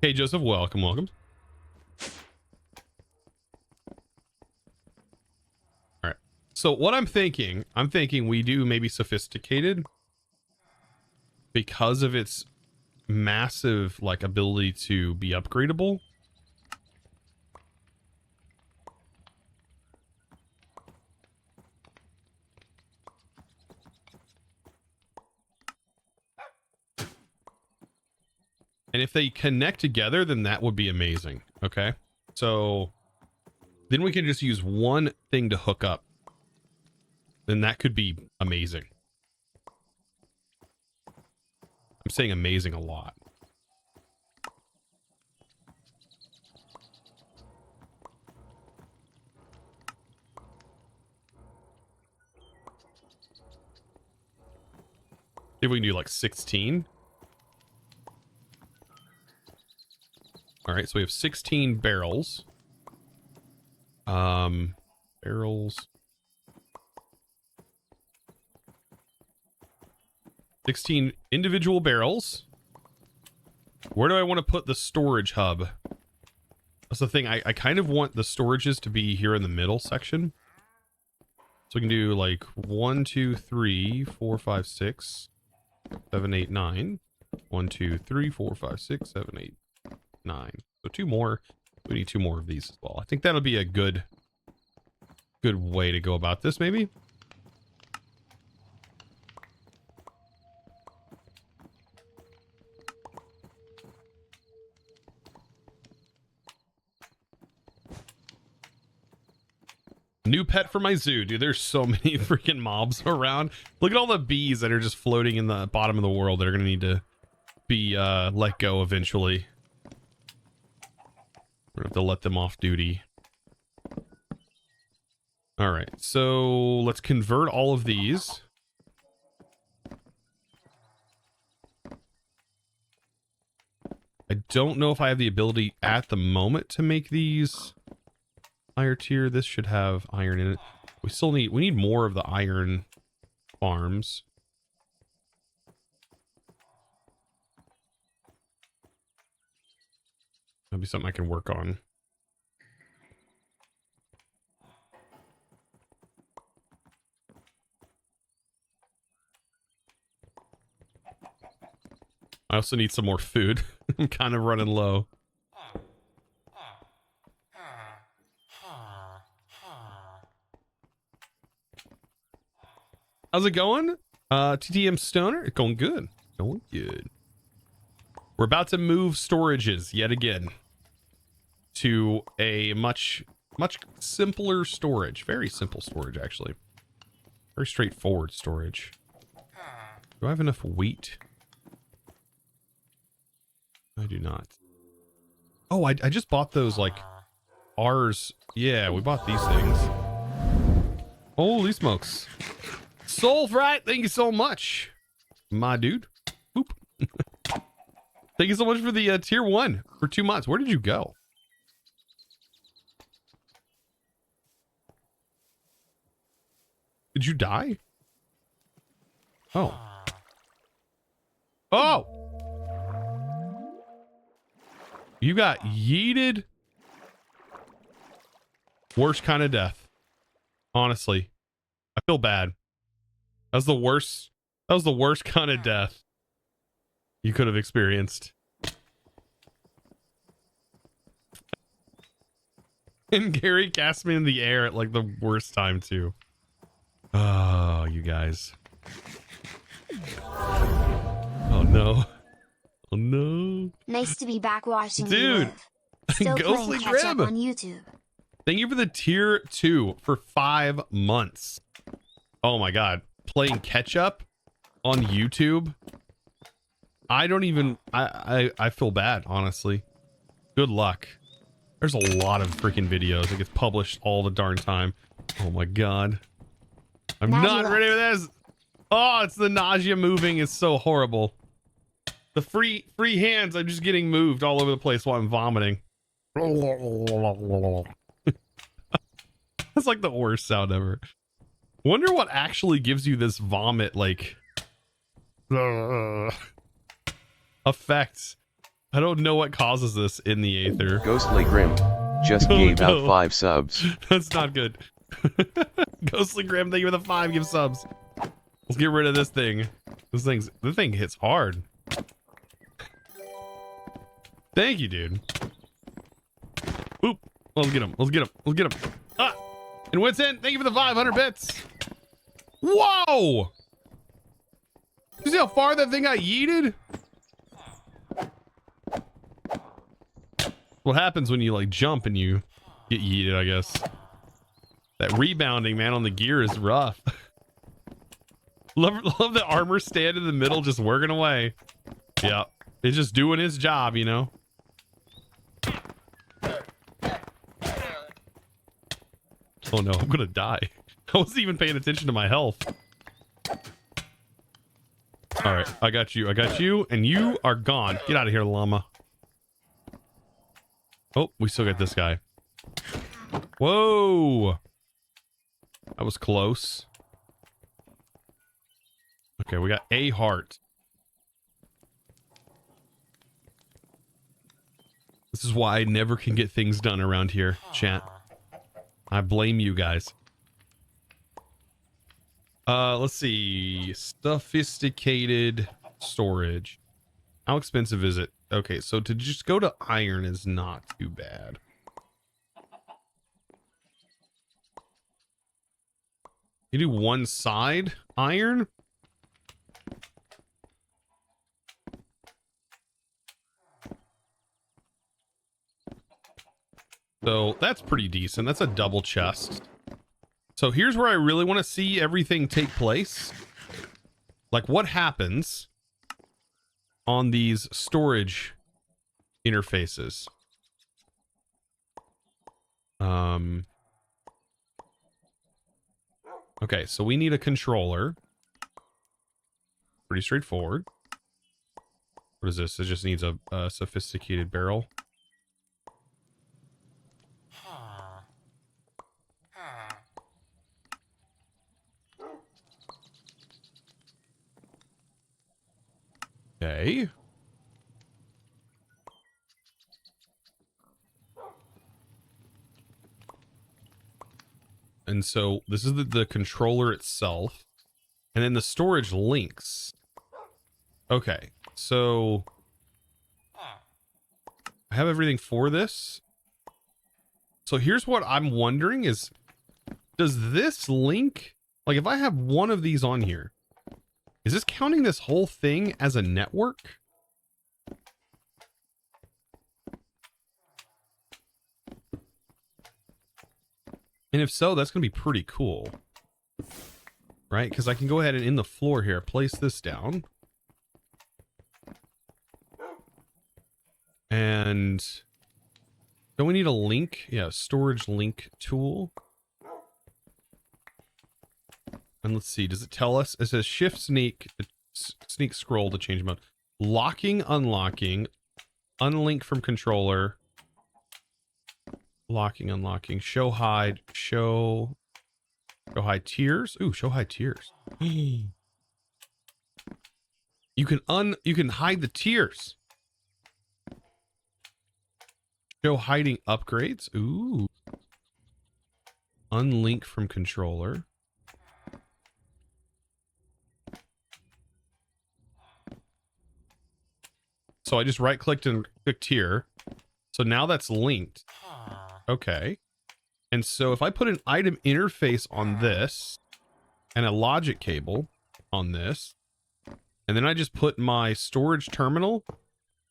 Hey, Joseph, welcome, welcome. All right. So what I'm thinking we do maybe sophisticated because of its massive like ability to be upgradable. And if they connect together, then that would be amazing. Okay. So then we can just use one thing to hook up. Then that could be amazing. I'm saying amazing a lot. See if we can do like 16. All right, so we have 16 barrels. Barrels. 16 individual barrels. Where do I want to put the storage hub? That's the thing. I kind of want the storages to be here in the middle section. So we can do like 1, 2, 3, 4, 5, 6, 7, 8, 9. 1, 2, 3, 4, 5, 6, 7, 8, 9. So 2 more. We need 2 more of these as well. I think that'll be a good way to go about this, maybe. New pet for my zoo, dude. There's so many freaking mobs around. Look at all the bees that are just floating in the bottom of the world that are gonna need to be let go eventually. We're gonna have to let them off duty. All right, so let's convert all of these. I don't know if I have the ability at the moment to make these higher tier. This should have iron in it. We need more of the iron farms. That'll be something I can work on. I also need some more food. I'm kind of running low. How's it going? TTM Stoner? It's going good. Going good. We're about to move storages yet again to a much simpler storage. Very simple storage, actually. Very straightforward storage. Do I have enough wheat? I do not. Oh, I just bought those, like, ours. Yeah, we bought these things. Holy smokes. Soul Fright, thank you so much, my dude. Boop. Thank you so much for the tier 1 for 2 months. Where did you go? Did you die? Oh. Oh! You got yeeted. Worst kind of death. Honestly. I feel bad. That was the worst. That was the worst kind of death you could have experienced. And Gary cast me in the air at like the worst time too. Oh, you guys. Oh no. Oh no. Nice to be back watching Dude. you live. Still Ghostly playing catch up Grib. on YouTube. Thank you for the tier 2 for 5 months. Oh my god. Playing catch up on YouTube. I don't even I feel bad, honestly. Good luck. There's a lot of freaking videos that gets published all the darn time. Oh my god. I'm not ready for this. Oh, it's the nausea moving is so horrible. The free hands, I'm just getting moved all over the place while I'm vomiting. That's like the worst sound ever. Wonder what actually gives you this vomit, like, effects. I don't know what causes this in the Aether. Ghostly Grim just gave out 5 subs. That's not good. Ghostly Grim, thank you for the 5 give subs. Let's get rid of this thing. The thing hits hard. Thank you, dude. Oop. Let's get him. Let's get him. Let's get him. Ah! And Winston, thank you for the 500 bits. Whoa! You see how far that thing got yeeted? What happens when you like jump and you get yeeted, I guess. That rebounding, man, on the gear is rough. love the armor stand in the middle just working away. Yeah, it's just doing his job, you know. Oh no, I'm gonna die. I wasn't even paying attention to my health. All right, I got you, and you are gone. Get out of here, llama. Oh, we still got this guy. Whoa. That was close. Okay, we got a heart. This is why I never can get things done around here, chat. I blame you guys. Let's see. Sophisticated storage. How expensive is it? Okay, so to just go to iron is not too bad. You do one side iron? So that's pretty decent. That's a double chest. So here's where I really want to see everything take place. Like what happens on these storage interfaces. Okay, so we need a controller. Pretty straightforward. What is this? It just needs a sophisticated barrel. Okay. And so this is the controller itself. And then the storage links. Okay, so I have everything for this. So here's what I'm wondering is, does this link, like if I have one of these on here, is this counting this whole thing as a network? And if so, that's going to be pretty cool. Right? Because I can go ahead and in the floor here, place this down. And don't we need a link? Yeah, storage link tool. And let's see, does it tell us? It says shift sneak scroll to change mode. Locking, unlocking, unlink from controller. Locking, unlocking, show hide, show hide tiers. Ooh, show hide tiers. You can hide the tiers. Show hiding upgrades. Ooh. Unlink from controller. So I just right clicked and clicked here. So now that's linked. Okay. And so if I put an item interface on this and a logic cable on this, and then I just put my storage terminal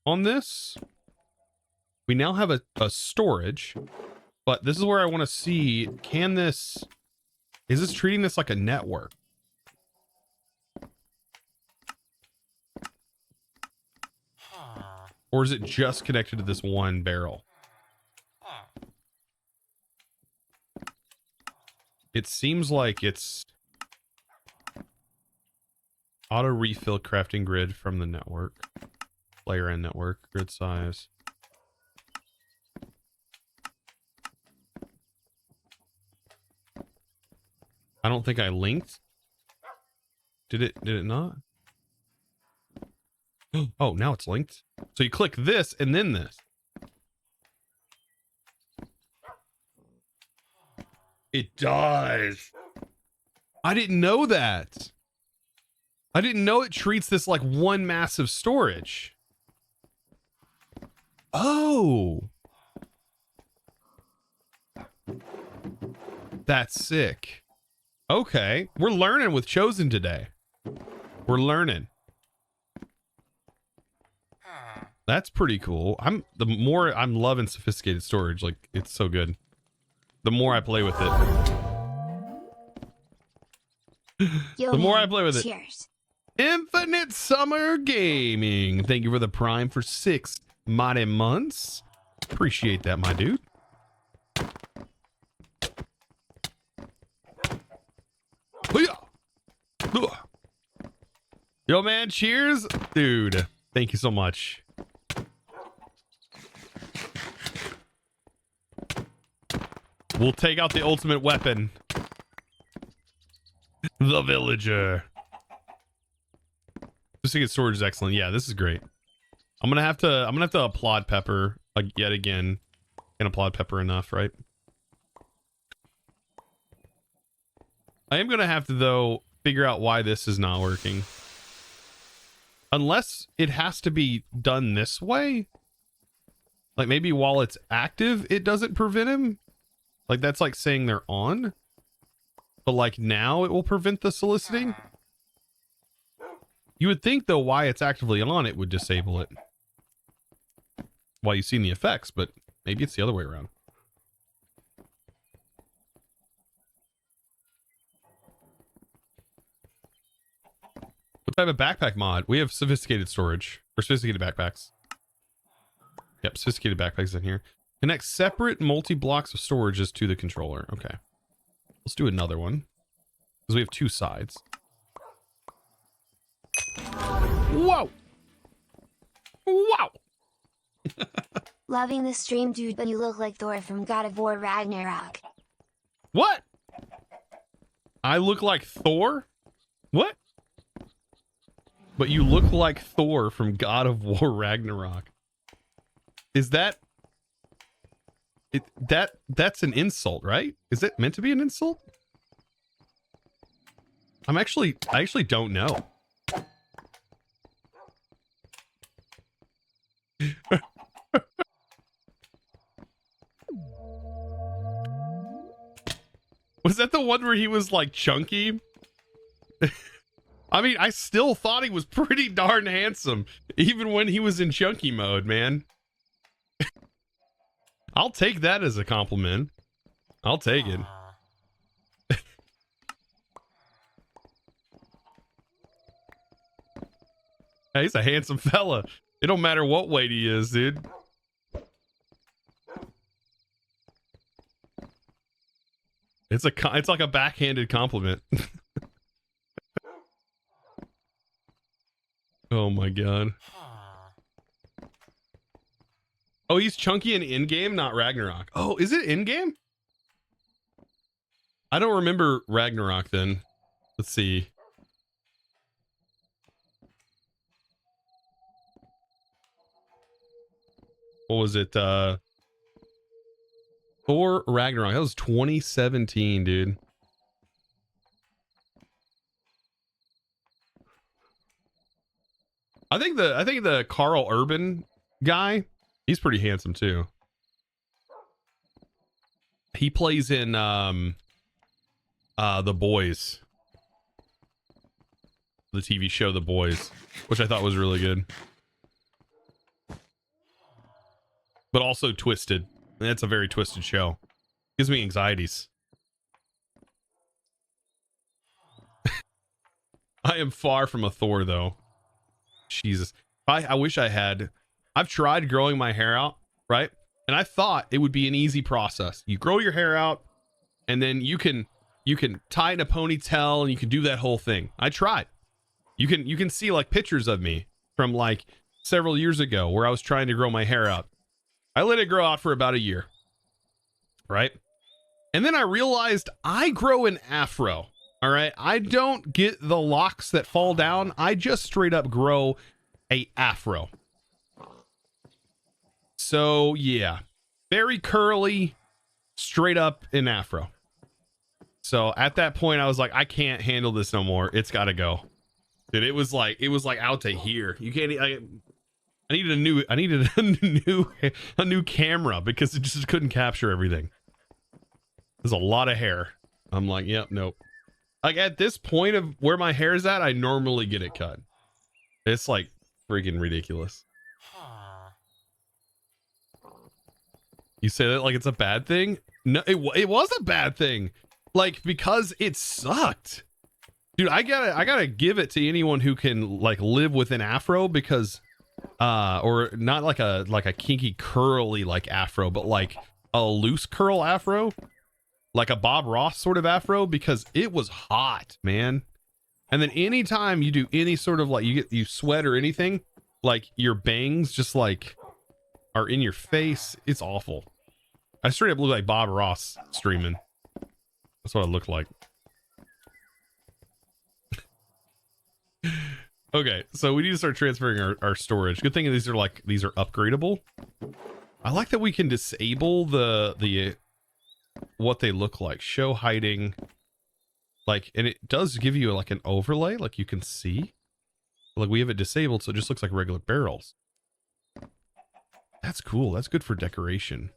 on this, we now have a storage. But this is where I want to see, is this treating this like a network? Or is it just connected to this one barrel? It seems like it's auto refill crafting grid from the network. Player and network, grid size. I don't think I linked. Did it not? Oh, now it's linked. So you click this and then this. It does. I didn't know that. I didn't know it treats this like one massive storage. Oh. That's sick. Okay. We're learning with Chosen today. We're learning. That's pretty cool. The more I'm loving sophisticated storage, like it's so good. The more I play with it. The more I play with it. Cheers. Infinite Summer Gaming. Thank you for the Prime for 6 mighty months. Appreciate that, my dude. Yo, man, cheers. Dude, thank you so much. We'll take out the ultimate weapon. The villager. Sophisticated storage is excellent. Yeah, this is great. I'm gonna have to applaud Pepper yet again. Can applaud Pepper enough, right? I am gonna have to though figure out why this is not working. Unless it has to be done this way. Like maybe while it's active, it doesn't prevent him. Like that's like saying they're on. But like now it will prevent the soliciting. You would think though why it's actively on, it would disable it. While you've seen the effects, but maybe it's the other way around. What type of backpack mod? We have sophisticated storage or sophisticated backpacks. Yep, sophisticated backpacks in here. Connect separate multi-blocks of storages to the controller. Okay. Let's do another one. Because we have two sides. Whoa! Wow! Loving the stream, dude, but you look like Thor from God of War Ragnarok. What? I look like Thor? What? But you look like Thor from God of War Ragnarok. Is that... That's an insult, right? Is it meant to be an insult? I actually don't know. Was that the one where he was like chunky? I mean, I still thought he was pretty darn handsome, even when he was in chunky mode, man. I'll take that as a compliment. I'll take it. Hey, he's a handsome fella. It don't matter what weight he is, dude. It's like a backhanded compliment. Oh my god. Oh, he's chunky in in-game, not Ragnarok. Oh, is it in-game? I don't remember Ragnarok then. Let's see. What was it? Thor Ragnarok. That was 2017, dude. I think the Carl Urban guy, he's pretty handsome too. He plays in The Boys. The TV show The Boys, which I thought was really good. But also Twisted. That's a very twisted show. Gives me anxieties. I am far from a Thor though. Jesus. I wish I had. I've tried growing my hair out, right? And I thought it would be an easy process. You grow your hair out and then you can tie it in a ponytail and you can do that whole thing. I tried. You can see like pictures of me from like several years ago where I was trying to grow my hair out. I let it grow out for about a year, right? And then I realized I grow an afro, all right? I don't get the locks that fall down. I just straight up grow a afro. So yeah, very curly, straight up an afro. So at that point I was like, I can't handle this no more. It's got to go. Dude, it was like out to here. You can't, I needed a new camera because it just couldn't capture everything. There's a lot of hair. I'm like, yep, nope. Like at this point of where my hair is at, I normally get it cut. It's like freaking ridiculous. You say that like it's a bad thing? No, it was a bad thing. Like because it sucked. Dude, I gotta give it to anyone who can like live with an afro because or not like a kinky curly like afro, but like a loose curl afro, like a Bob Ross sort of afro, because it was hot, man. And then anytime you do any sort of like you sweat or anything, like your bangs just like are in your face. It's awful. I straight up look like Bob Ross streaming. That's what I look like. Okay, so we need to start transferring our storage. Good thing these are upgradable. I like that we can disable the what they look like. Show hiding. Like, and it does give you like an overlay, like you can see. Like we have it disabled, so it just looks like regular barrels. That's cool. That's good for decoration.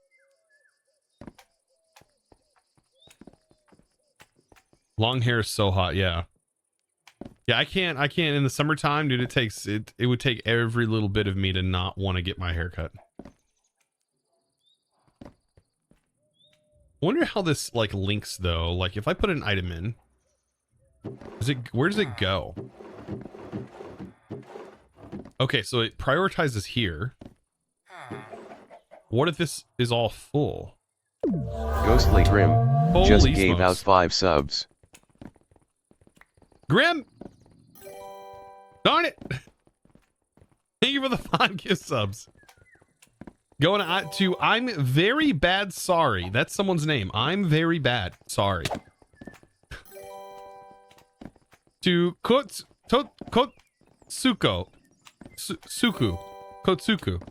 Long hair is so hot. Yeah. Yeah, I can't in the summertime, dude. It would take every little bit of me to not want to get my hair cut. I wonder how this like links though. Like if I put an item in, where does it go? Okay, so it prioritizes here. What if this is all full? Ghostly Grim just Holy gave out smokes. 5 subs. Grim! Darn it! Thank you for the 5 gift subs. Going to I'm very bad sorry. That's someone's name. I'm very bad sorry. To Kotsuko. Kotsuku.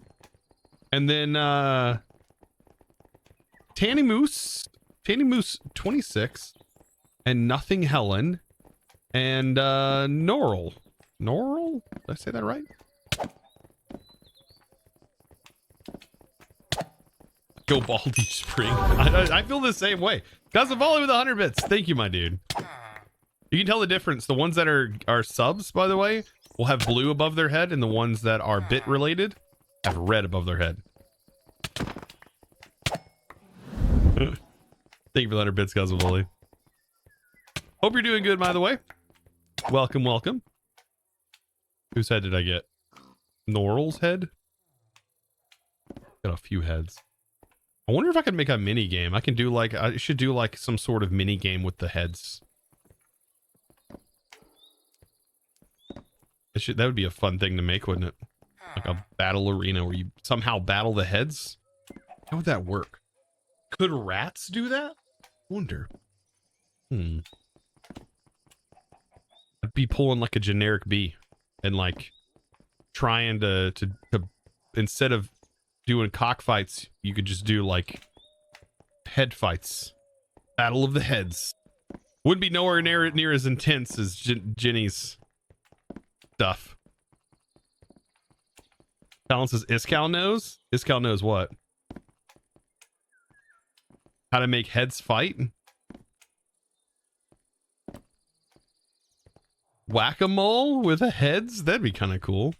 And then Tanny Moose 26 and Nothing Helen and Norrel. Did I say that right? Go Baldy Spring. I feel the same way. Cousin Volley with 100 bits. Thank you, my dude. You can tell the difference. The ones that are subs, by the way, will have blue above their head, and the ones that are bit related have red above their head. Thank you for the 100 bits, Cousin Volley. Hope you're doing good, by the way. Welcome, welcome. Whose head did I get? Norrel's head? Got a few heads. I wonder if I could make a mini game. I should do like some sort of mini game with the heads. That would be a fun thing to make, wouldn't it? Like a battle arena where you somehow battle the heads. How would that work? Could rats do that? Wonder. I'd be pulling like a generic bee and like trying to instead of doing cockfights, you could just do like head fights. Battle of the heads. Wouldn't be nowhere near as intense as Jenny's stuff. Talon says Iskal knows? Iskal knows what? How to make heads fight? Whack-a-mole with a heads? That'd be kind of cool.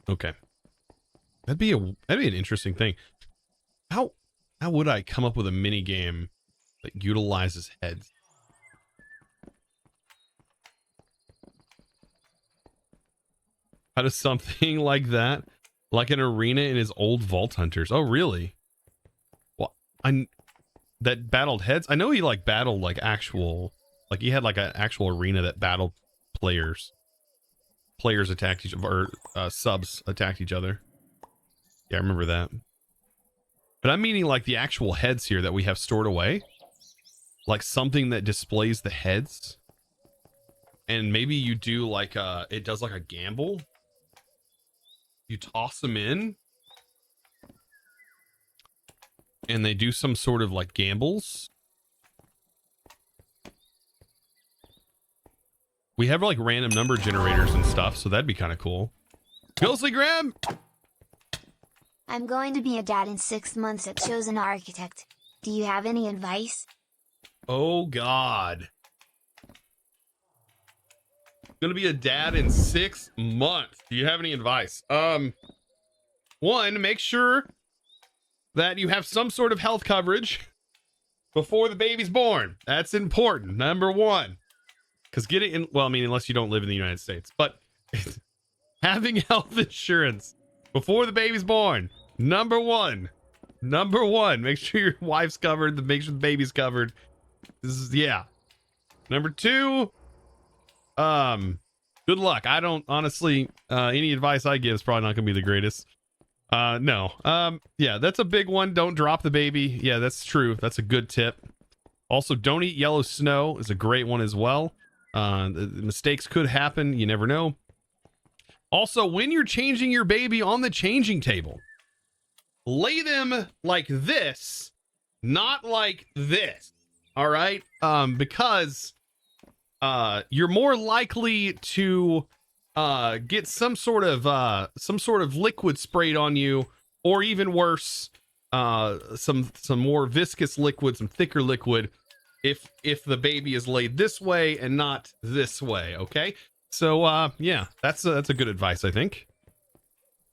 Okay. That'd be an interesting thing. How would I come up with a mini game that utilizes heads? How does something like that, like an arena in his old Vault Hunters? Oh, really? Well, that battled heads. I know he like battled like actual, like he had like an actual arena that battled players. Players attacked each other, or subs attacked each other. Yeah, I remember that. But I'm meaning like the actual heads here that we have stored away. Like something that displays the heads. And maybe you do like it does like a gamble. You toss them in. And they do some sort of like gambles. We have like random number generators and stuff, so that'd be kind of cool. Ghostly Graham! I'm going to be a dad in 6 months at Chosen Architect. Do you have any advice? Oh God. Gonna be a dad in 6 months. Do you have any advice? One, make sure that you have some sort of health coverage before the baby's born. That's important. Number one. Because getting in, well, I mean, unless you don't live in the United States, but having health insurance before the baby's born. Number one. Make sure your wife's covered. Make sure the baby's covered. This is, yeah. Number two, good luck. I don't, honestly, any advice I give is probably not gonna be the greatest. No. Yeah, that's a big one. Don't drop the baby. Yeah, that's true. That's a good tip. Also, don't eat yellow snow is a great one as well. The mistakes could happen. You never know. Also, when you're changing your baby on the changing table, lay them like this, not like this. All right. Because you're more likely to get some sort of liquid sprayed on you, or even worse, some more viscous liquid, some thicker liquid, if the baby is laid this way and not this way. Okay. So yeah, that's a good advice, I think.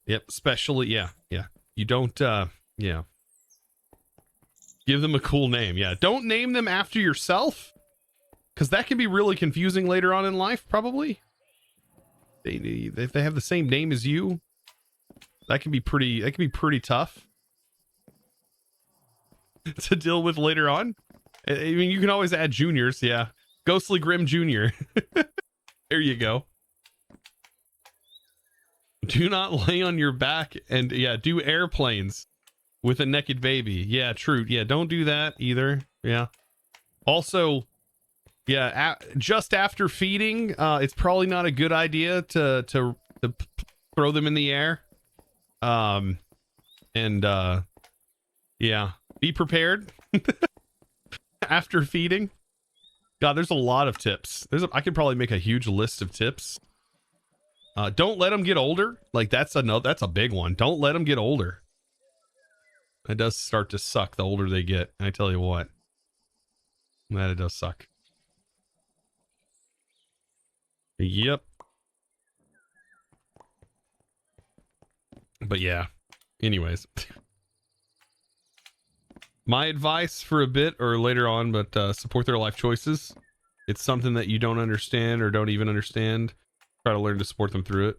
Yep. Especially, yeah. You don't yeah. Give them a cool name. Yeah. Don't name them after yourself, because that can be really confusing later on in life, probably. If they have the same name as you, that can be pretty tough to deal with later on. I mean, you can always add juniors. Yeah. Ghostly Grim Jr. There you go. Do not lay on your back, and yeah, do airplanes with a naked baby. Yeah, true. Yeah, don't do that either. Yeah. Also, yeah, just after feeding, it's probably not a good idea to throw them in the air. And yeah, be prepared after feeding. God, there's a lot of tips. I could probably make a huge list of tips. Don't let them get older. Like that's a big one. Don't let them get older. It does start to suck the older they get. I tell you what, that it does suck. Yep. But yeah, anyways. My advice for a bit or later on, but support their life choices. It's something that you don't understand or don't even understand. Try to learn to support them through it.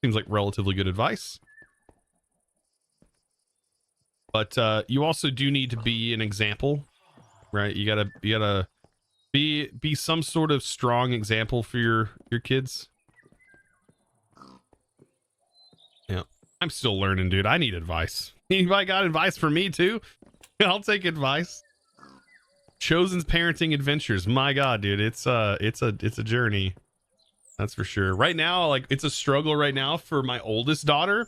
Seems like relatively good advice. But you also do need to be an example, right? You gotta be some sort of strong example for your kids. Yeah, I'm still learning, dude. I need advice. Anybody got advice for me too? I'll take advice. Chosen's parenting adventures. My God, dude, it's a journey. That's for sure. Right now, like it's a struggle right now for my oldest daughter.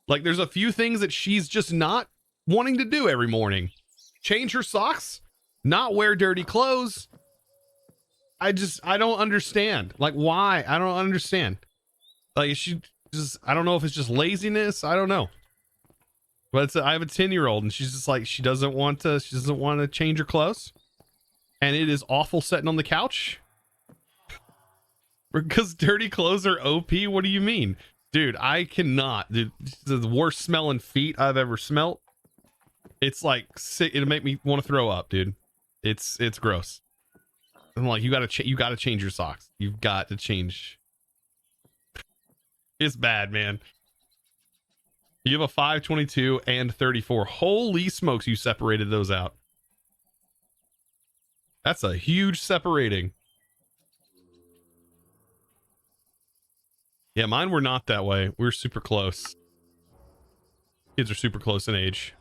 Like there's a few things that she's just not wanting to do every morning. Change her socks, not wear dirty clothes. I don't understand. Like why? I don't understand. Like I don't know if it's just laziness. I don't know. But I have a 10-year-old and she's just like, she doesn't want to change her clothes. And it is awful sitting on the couch. Because dirty clothes are OP? What do you mean? Dude, I cannot. Dude, the worst smelling feet I've ever smelt. It's like sick. It'll make me want to throw up, dude. It's gross. I'm like, you gotta change your socks. You've got to change. It's bad, man. You have a 522 and 34. Holy smokes, you separated those out. That's a huge separating. Yeah, mine were not that way. We were super close. Kids are super close in age.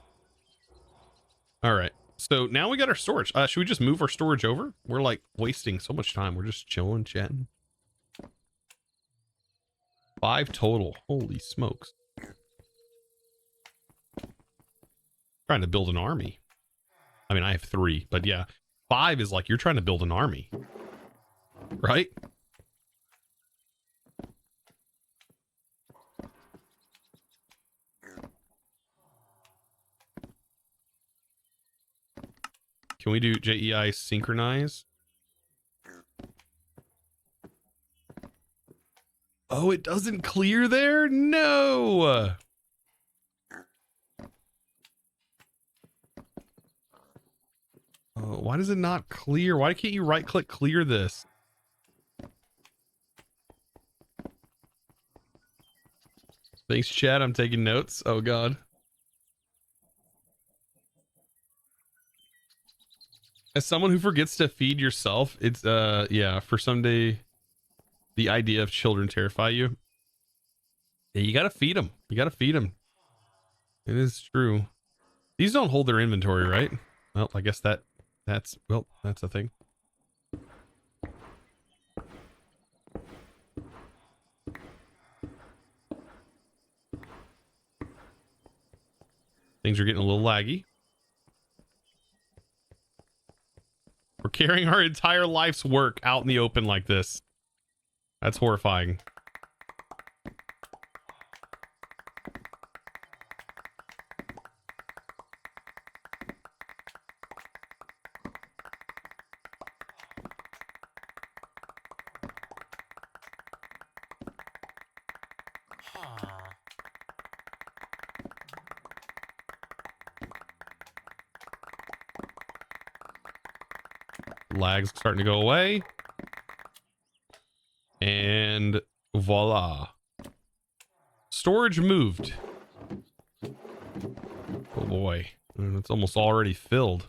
All right. So now we got our storage. Should we just move our storage over? We're like wasting so much time. We're just chilling, chatting. 5 total. Holy smokes. Trying to build an army. I mean, I have 3, but yeah. 5 is like you're trying to build an army. Right? Can we do JEI synchronize? Oh, it doesn't clear there? No. Oh, why does it not clear? Why can't you right click clear this? Thanks, chat. I'm taking notes. Oh, God. As someone who forgets to feed yourself, it's, yeah, for someday, the idea of children terrify you. Yeah, you gotta feed them. You gotta feed them. It is true. These don't hold their inventory, right? Well, I guess that's a thing. Things are getting a little laggy. We're carrying our entire life's work out in the open like this. That's horrifying. Lag's starting to go away. And voila. Storage moved. Oh boy. It's almost already filled.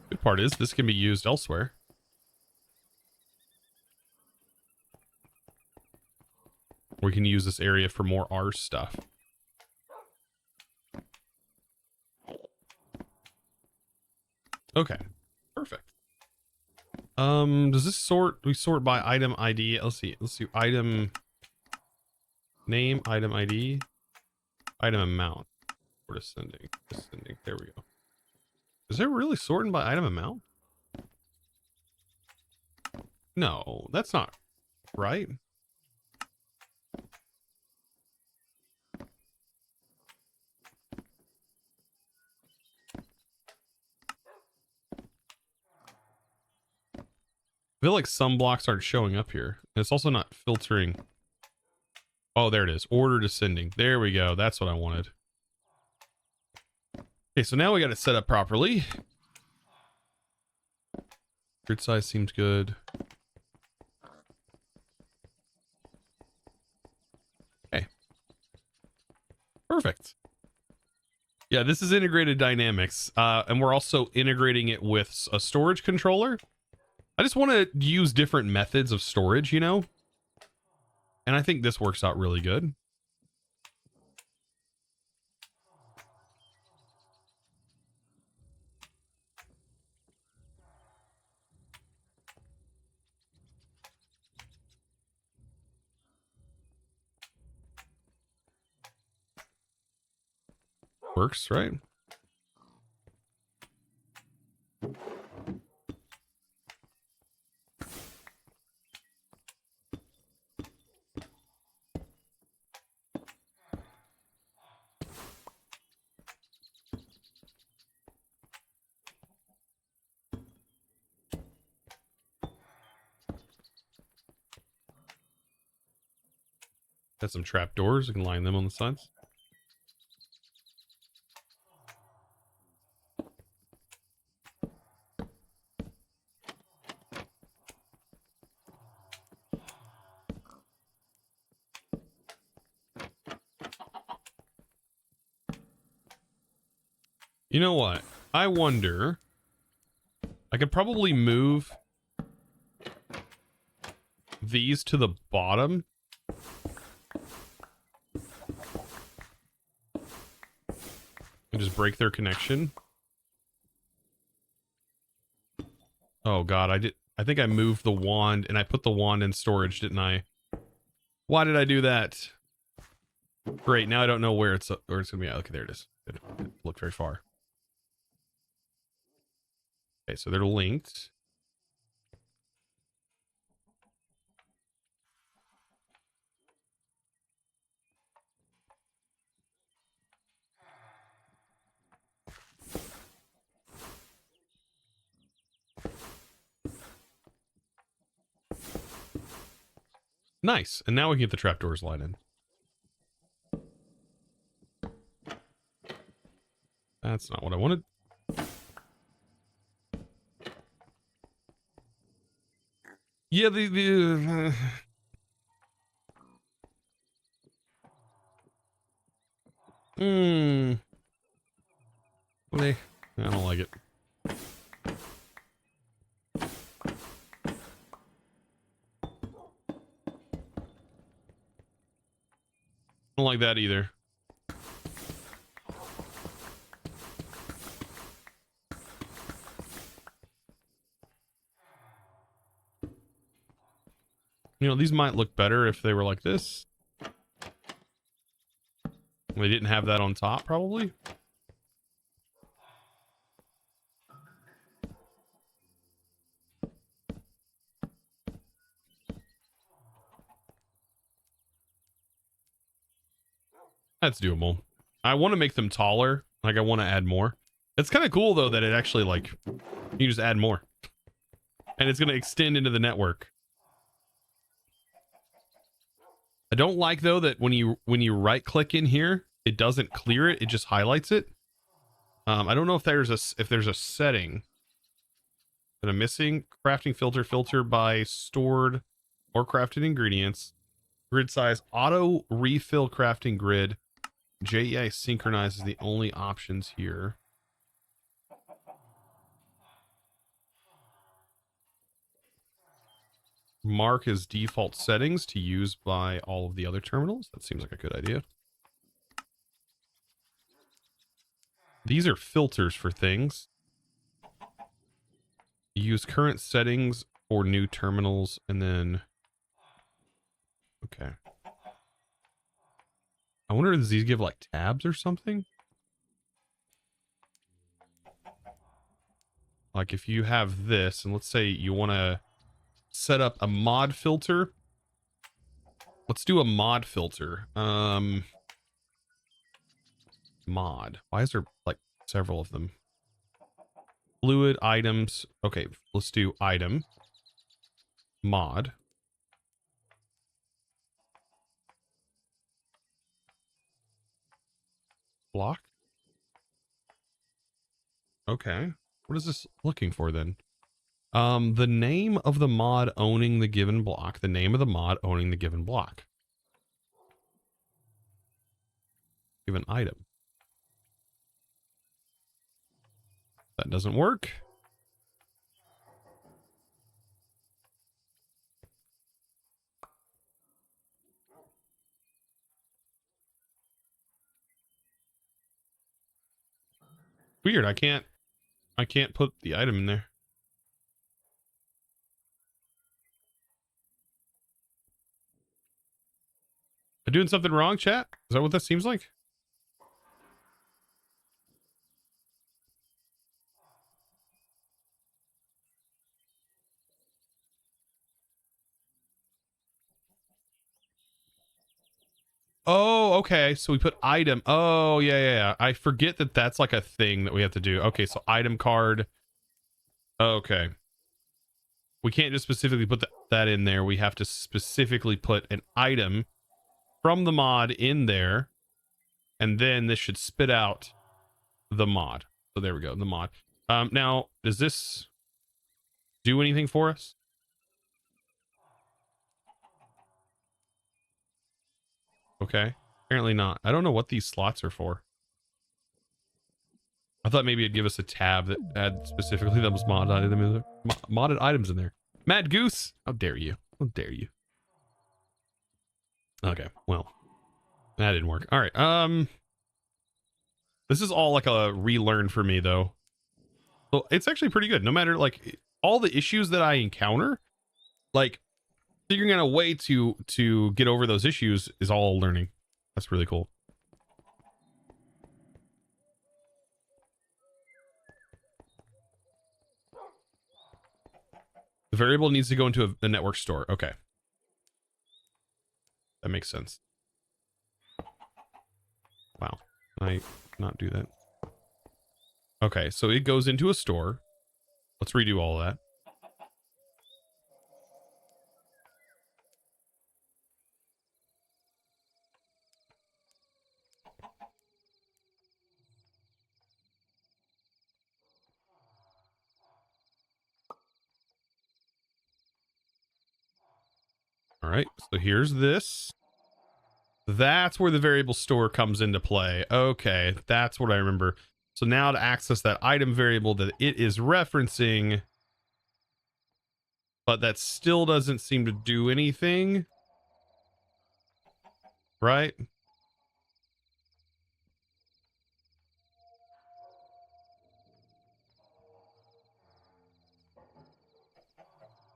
Good part is this can be used elsewhere. We can use this area for more R stuff. Okay, perfect. Does this sort? We sort by item ID. Let's see. Let's do item name, item ID, item amount. Or descending. Descending. There we go. Is it really sorting by item amount? No, that's not right. I feel like some blocks aren't showing up here. It's also not filtering. Oh, there it is. Order descending. There we go. That's what I wanted. Okay, so now we got it set up properly. Grid size seems good. Okay. Perfect. Yeah, this is integrated dynamics. And we're also integrating it with a storage controller. I just want to use different methods of storage, you know? And I think this works out really good. Works, right? Got some trap doors. You can line them on the sides. You know what? I wonder. I could probably move these to the bottom. And just break their connection. Oh god, I think I moved the wand and I put the wand in storage, didn't I? Why did I do that? Great, now I don't know where it's gonna be. Okay, there it is. It looked very far. Okay, so they're linked. Nice, and now we can get the trapdoors light in. That's not what I wanted. Yeah, I don't like it. I don't like that either. You know, these might look better if they were like this. They didn't have that on top, probably. That's doable. I want to make them taller. Like, I want to add more. It's kind of cool, though, that it actually, like, you just add more. And it's going to extend into the network. I don't like, though, that when you right-click in here, it doesn't clear it. It just highlights it. I don't know if there's a setting that I'm missing. Crafting filter by stored or crafted ingredients. Grid size, auto refill crafting grid. JEI synchronize is the only options here. Mark as default settings to use by all of the other terminals. That seems like a good idea. These are filters for things. Use current settings for new terminals, and then... Okay. I wonder if these give like tabs or something? Like if you have this, and let's say you want to set up a mod filter. Let's do a mod filter. Mod. Why is there like several of them? Fluid items. Okay, let's do item. Mod. Block. Okay. What is this looking for then? The name of the mod owning the given block. The name of the mod owning the given block. Given item. That doesn't work. Weird. I can't put the item in there. Am I doing something wrong, chat? Is that what that seems like? Oh, okay. So we put item. Oh, yeah. I forget that that's like a thing that we have to do. Okay, so item card. Okay. We can't just specifically put that in there. We have to specifically put an item from the mod in there. And then this should spit out the mod. So there we go, the mod. Now, does this do anything for us? Okay. Apparently not. I don't know what these slots are for. I thought maybe it'd give us a tab that had specifically those modded items in there. Mad Goose! How dare you? How dare you? Okay, well, that didn't work. All right. This is all like a relearn for me though. So it's actually pretty good. No matter like all the issues that I encounter, like figuring out a way to get over those issues is all learning. That's really cool. The variable needs to go into a network store. Okay. That makes sense. Wow. Can I not do that? Okay, so it goes into a store. Let's redo all of that. All right, so here's this. That's where the variable store comes into play. Okay, that's what I remember. So now to access that item variable that it is referencing, but that still doesn't seem to do anything, right?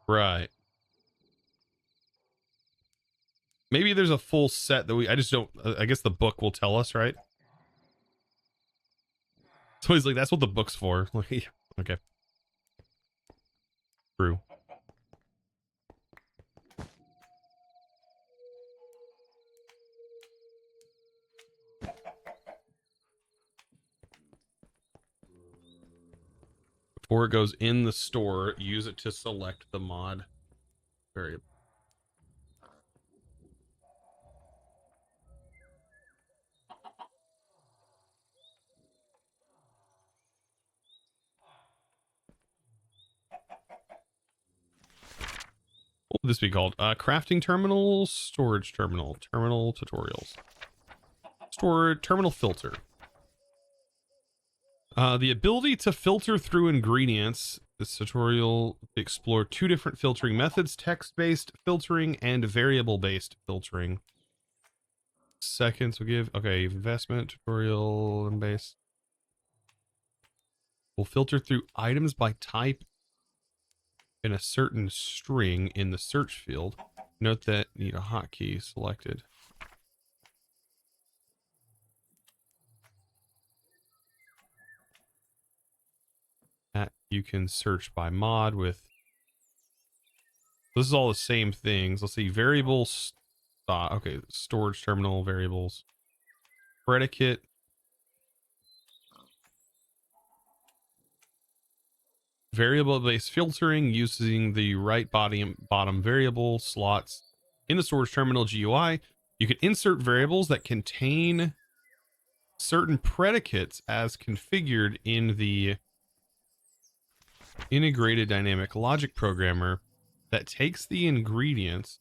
Right. Maybe there's a full set that I just don't, I guess the book will tell us, right? So he's like, that's what the book's for. Like, yeah, okay. True. Before it goes in the store, use it to select the mod variable. What would this be called? Crafting terminal, storage terminal, terminal tutorials. Storage terminal filter. The ability to filter through ingredients. This tutorial explore 2 different filtering methods: text-based filtering and variable-based filtering. Seconds will give. Okay, investment tutorial and base. We'll filter through items by type in a certain string in the search field. Note that need a hotkey selected. You can search by mod with. This is all the same things. Let's see, variables. Okay, storage terminal variables. Predicate. Variable-based filtering using the right bottom variable slots in the storage terminal GUI. You can insert variables that contain certain predicates as configured in the integrated dynamic logic programmer that takes the ingredients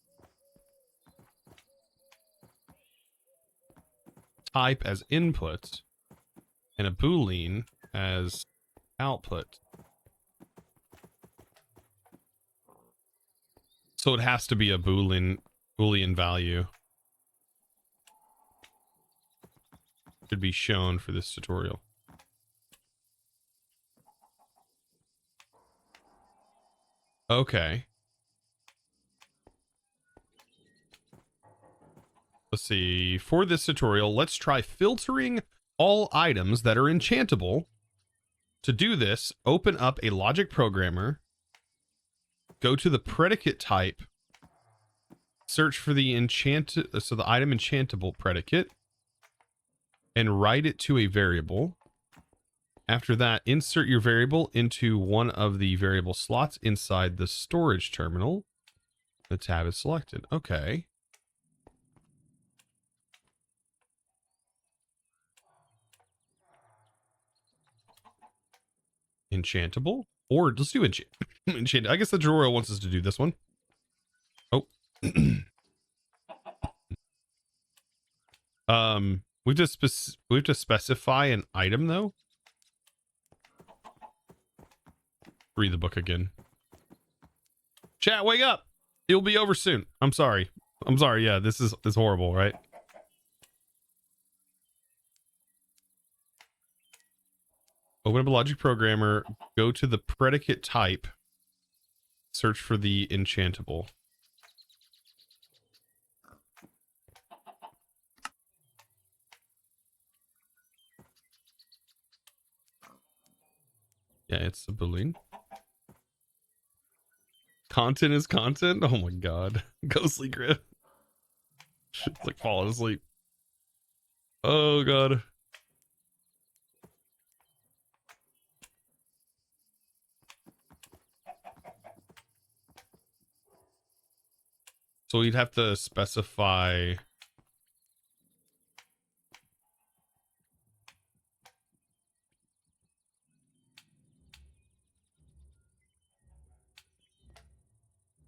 type as input and a boolean as output. So it has to be a boolean value. Should be shown for this tutorial. Okay. Let's see. For this tutorial, let's try filtering all items that are enchantable. To do this, open up a logic programmer, go to the predicate type, search for the the item enchantable predicate, and write it to a variable. After that, insert your variable into one of the variable slots inside the storage terminal. The tab is selected. Okay. Enchantable, or let's do enchant. I guess the tutorial wants us to do this one. Oh. We have to specify an item though. Read the book again. Chat, wake up. It'll be over soon. I'm sorry. Yeah, this is horrible, right? Open up a logic programmer, go to the predicate type, search for the enchantable. Yeah, it's a boolean. Content is content. Oh my god. Ghostly grip. It's like falling asleep. Oh god. So you'd have to specify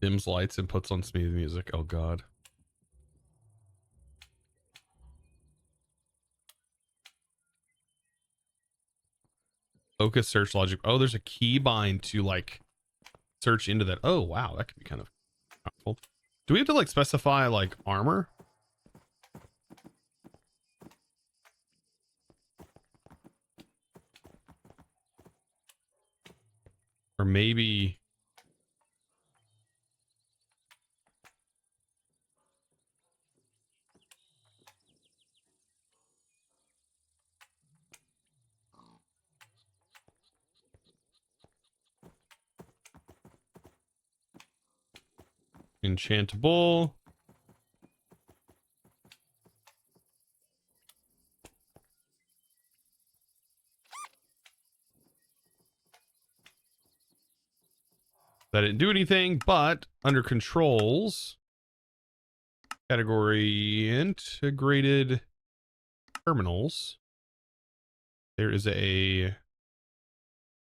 dims lights and puts on smooth music. Oh god. Focus search logic. Oh, there's a keybind to like search into that. Oh wow, that could be kind of powerful. Do we have to like specify like armor? Or maybe Enchantable. That didn't do anything, but under controls, category integrated terminals, there is a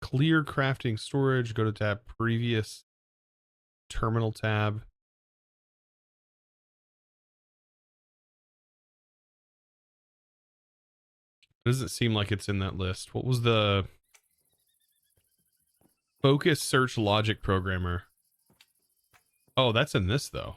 clear crafting storage. Go to tab previous terminal tab. It doesn't seem like it's in that list. What was the focus search logic programmer? Oh, that's in this though.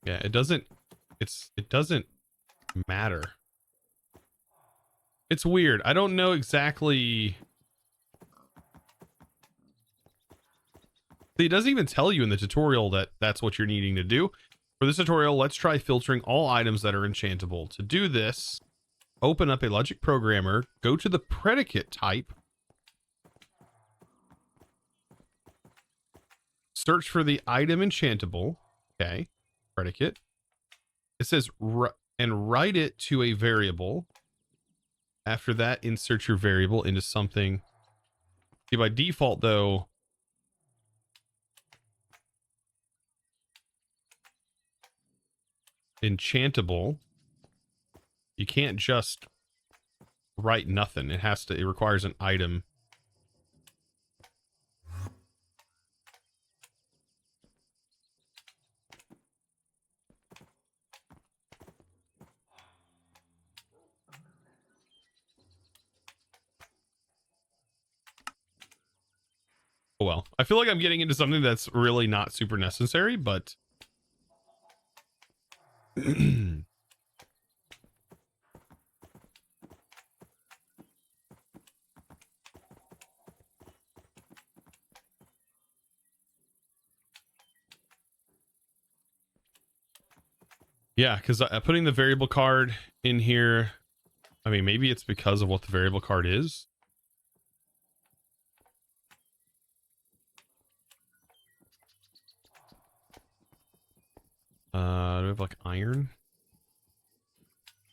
Yeah, it doesn't matter. It's weird. I don't know exactly. It doesn't even tell you in the tutorial that that's what you're needing to do. For this tutorial, let's try filtering all items that are enchantable. To do this, open up a logic programmer, go to the predicate type, search for the item enchantable. Okay, predicate. It says and write it to a variable. After that, insert your variable into something. See, by default though, enchantable, you can't just write nothing. It requires an item. Oh well, I feel like I'm getting into something that's really not super necessary, but yeah, because putting the variable card in here, I mean, maybe it's because of what the variable card is. Do we have like iron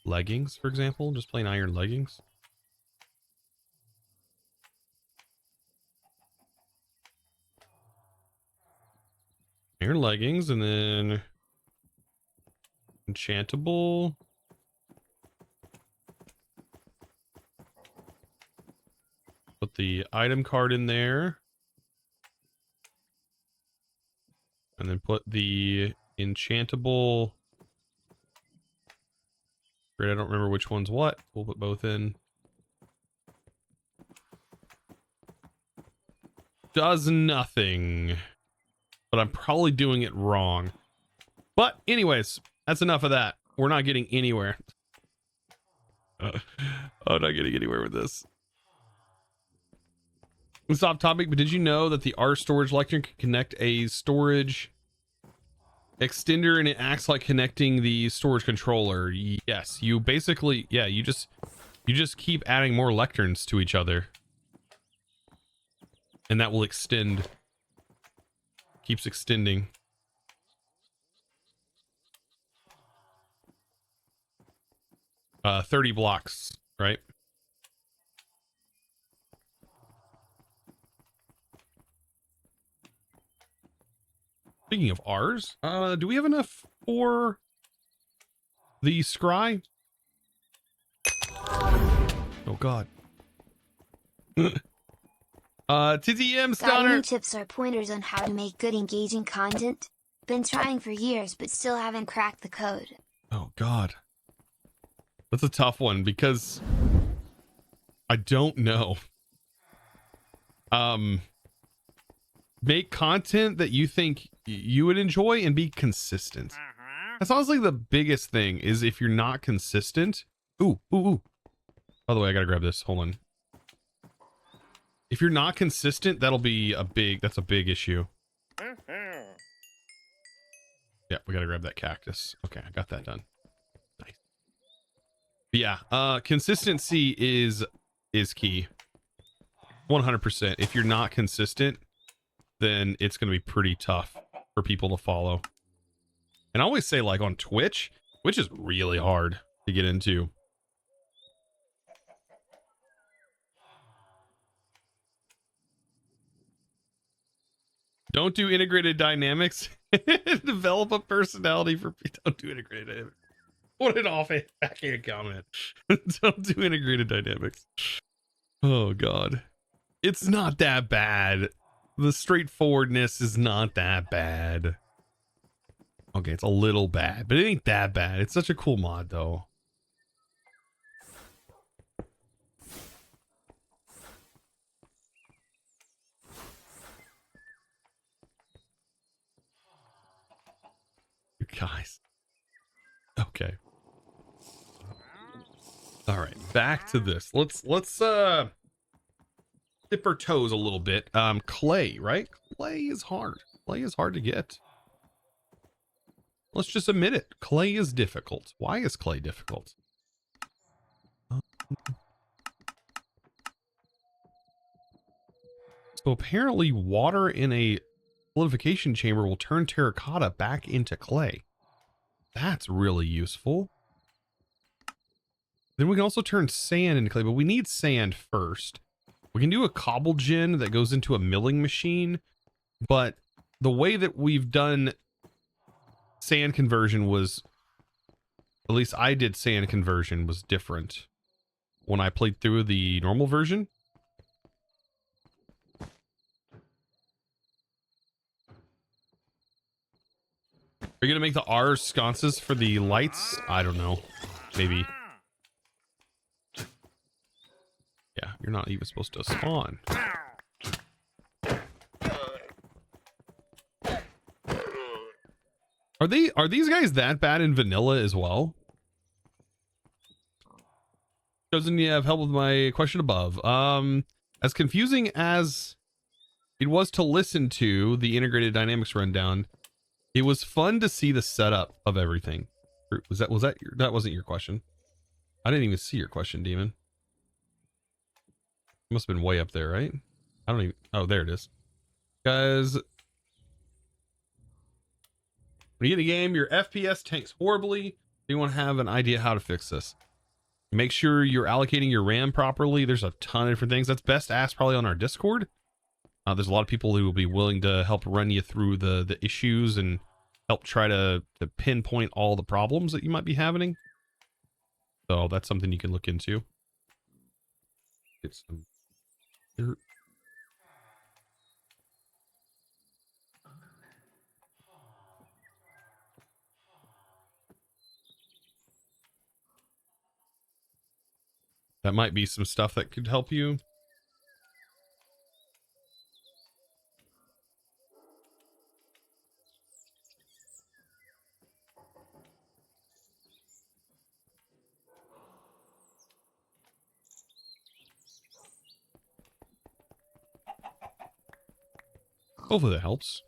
leggings, for example? Just plain iron leggings. Iron leggings, and then enchantable. Put the item card in there. And then put the enchantable. Great, I don't remember which one's what. We'll put both in. Does nothing. But I'm probably doing it wrong. But anyways, that's enough of that. We're not getting anywhere. I'm not getting anywhere with this. It's off topic, but did you know that the R storage lectern can connect a storage extender and it acts like connecting the storage controller? Yes, you basically, yeah, you just keep adding more lecterns to each other. And that will extend. Keeps extending. Uh, 30 blocks, right? Speaking of ours, do we have enough for the scry? Oh God. TTM Got any Stunner. tips or pointers on how to make good engaging content? Been trying for years but still haven't cracked the code. Oh God. That's a tough one because I don't know. Make content that you think you would enjoy and be consistent. That's honestly the biggest thing, is if you're not consistent. Ooh. By the way, I gotta grab this. Hold on. If you're not consistent, that's a big issue. Yeah, we gotta grab that cactus. Okay, I got that done. Nice. But yeah, consistency is key. 100%. If you're not consistent, then it's going to be pretty tough for people to follow. And I always say, like, on Twitch is really hard to get into. Don't do integrated dynamics. Develop a personality for... Don't do integrated dynamics. What an offhand backhand comment. Don't do integrated dynamics. Oh, God. It's not that bad. The straightforwardness is not that bad. Okay, it's a little bad, but it ain't that bad. It's such a cool mod, though. You guys. Okay. All right, back to this. Let's dip our toes a little bit. Clay, right? Clay is hard. Clay is hard to get. Let's just admit it. Clay is difficult. Why is clay difficult? So apparently water in a solidification chamber will turn terracotta back into clay. That's really useful. Then we can also turn sand into clay, but we need sand first. We can do a cobble gen that goes into a milling machine, but the way that we've done sand conversion was, at least I did sand conversion, was different when I played through the normal version. Are you gonna make the R sconces for the lights? I don't know. Maybe. Yeah, you're not even supposed to spawn. Are these guys that bad in vanilla as well? Chosen, you have help with my question above. As confusing as it was to listen to the integrated dynamics rundown, it was fun to see the setup of everything. That wasn't your question? I didn't even see your question, Demon. It must have been way up there, right? I don't even... Oh, there it is. Guys, when you get a game, your FPS tanks horribly. You want to have an idea how to fix this. Make sure you're allocating your RAM properly. There's a ton of different things. That's best asked probably on our Discord. There's a lot of people who will be willing to help run you through the issues and help try to pinpoint all the problems that you might be having. So that's something you can look into. Get some dirt. That might be some stuff that could help you. Hopefully that helps.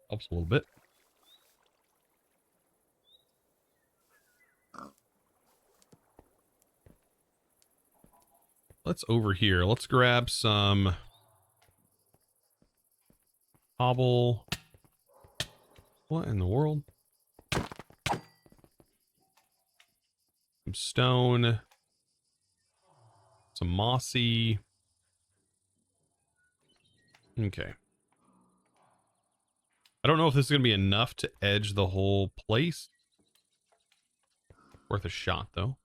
Helps a little bit. Let's over here. Let's grab some cobble. What in the world? Some stone. Some mossy. Okay. I don't know if this is going to be enough to edge the whole place. Worth a shot, though.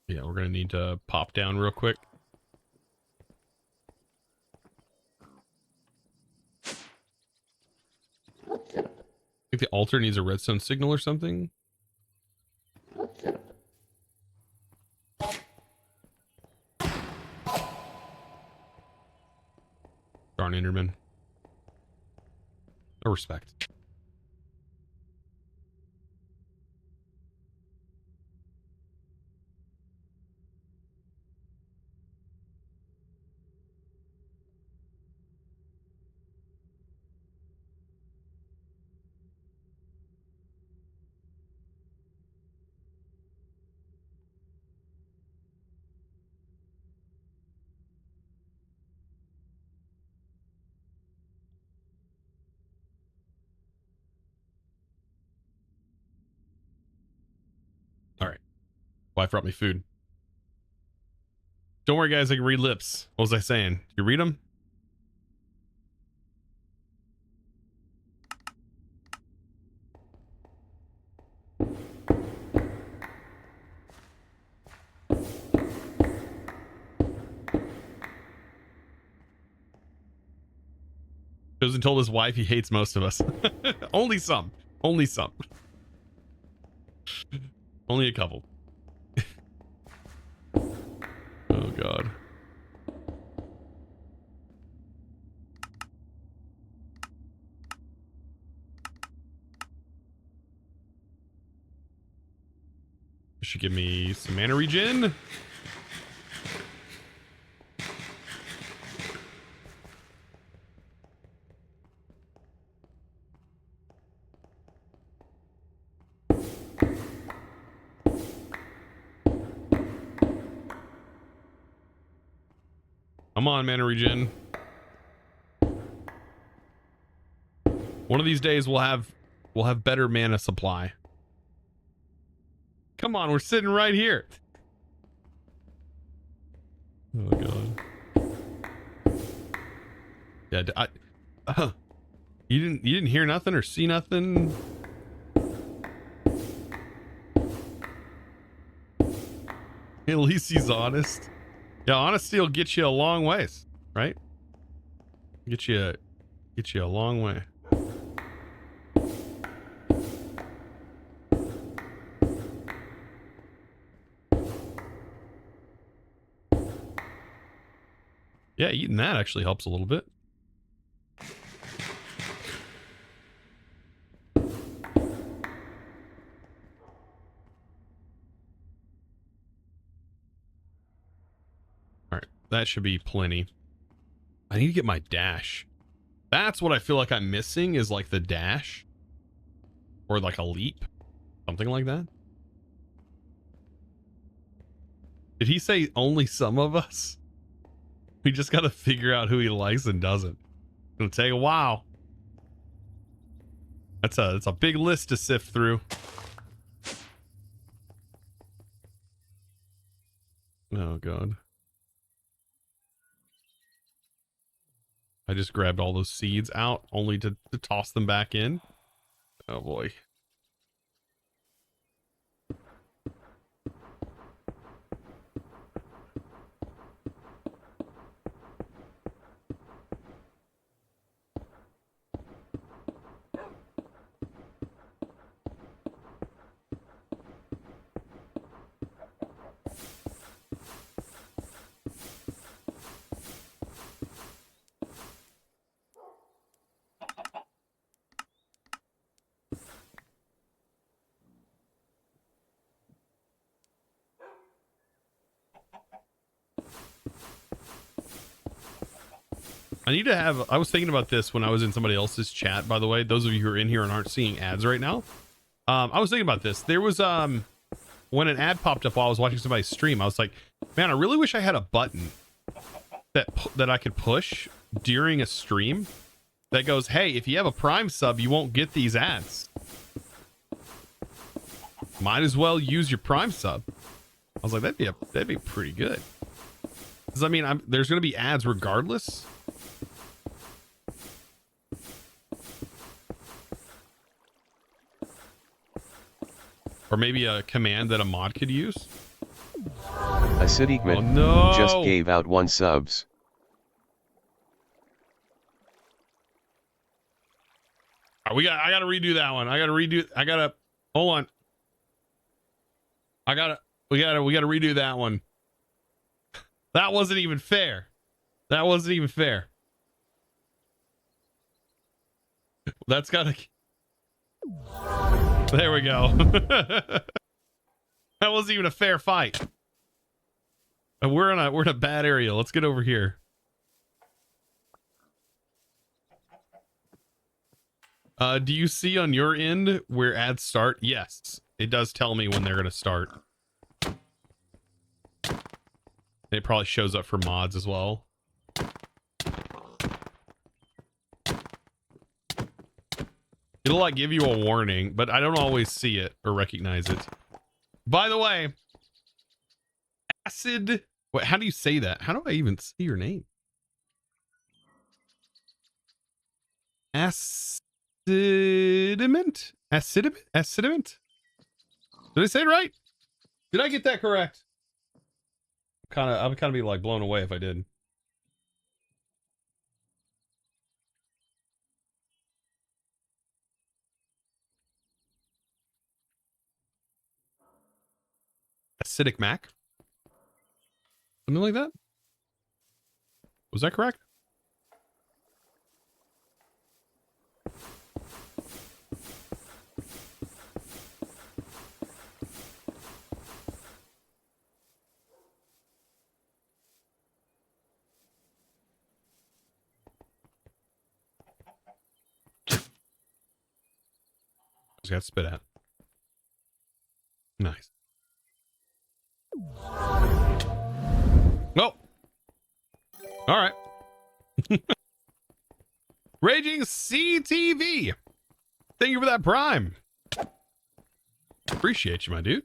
Yeah, we're going to need to pop down real quick. I think the altar needs a redstone signal or something. Darn Enderman. No respect. All right. Wife brought me food. Don't worry, guys. I can read lips. What was I saying? You read them? Chosen told his wife he hates most of us. Only some. Only some. Only a couple. Oh, God. Should give me some mana regen. Come on, mana regen. One of these days we'll have better mana supply. Come on, we're sitting right here. Oh, God. Yeah, you didn't hear nothing or see nothing? At least he's honest. Yeah, honesty will get you a long ways, right? Get you a long way. Yeah, eating that actually helps a little bit. All right, that should be plenty. I need to get my dash. That's what I feel like I'm missing, is like the dash. Or like a leap. Something like that. Did he say only some of us? We just got to figure out who he likes and doesn't. It'll take a while. That's a big list to sift through. Oh, God. I just grabbed all those seeds out only to toss them back in. Oh, boy. I was thinking about this when I was in somebody else's chat, by the way. Those of you who are in here and aren't seeing ads right now. I was thinking about this. There was, when an ad popped up while I was watching somebody's stream, I was like, man, I really wish I had a button that I could push during a stream that goes, hey, if you have a Prime sub, you won't get these ads. Might as well use your Prime sub. I was like, that'd be pretty good. Because I mean, there's going to be ads regardless. Or maybe a command that a mod could use. Acidicman just gave out 1 subs. I gotta redo that one. Hold on. We gotta redo that one. That wasn't even fair. That wasn't even fair. That's gotta. There we go. That wasn't even a fair fight. And we're in a bad area. Let's get over here. Do you see on your end where ads start? Yes, it does tell me when they're gonna start. It probably shows up for mods as well. It'll like give you a warning, but I don't always see it or recognize it. By the way, Acid. Wait, how do you say that? How do I even see your name? Acidiment? Acidiment? Acidiment? Did I say it right? Did I get that correct? I'm kind of be like blown away if I did. Acidic Mac? Something like that? Was that correct? Just got spit at. Nice. Oh. All right. Raging CTV. Thank you for that prime. Appreciate you, my dude.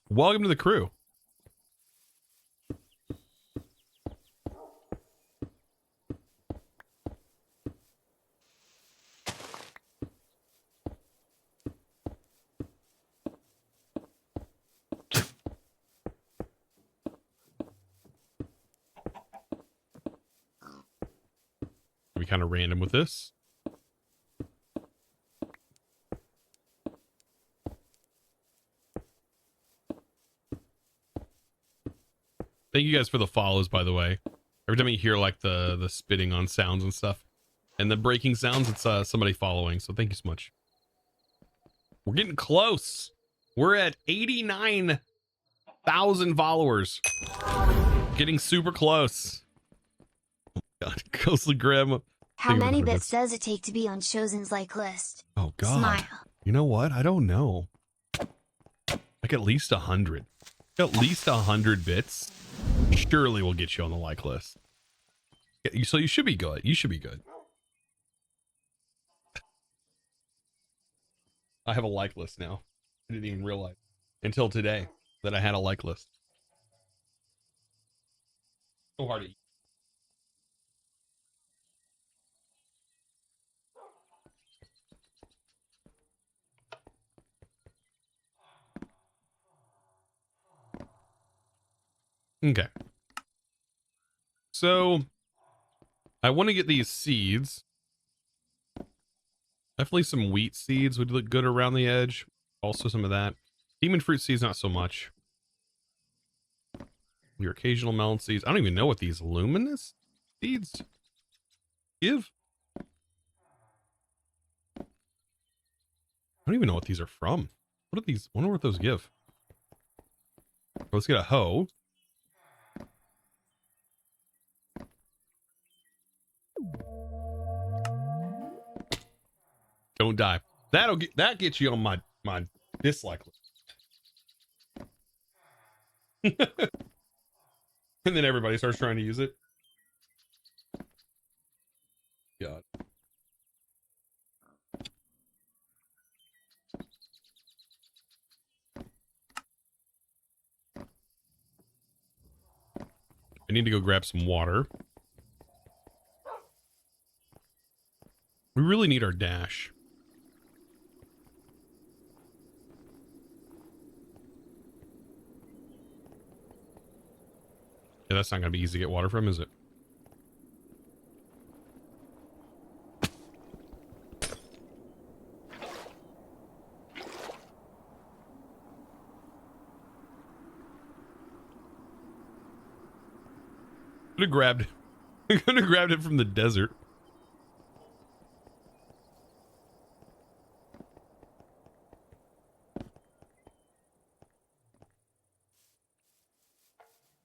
Welcome to the crew. Be kind of random with this. Thank you guys for the follows, by the way. Every time you hear like the spitting on sounds and stuff and the breaking sounds, it's somebody following. So thank you so much. We're getting close. We're at 89,000 followers. Getting super close. Oh God, Ghostly Grim. How many bits does it take to be on Chosen's like list? Oh God. Smile. You know what? I don't know. Like at least 100. At least 100 bits. Surely we'll get you on the like list. Yeah, so you should be good. You should be good. I have a like list now. I didn't even realize until today that I had a like list. So hard to eat. Okay. So I want to get these seeds. Definitely some wheat seeds would look good around the edge. Also some of that. Demon fruit seeds, not so much. Your occasional melon seeds. I don't even know what these luminous seeds give. I don't even know what these are from. What are these? I wonder what those give. Let's get a hoe. Don't die. That gets you on my dislike list. And then everybody starts trying to use it. God. I need to go grab some water. We really need our dash. Yeah, that's not going to be easy to get water from, is it? Could have grabbed could have grabbed it from the desert.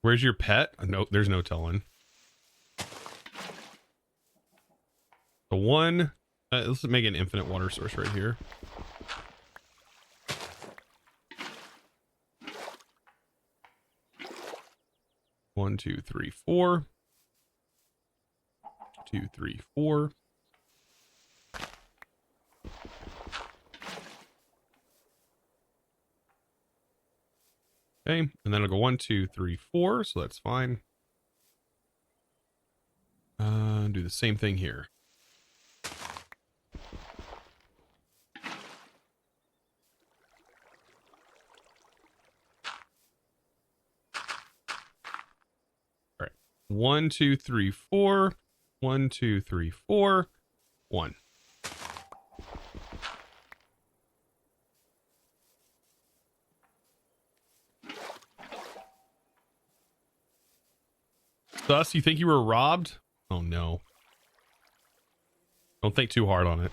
Where's your pet? No, there's no telling. The one, let's make an infinite water source right here. One, two, three, four. 2, 3, 4. Okay, and then I'll go 1, 2, 3, 4. So that's fine. Do the same thing here. All right, 1, 2, 3, 4. 1, 2, 3, 4. 1. Thus, you think you were robbed? Oh no. Don't think too hard on it.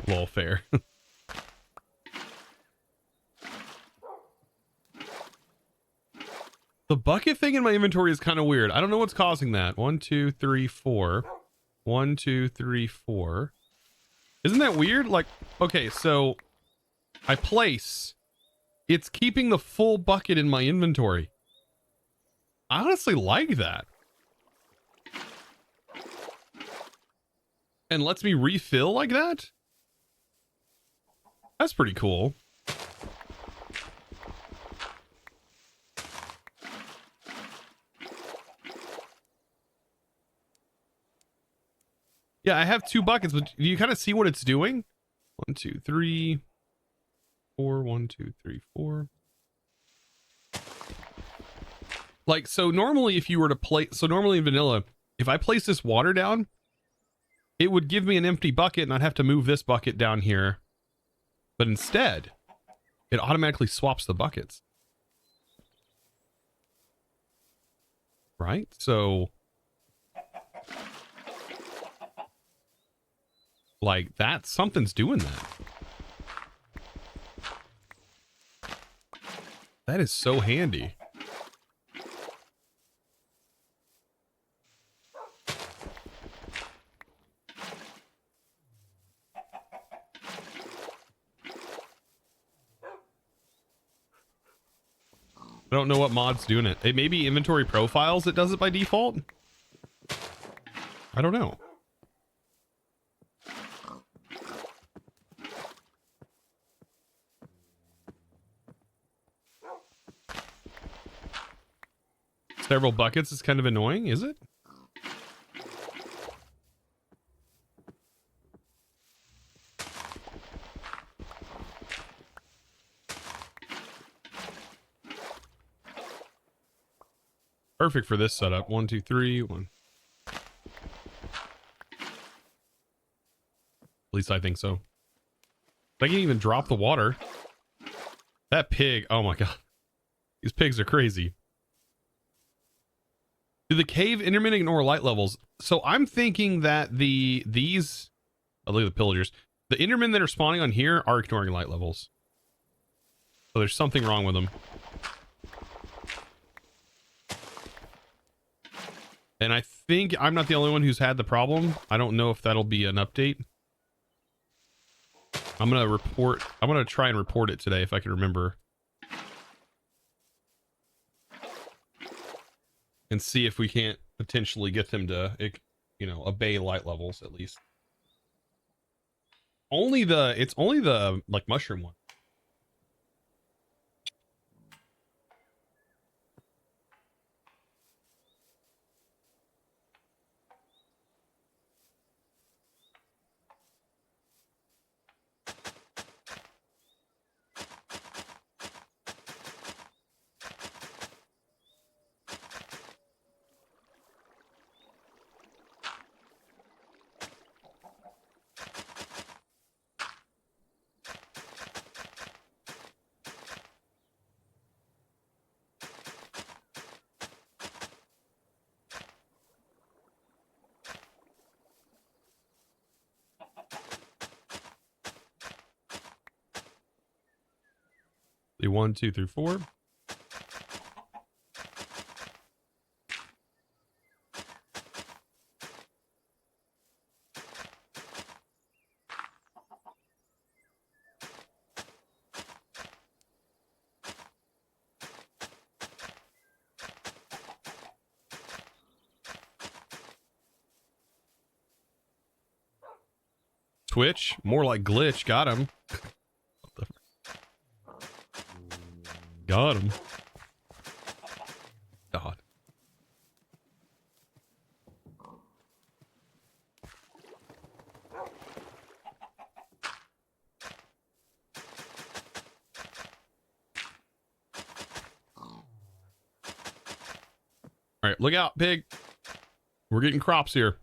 Lol, fair. The bucket thing in my inventory is kind of weird. I don't know what's causing that. 1, 2, 3, 4. 1, 2, 3, 4. Isn't that weird? Like, okay, so I place. It's keeping the full bucket in my inventory. I honestly like that. And lets me refill like that? That's pretty cool. Yeah, I have 2 buckets, but do you kind of see what it's doing? 1, 2, 3, 4. 1, 2, 3, 4. Like, so normally if you were to play, so normally in vanilla, if I place this water down, it would give me an empty bucket and I'd have to move this bucket down here. But instead, it automatically swaps the buckets. Right? So, like, that, something's doing that. That is so handy. I don't know what mod's doing it. It may be inventory profiles that does it by default. I don't know. Several buckets is kind of annoying, is it? Perfect for this setup. 1, 2, 3, 1. At least I think so. I can even drop the water. That pig, oh my god. These pigs are crazy. Do the cave intermittent ignore light levels? So I'm thinking that these, oh, look at the pillagers. The intermittent that are spawning on here are ignoring light levels. So there's something wrong with them. And I think I'm not the only one who's had the problem. I don't know if that'll be an update. I'm going to try and report it today if I can remember. And see if we can't potentially get them to, you know, obey light levels at least. It's only the like mushroom one. The 1, 2, 3, 4. Twitch, more like glitch. Got him. Got him. God. All right, look out, pig. We're getting crops here.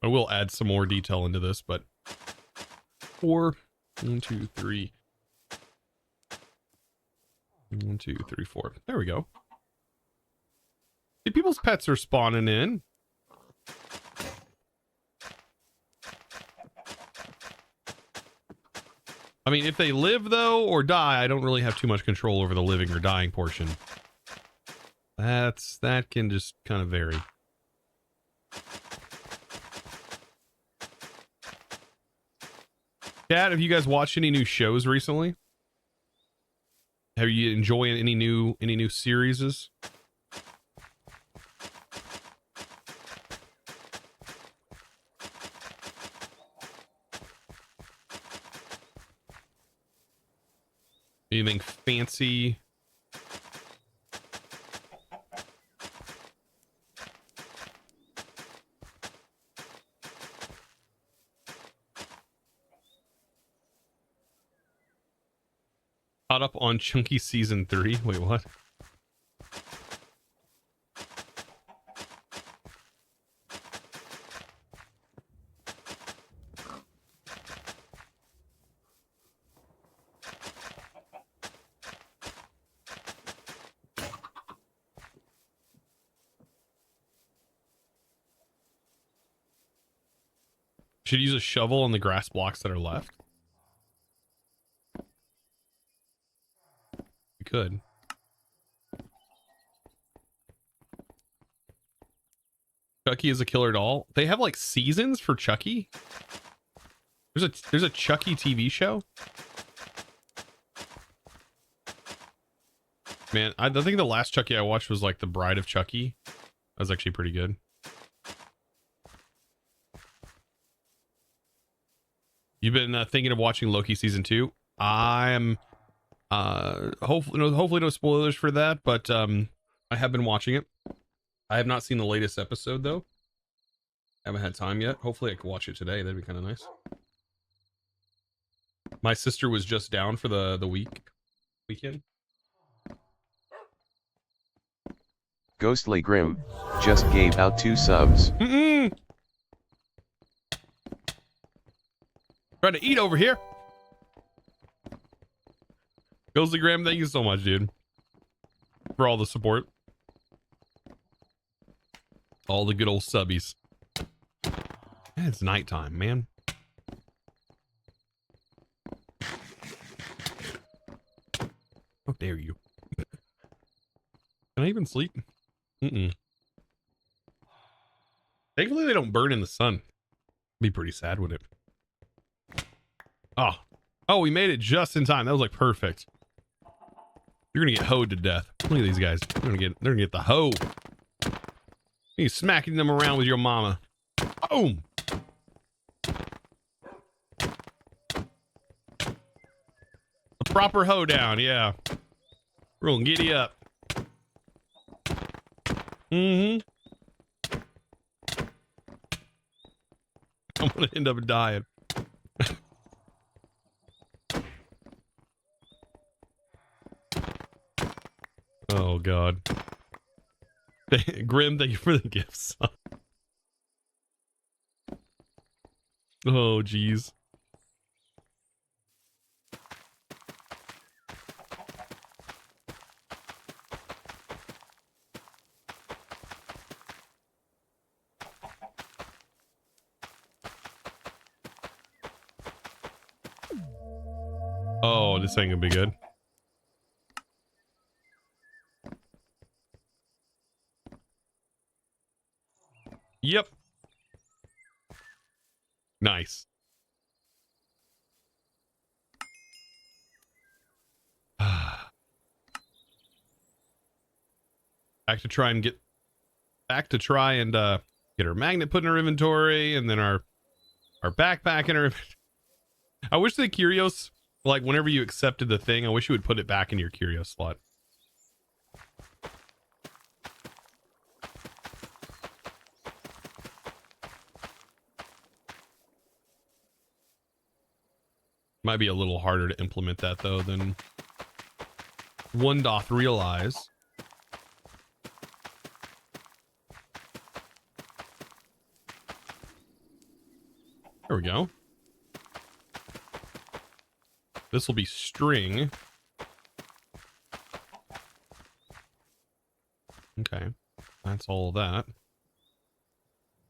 I will add some more detail into this, but 4, 1, 2, 3. 1, 2, 3, 4. There we go. See, people's pets are spawning in. I mean, if they live though or die, I don't really have too much control over the living or dying portion. That can just kind of vary. Cat, have you guys watched any new shows recently? Have you enjoying any new series? Anything fancy? Caught up on Chunky season 3. Wait, what? Should use a shovel on the grass blocks that are left. We could. Chucky is a killer doll. They have like seasons for Chucky. There's a Chucky TV show. Man, I think the last Chucky I watched was like The Bride of Chucky. That was actually pretty good. You've been thinking of watching Loki season 2. I'm hopefully no spoilers for that, but I have been watching it. I have not seen the latest episode though. Haven't had time yet. Hopefully I can watch it today. That'd be kind of nice. My sister was just down for the weekend. Ghostly Grim just gave out 2 subs. Trying to eat over here. Ghostly Graham, thank you so much, dude, for all the support. All the good old subbies. Man, it's nighttime, man. How dare you? Can I even sleep? Thankfully, they don't burn in the sun. Be pretty sad, wouldn't it? Oh, we made it just in time. That was like perfect. You're gonna get hoed to death. Look at these guys. They're gonna get the hoe. You smacking them around with your mama. Boom. A proper hoe down, yeah. We're gonna giddy up. I'm gonna end up dying. Oh God. Grim, thank you for the gifts. Oh geez. Oh, this ain't gonna be good. Yep. Nice. Back to try and get get our magnet put in our inventory, and then our backpack in our I wish the curios, like whenever you accepted the thing, I wish you would put it back in your curio slot. Might be a little harder to implement that though than one doth realize. There we go. This will be string. Okay, that's all of that.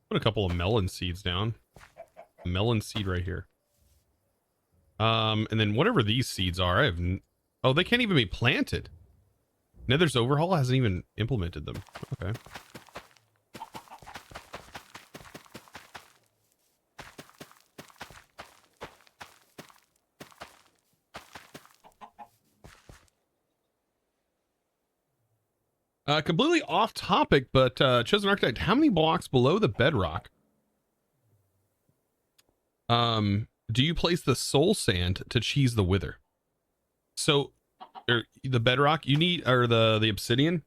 Put a couple of melon seeds down. A melon seed right here. And then whatever these seeds are, I have oh, they can't even be planted. Nether's Overhaul hasn't even implemented them. Okay. Completely off topic, but Chosen Architect, how many blocks below the bedrock do you place the soul sand to cheese the wither? So, the bedrock you need, or the obsidian.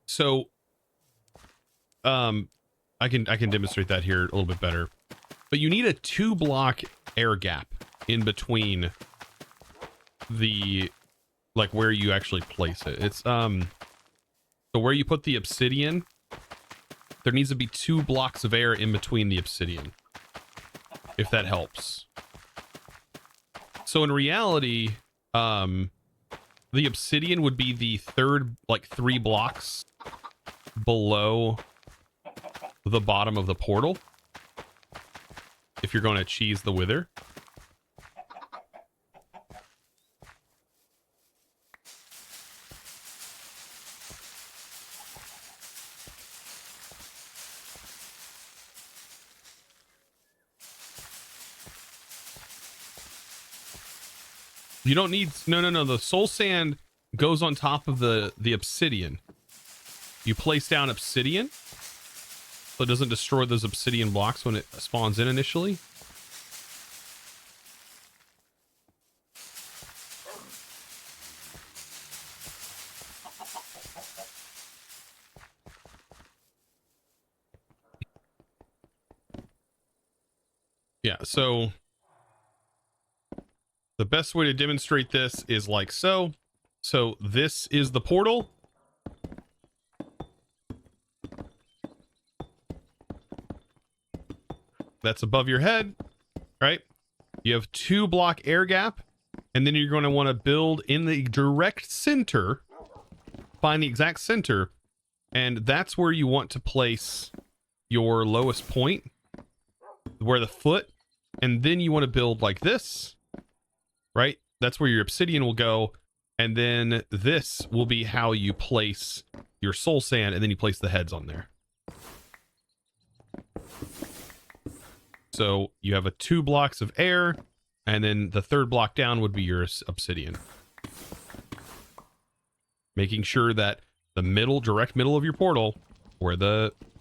So, I can demonstrate that here a little bit better. But you need a 2-block air gap in between the, like, where you actually place it. It's so where you put the obsidian, there needs to be 2 blocks of air in between the obsidian, if that helps. So in reality, the obsidian would be the third, like 3 blocks below the bottom of the portal, if you're going to cheese the wither. You don't need, no, the soul sand goes on top of the obsidian. You place down obsidian so it doesn't destroy those obsidian blocks when it spawns in initially. Yeah, so the best way to demonstrate this is like so. So this is the portal. That's above your head, right? You have 2-block air gap, and then you're going to want to build in the direct center, find the exact center, and that's where you want to place your lowest point, where the foot, and then you want to build like this, right? That's where your obsidian will go, and then this will be how you place your soul sand, and then you place the heads on there. So you have 2 blocks of air, and then the 3rd block down would be your obsidian. Making sure that the middle, direct middle of your portal, where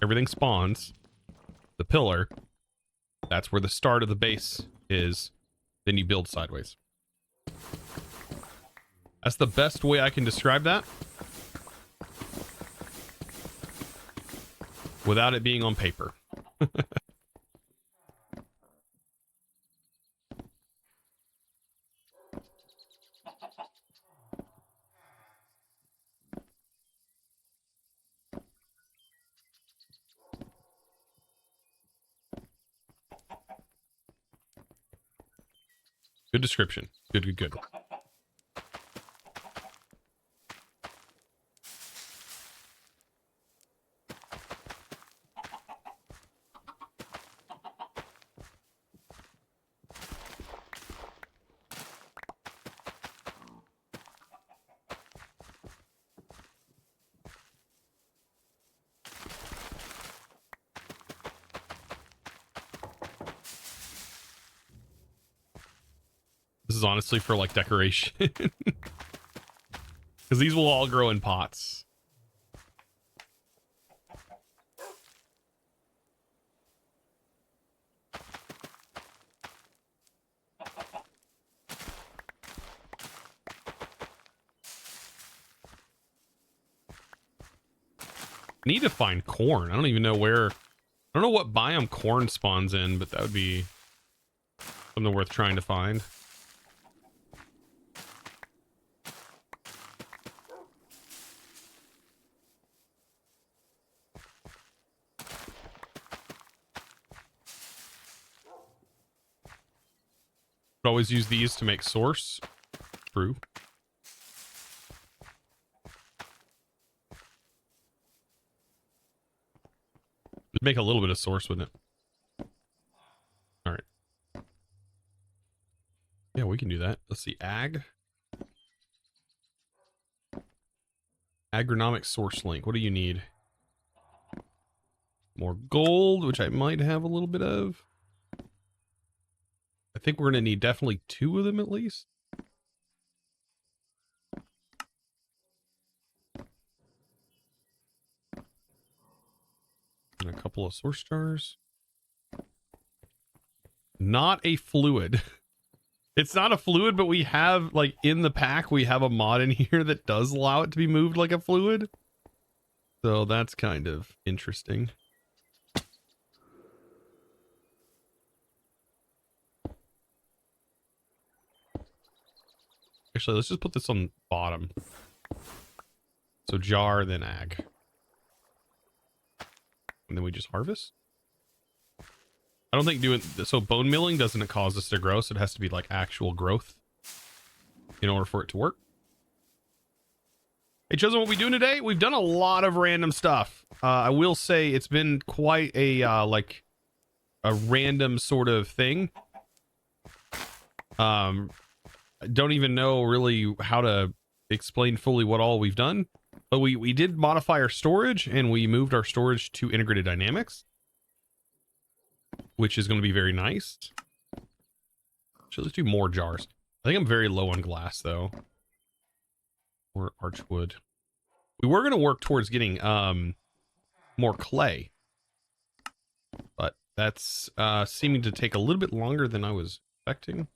everything spawns, the pillar, that's where the start of the base is. Then you build sideways. That's the best way I can describe that without it being on paper. Good description. Good. is honestly for like decoration. Because these will all grow in pots. Need to find corn. I don't even know where. I don't know what biome corn spawns in, but that would be something worth trying to find. Could always use these to make source. True. It'd make a little bit of source, wouldn't it? All right. Yeah, we can do that. Let's see. Agronomic source link. What do you need? More gold, which I might have a little bit of. I think we're going to need definitely 2 of them at least. And a couple of source jars. Not a fluid. It's not a fluid, but we have, like, in the pack, we have a mod in here that does allow it to be moved like a fluid. So that's kind of interesting. Actually, let's just put this on bottom. So jar, then ag. And then we just harvest. I don't think doing so bone milling doesn't cause this to grow, so it has to be like actual growth in order for it to work. Hey, Chosen, what we doing today? We've done a lot of random stuff. I will say it's been quite a like a random sort of thing. I don't even know really how to explain fully what all we've done, but we did modify our storage and we moved our storage to integrated dynamics, which is going to be very nice. So let's do more jars. I think I'm very low on glass though, or archwood. We were going to work towards getting more clay, but that's seeming to take a little bit longer than I was expecting.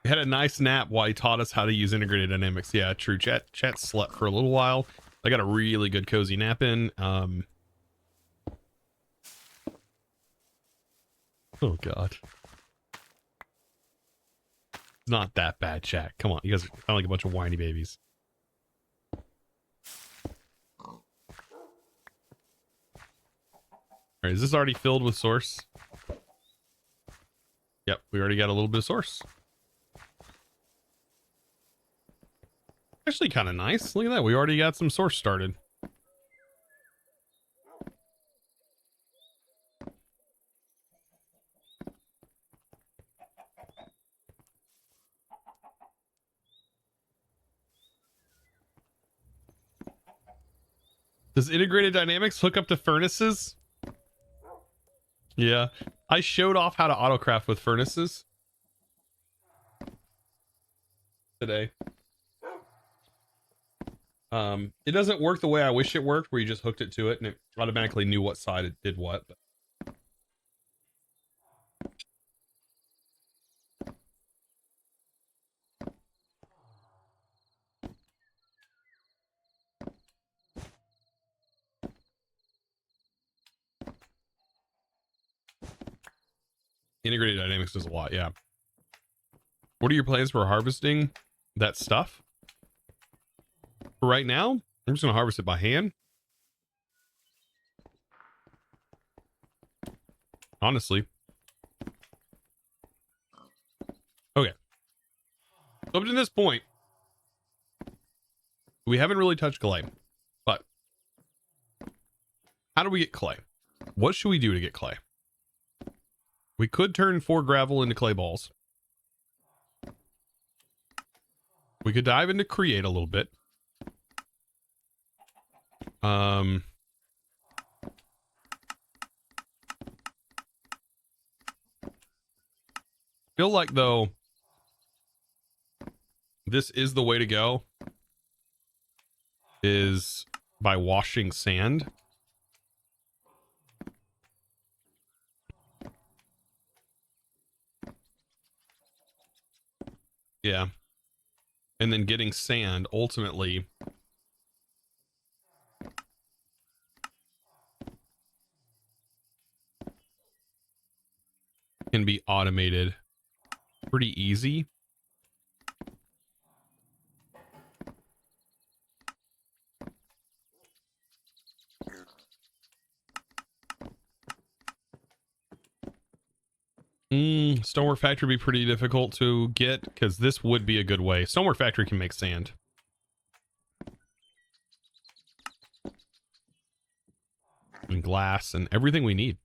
We had a nice nap while he taught us how to use integrated dynamics. Yeah, true. Chat slept for a little while. I got a really good cozy nap in. Oh god. It's not that bad, chat. Come on, you guys sound like a bunch of whiny babies. All right, is this already filled with source? Yep, we already got a little bit of source. Actually kind of nice. Look at that. We already got some source started. Does integrated dynamics hook up to furnaces? Yeah. I showed off how to autocraft with furnaces today. It doesn't work the way I wish it worked, where you just hooked it to it and it automatically knew what side it did what. But integrated dynamics does a lot, yeah. What are your plans for harvesting that stuff? For right now, I'm just gonna harvest it by hand. Honestly. Okay. Up to this point, we haven't really touched clay, but How do we get clay? What should we do to get clay? We could turn 4 gravel into clay balls. We could dive into create a little bit. Feel like though this is the way to go is by washing sand. Yeah. And then getting sand ultimately can be automated pretty easy. Stonework Factory would be pretty difficult to get because this would be a good way. Stonework Factory can make sand. And glass and everything we need.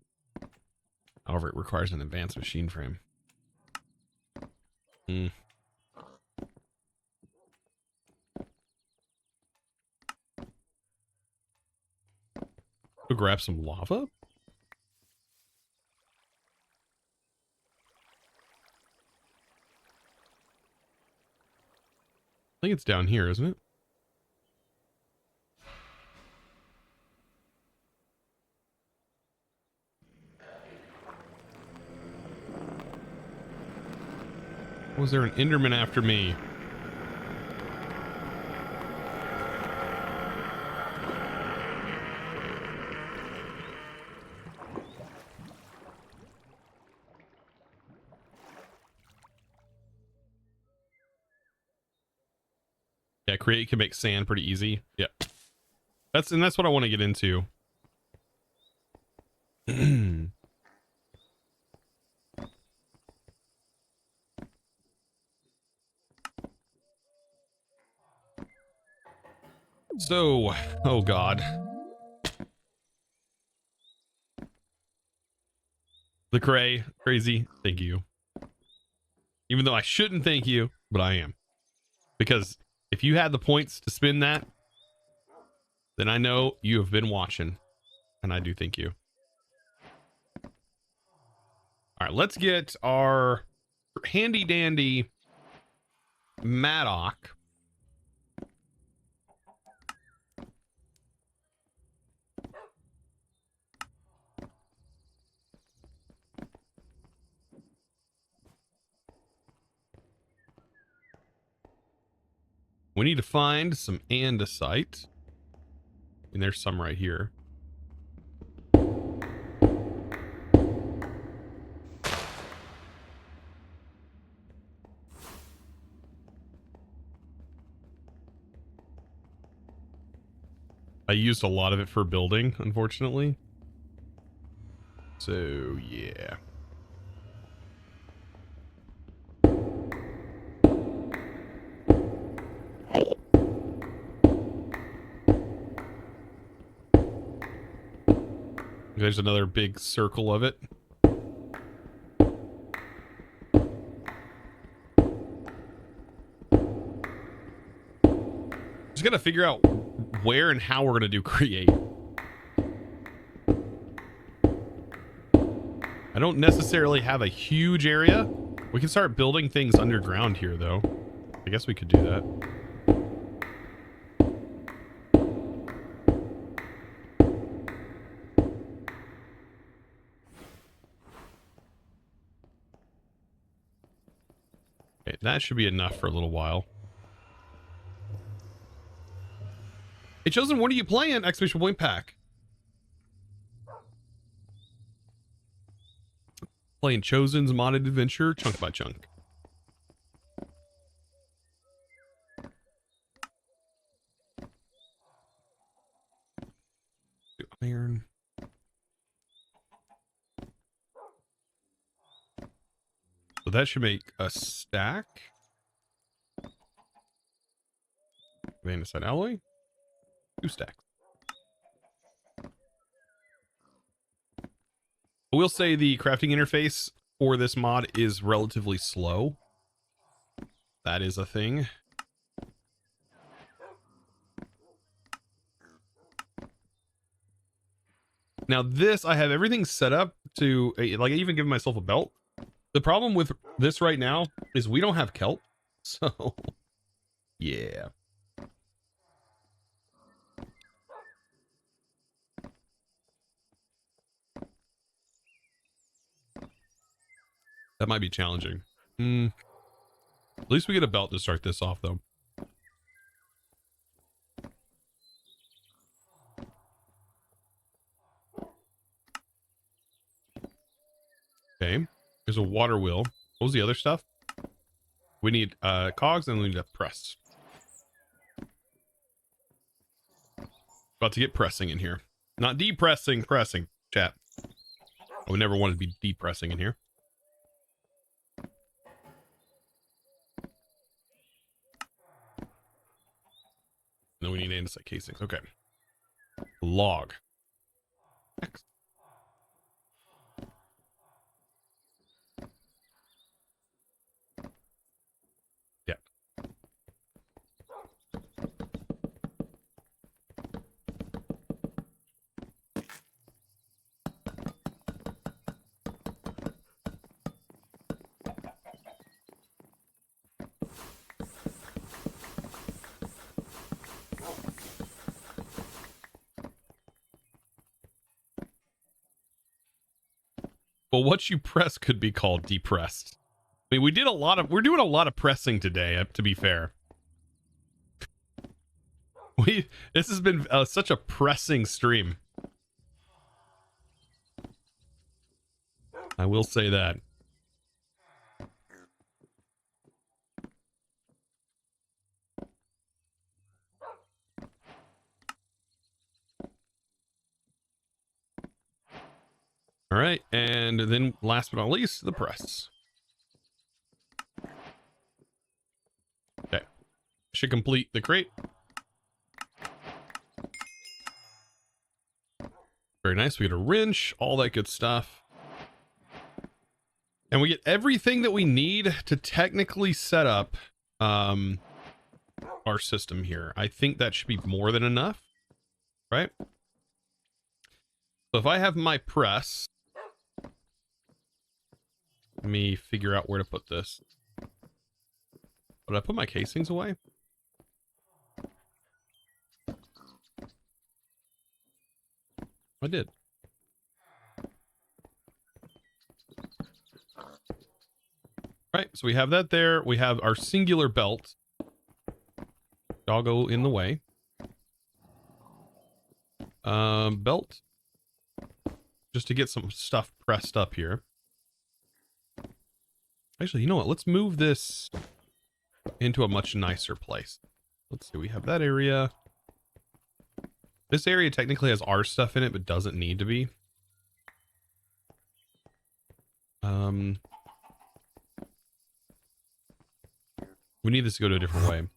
However, it requires an advanced machine frame. Go grab some lava. I think it's down here, isn't it? Was there an Enderman after me? Yeah, create can make sand pretty easy. Yeah. That's what I want to get into. So, oh God. The crazy, thank you. Even though I shouldn't thank you, but I am. Because if you had the points to spin that, then I know you have been watching. And I do thank you. All right, let's get our handy dandy Maddock. We need to find some andesite. And there's some right here. I used a lot of it for building, unfortunately. So, yeah. There's another big circle of it. Just gotta figure out where and how we're gonna do create. I don't necessarily have a huge area. We can start building things underground here, though. I guess we could do that. Okay, that should be enough for a little while. Hey, Chosen, what are you playing? Exclamation point pack. Playing Chosen's modded adventure, chunk by chunk. Iron. So that should make a stack. Andesite alloy. 2 stacks. I will say the crafting interface for this mod is relatively slow. That is a thing. Now this, I have everything set up to, like I even give myself a belt. The problem with this right now is we don't have kelp. So, yeah. That might be challenging. At least we get a belt to start this off, though. Okay. There's a water wheel. What was the other stuff? We need cogs and we need a press. About to get pressing in here. Not depressing, pressing, chat. I would never want to be depressing in here. No, we need andesite casings. Okay. Log. Next. Yeah. Well, what you press could be called depressed. I mean, we're doing a lot of pressing today, to be fair. This has been such a pressing stream. I will say that. All right, and then last but not least, the press. Okay, should complete the crate. Very nice. We get a wrench, all that good stuff. And we get everything that we need to technically set up our system here. I think that should be more than enough, right? So if I have my press, let me figure out where to put this. Did I put my casings away? I did. Right, so we have that there. We have our singular belt. Doggo in the way. Belt. Just to get some stuff pressed up here. Actually, you know what? Let's move this into a much nicer place. Let's see, we have that area. This area technically has our stuff in it, but doesn't need to be. We need this to go to a different way.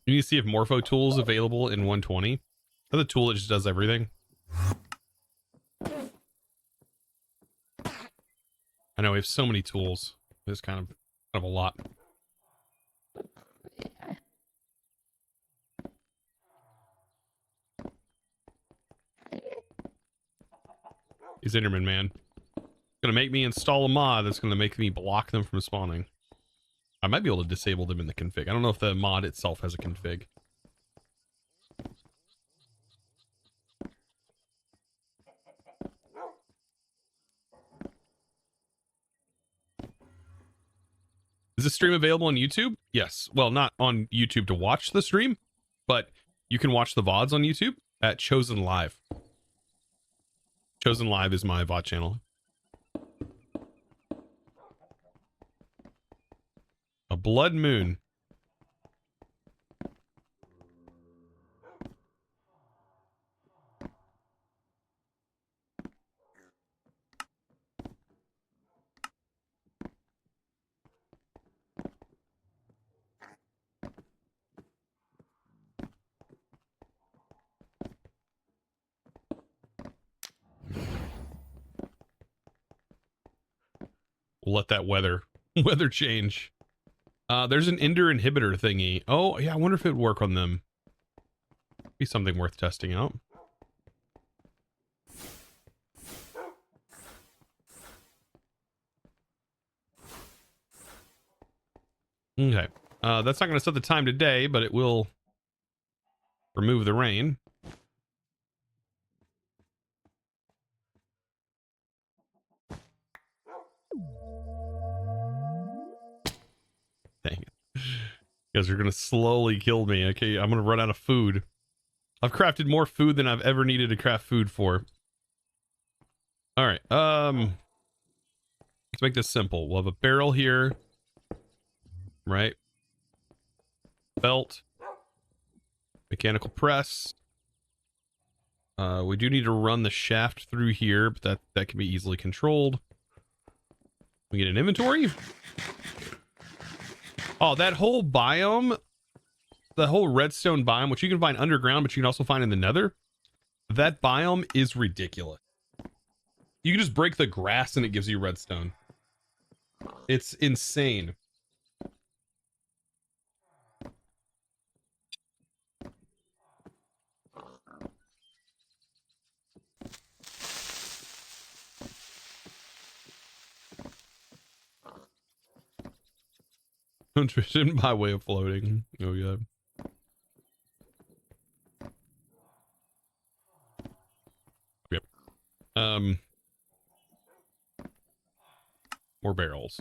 You need to see if Morpho Tool is available in 120. That's the tool that just does everything. I know we have so many tools. It's kind of a lot. He's Enderman, man. Gonna make me install a mod that's gonna make me block them from spawning. I might be able to disable them in the config. I don't know if the mod itself has a config. Is this stream available on YouTube? Yes. Well, not on YouTube to watch the stream, but you can watch the VODs on YouTube at ChosenLIVE. ChosenLIVE is my VOD channel. A blood moon. We'll let that weather change. There's an ender inhibitor thingy. Oh, yeah, I wonder if it would work on them. Be something worth testing out. Okay. That's not going to set the time today, but it will remove the rain. Dang it. You guys are going to slowly kill me. Okay, I'm going to run out of food. I've crafted more food than I've ever needed to craft food for. All right. Let's make this simple. We'll have a barrel here. Right. Belt. Mechanical press. We do need to run the shaft through here, but that can be easily controlled. We get an inventory. Oh, that whole biome, the whole redstone biome, which you can find underground, but you can also find in the nether. That biome is ridiculous. You can just break the grass and it gives you redstone. It's insane. Nutrition by way of floating. Oh, yeah. Yep. More barrels.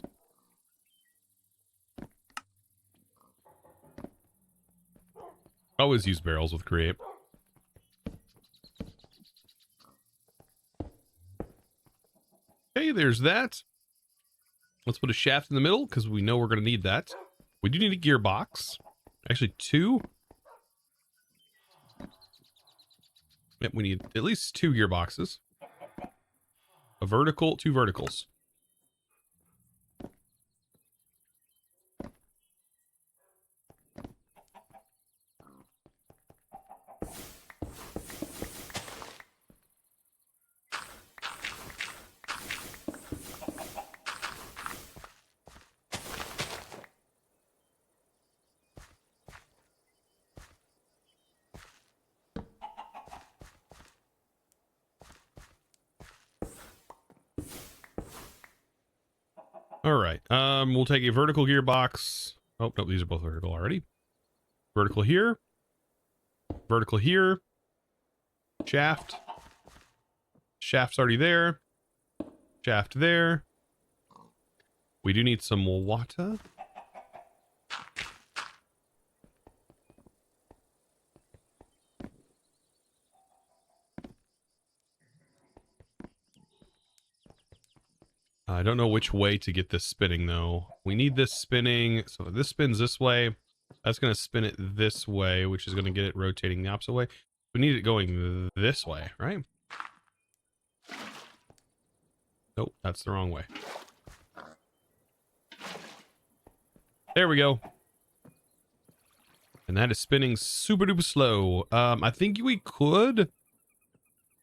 Always use barrels with create. Okay, there's that. Let's put a shaft in the middle because we know we're going to need that. We do need a gearbox. Actually, 2. Yep, we need at least 2 gearboxes. A vertical, 2 verticals. All right. We'll take a vertical gearbox. Oh, no, these are both vertical already. Vertical here. Vertical here. Shaft. Shaft's already there. Shaft there. We do need some water. I don't know which way to get this spinning, though. We need this spinning. So this spins this way. That's going to spin it this way, which is going to get it rotating the opposite way. We need it going this way, right? Nope, that's the wrong way. There we go. And that is spinning super duper slow. I think we could.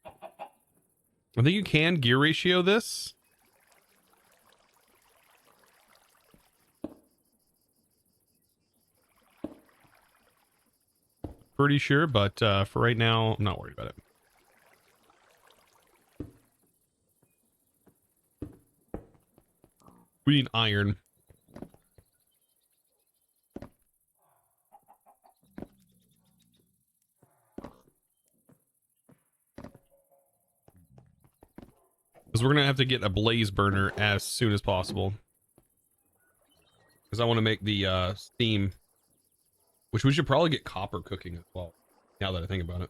I think you can gear ratio this. Pretty sure, but for right now, I'm not worried about it. We need iron. Because we're going to have to get a blaze burner as soon as possible. Because I want to make the steam, which we should probably get copper cooking as well, now that I think about it.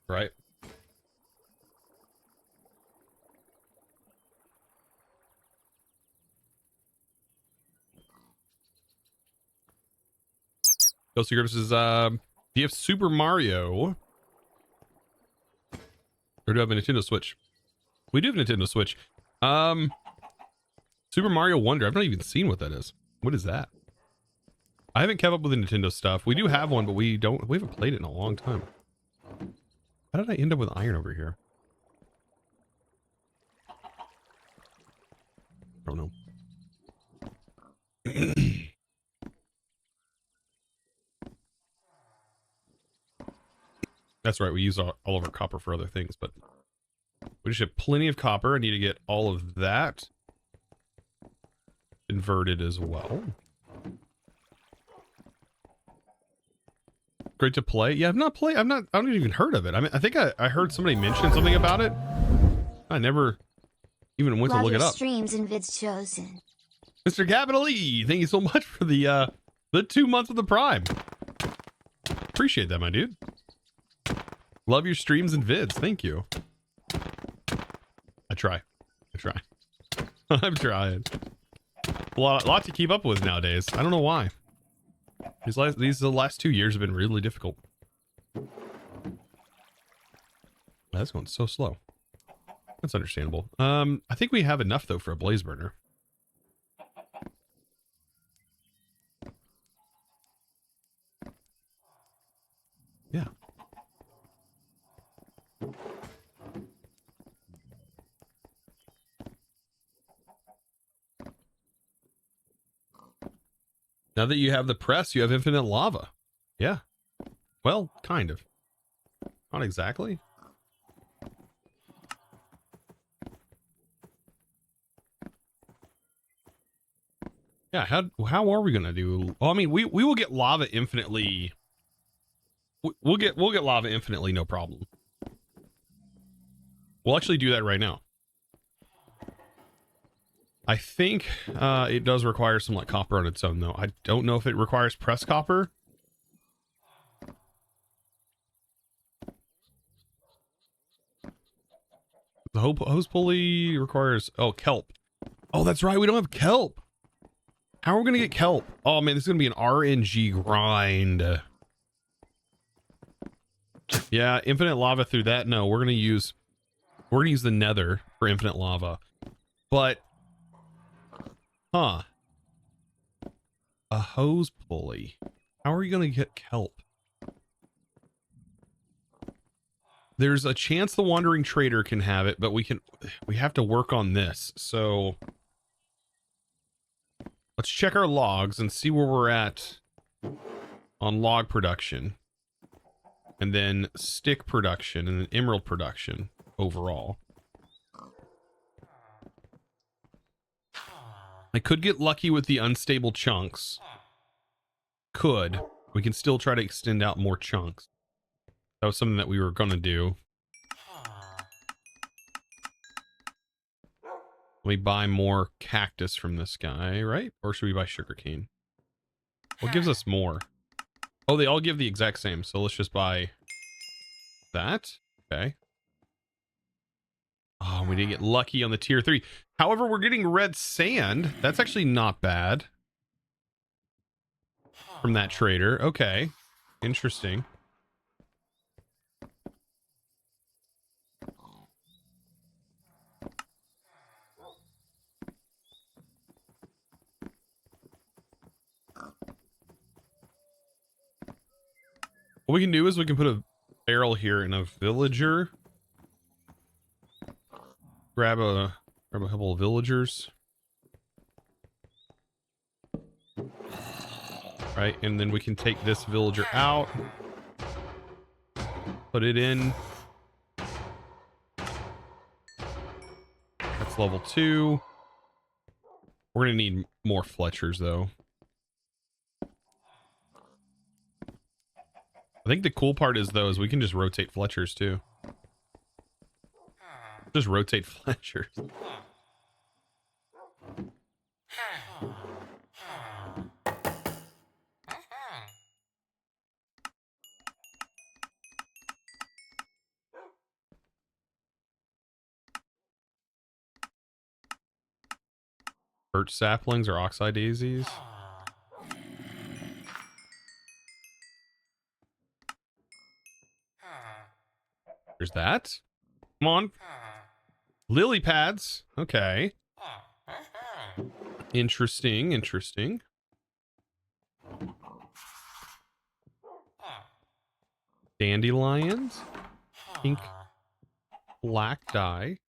Right? Ghost of Grips is, do you have Super Mario? Or do I have a Nintendo Switch? We do have a Nintendo Switch. Super Mario Wonder. I've not even seen what that is. What is that? I haven't kept up with the Nintendo stuff. We do have one, but we haven't played it in a long time. How did I end up with iron over here? That's right. We use all of our copper for other things, but we just have plenty of copper. I need to get all of that converted as well. Great to play. Yeah, I've not played. I don't even heard of it. I mean, I think I heard somebody mention something about it. I never even went to Love look your it up. streams and vids, Chosen. Mr. Capital E, thank you so much for the 2 months of the Prime. Appreciate that, my dude. Love your streams and vids. Thank you. I try. I'm trying. A lot to keep up with nowadays. I don't know why. The last 2 years have been really difficult. That's going so slow. That's understandable. I think we have enough though for a blaze burner. Yeah. Now that you have the press, you have infinite lava. Yeah. Well, kind of. Not exactly. Yeah, how are we gonna do? Well, I mean, we will get lava infinitely. We'll get lava infinitely, no problem. We'll actually do that right now. I think it does require some like copper on its own, though. I don't know if it requires press copper. The hose pulley requires kelp. Oh, that's right. We don't have kelp. How are we gonna get kelp? Oh man, this is gonna be an RNG grind. Yeah, infinite lava through that. No, we're gonna use the nether for infinite lava. But a hose pulley. How are you gonna get kelp? There's a chance the wandering trader can have it, but we have to work on this. So let's check our logs and see where we're at on log production, and then stick production, and then emerald production overall. I could get lucky with the unstable chunks. We can still try to extend out more chunks. That was something that we were gonna do. Let me buy more cactus from this guy, right? Or should we buy sugarcane? What gives us more? Oh, they all give the exact same. So let's just buy that. Okay. Oh, we didn't get lucky on the tier 3. However, we're getting red sand. That's actually not bad. From that trader. Okay. Interesting. What we can do is we can put a barrel here in a villager. Grab a couple of villagers. Right, and then we can take this villager out. Put it in. That's level 2. We're gonna need more Fletchers though. I think the cool part is though is we can just rotate Fletchers too. Just rotate Fletchers. Birch saplings or oxeye daisies. There's that. Come on. Lily pads. Okay. Interesting, interesting. Dandelions. Pink black dye.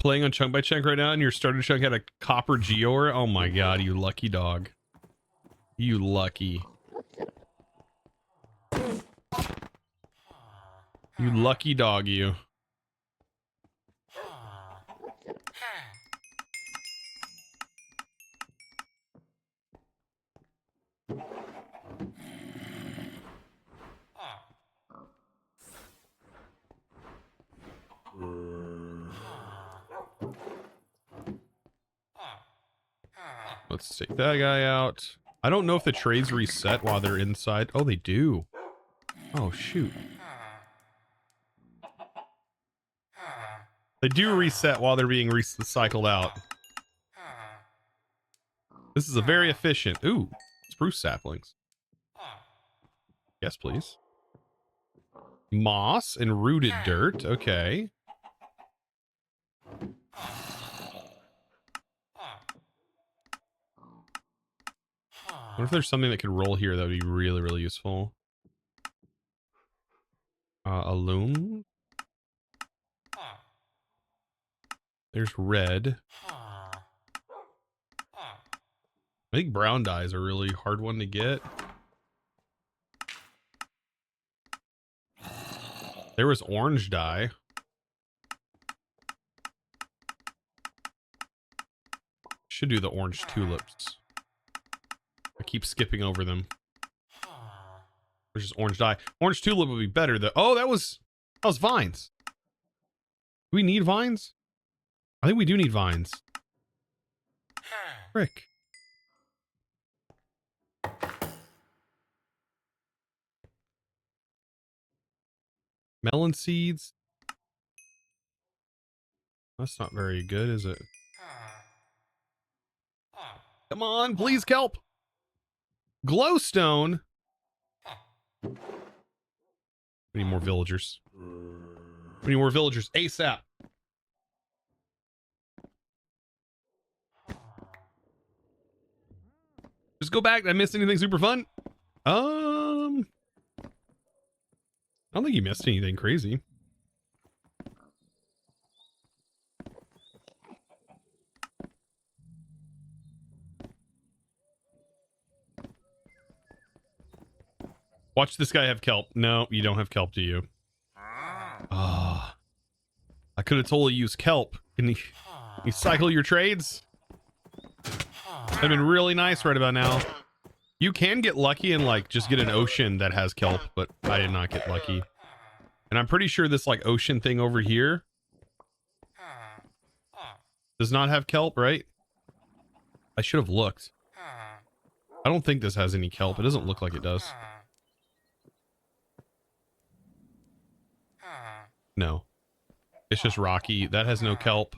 Playing on chunk by chunk right now, and your starter chunk had a copper geore. Oh my god, you lucky dog. You lucky. You lucky dog, you. Let's take that guy out. I don't know if the trades reset while they're inside. Oh, they do. Oh, shoot. They do reset while they're being recycled out. This is a very efficient. Ooh, spruce saplings. Yes, please. Moss and rooted dirt. Okay. I wonder if there's something that could roll here that would be really, really useful. A loom. There's red. I think brown dye is a really hard one to get. There was orange dye. Should do the orange tulips. I keep skipping over them. There's just orange dye. Orange tulip would be better though. Oh, that was vines. Do we need vines? I think we do need vines. Frick. Melon seeds. That's not very good, is it? Come on, please, kelp. Glowstone. We need more villagers. We need more villagers ASAP. Just go back. Did I miss anything super fun? I don't think you missed anything crazy. Watch this guy have kelp. No, you don't have kelp, do you? Ah. I could have totally used kelp. Can you cycle your trades? That'd been really nice right about now. You can get lucky and like just get an ocean that has kelp, but I did not get lucky. And I'm pretty sure this like ocean thing over here does not have kelp, right? I should have looked. I don't think this has any kelp. It doesn't look like it does. No. It's just rocky. That has no kelp.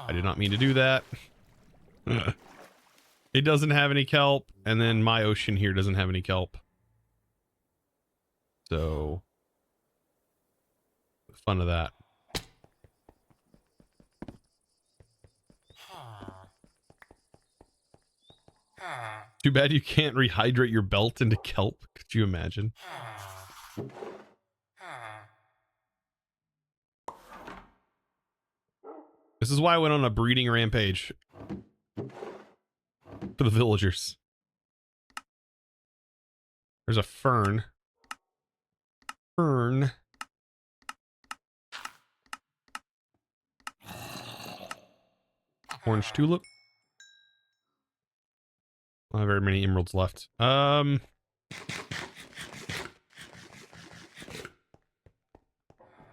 I did not mean to do that. It doesn't have any kelp. And then my ocean here doesn't have any kelp. So, fun of that. Too bad you can't rehydrate your belt into kelp. Could you imagine? This is why I went on a breeding rampage for the villagers. There's a fern. Fern. Orange tulip. I don't have very many emeralds left. Do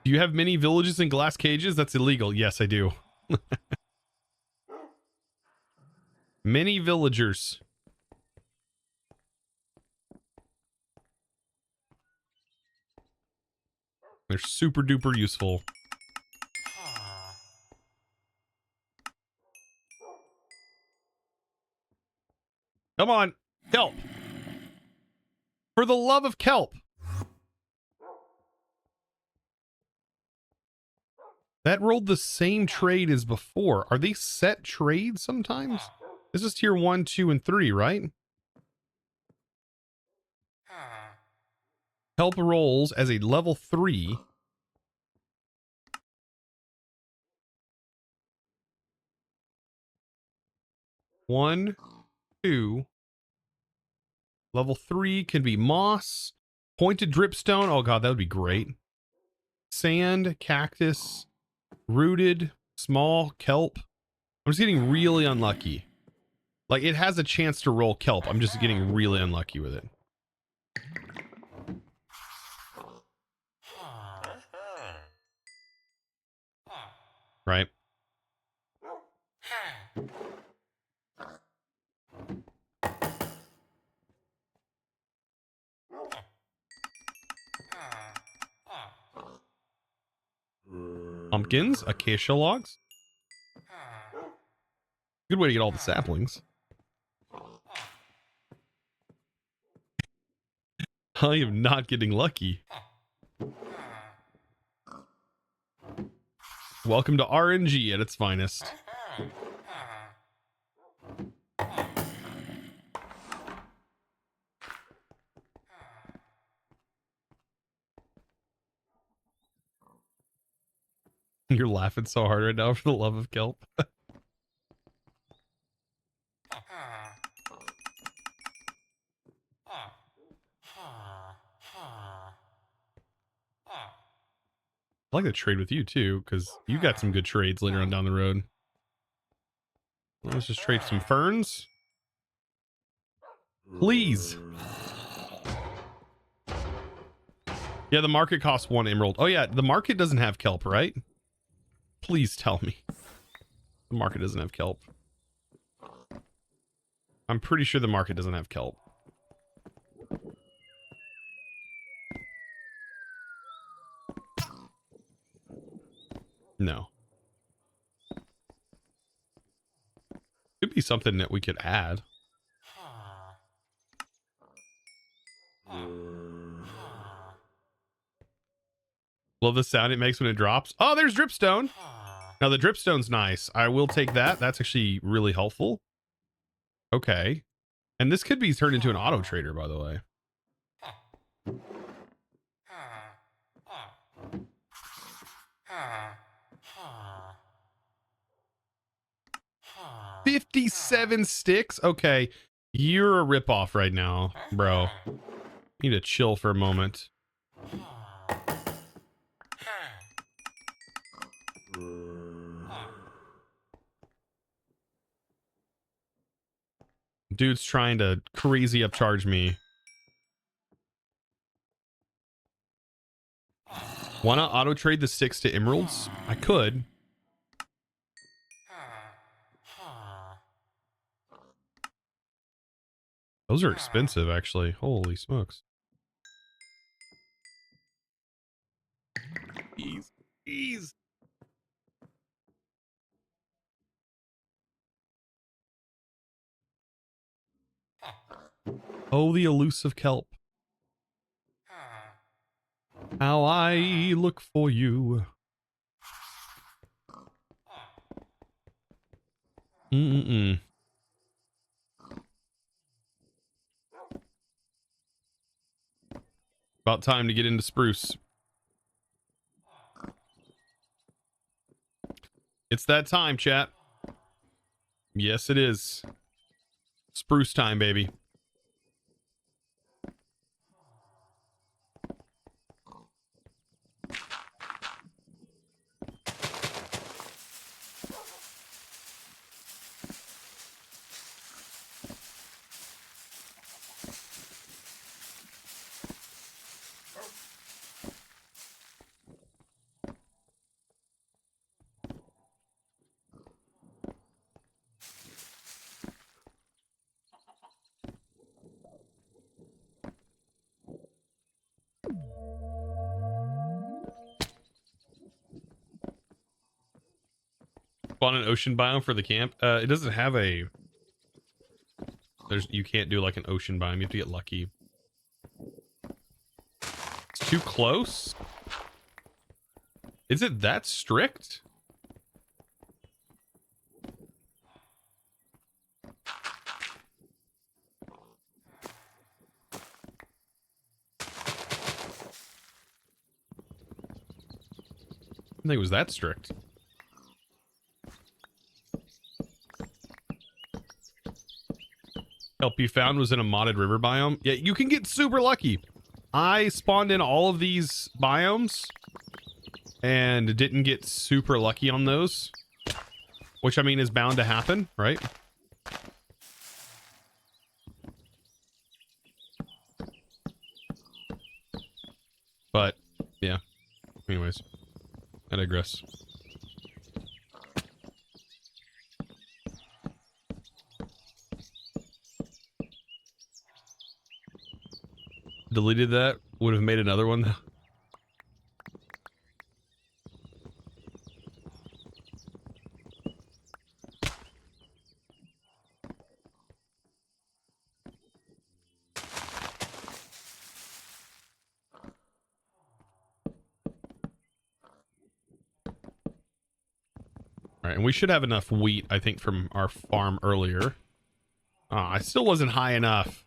you have many villages in glass cages? That's illegal. Yes, I do. Many villagers. They're super duper useful. Come on, kelp. For the love of kelp. That rolled the same trade as before. Are they set trades sometimes? This is tier 1, 2, and 3, right? Kelp rolls as a level 3. 1, 2. Level 3 can be moss, pointed dripstone. Oh god, that would be great. Sand, cactus, rooted, small, kelp. I'm just getting really unlucky. Like, it has a chance to roll kelp. I'm just getting really unlucky with it. Right? Pumpkins, acacia logs. Good way to get all the saplings. I am not getting lucky. Welcome to RNG at its finest. You're laughing so hard right now for the love of kelp. I'd like to trade with you too, because you got some good trades later on down the road. Let's just trade some ferns. Please. Yeah, the market costs 1 emerald. Oh yeah, the market doesn't have kelp, right? Please tell me. The market doesn't have kelp. I'm pretty sure the market doesn't have kelp. No. Could be something that we could add. Love the sound it makes when it drops. Oh, there's dripstone. Now the dripstone's nice. I will take that. That's actually really helpful. Okay. And this could be turned into an auto trader, by the way. $57 sticks? Okay. You're a ripoff right now, bro. You need to chill for a moment. Dude's trying to crazy upcharge me. Why not auto trade the sticks to emeralds? I could. Those are expensive, actually. Holy smokes. Jeez. Oh, the elusive kelp. How I look for you. About time to get into spruce. It's that time, chat. Yes, it is. Spruce time, baby. Spawn an ocean biome for the camp. It doesn't have a... You can't do like an ocean biome. You have to get lucky. It's too close? Is it that strict? I didn't think it was that strict. Help you found was in a modded river biome. Yeah, you can get super lucky. I spawned in all of these biomes and didn't get super lucky on those, which I mean is bound to happen, right? But yeah, anyways, I digress. Deleted that, would have made another one though. All right, and we should have enough wheat, I think, from our farm earlier. I still wasn't high enough.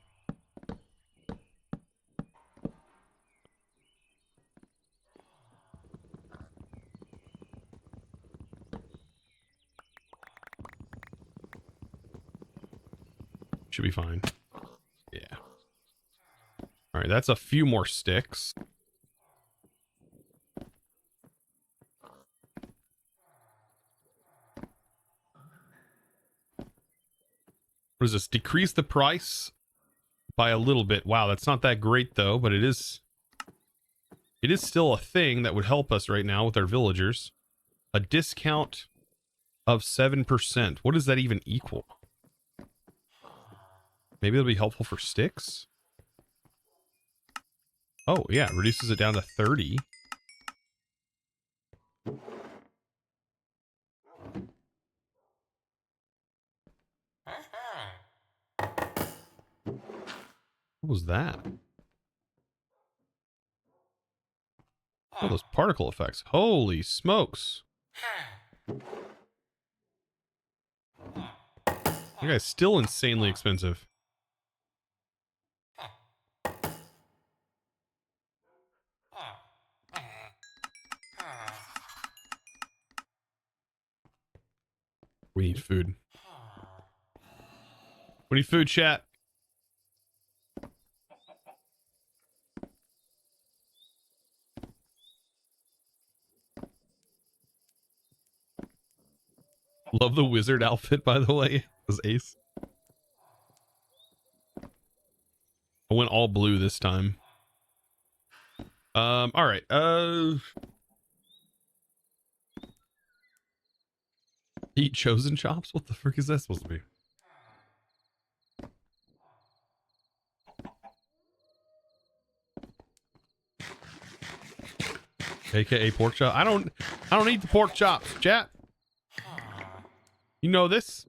Should be fine. Yeah. All right, that's a few more sticks. What does this? Decrease the price by a little bit. Wow, that's not that great though, but it is still a thing that would help us right now with our villagers. A discount of 7%. What does that even equal? Maybe it'll be helpful for sticks? Oh, yeah, it reduces it down to 30. What was that? Oh, those particle effects. Holy smokes. You guys still insanely expensive. We need food. We need food, chat. Love the wizard outfit, by the way. It was ace. I went all blue this time. All right. Eat chosen chops? What the frick is that supposed to be? AKA pork chop. I don't eat the pork chops, chat. You know this?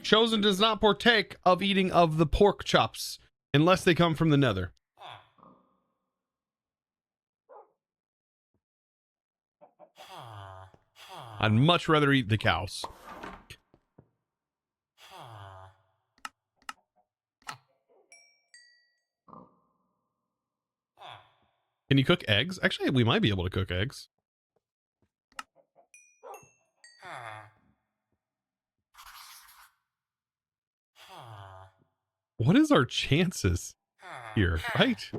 Chosen does not partake of eating of the pork chops unless they come from the nether. I'd much rather eat the cows. Can you cook eggs? Actually, we might be able to cook eggs. What is our chances here, right?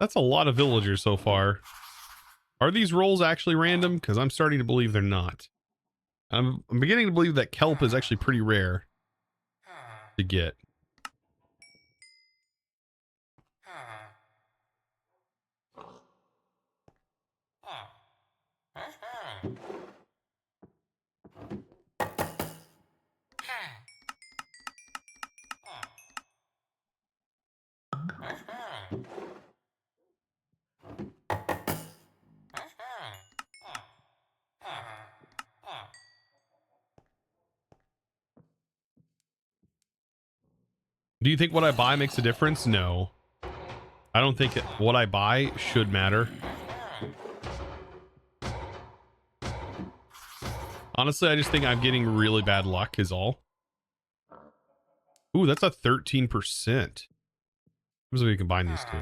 That's a lot of villagers so far. Are these rolls actually random? Because I'm starting to believe they're not. I'm beginning to believe that kelp is actually pretty rare to get. Do you think what I buy makes a difference? No. I don't think what I buy should matter. Honestly, I just think I'm getting really bad luck is all. Ooh, that's a 13%. What if we combine these two?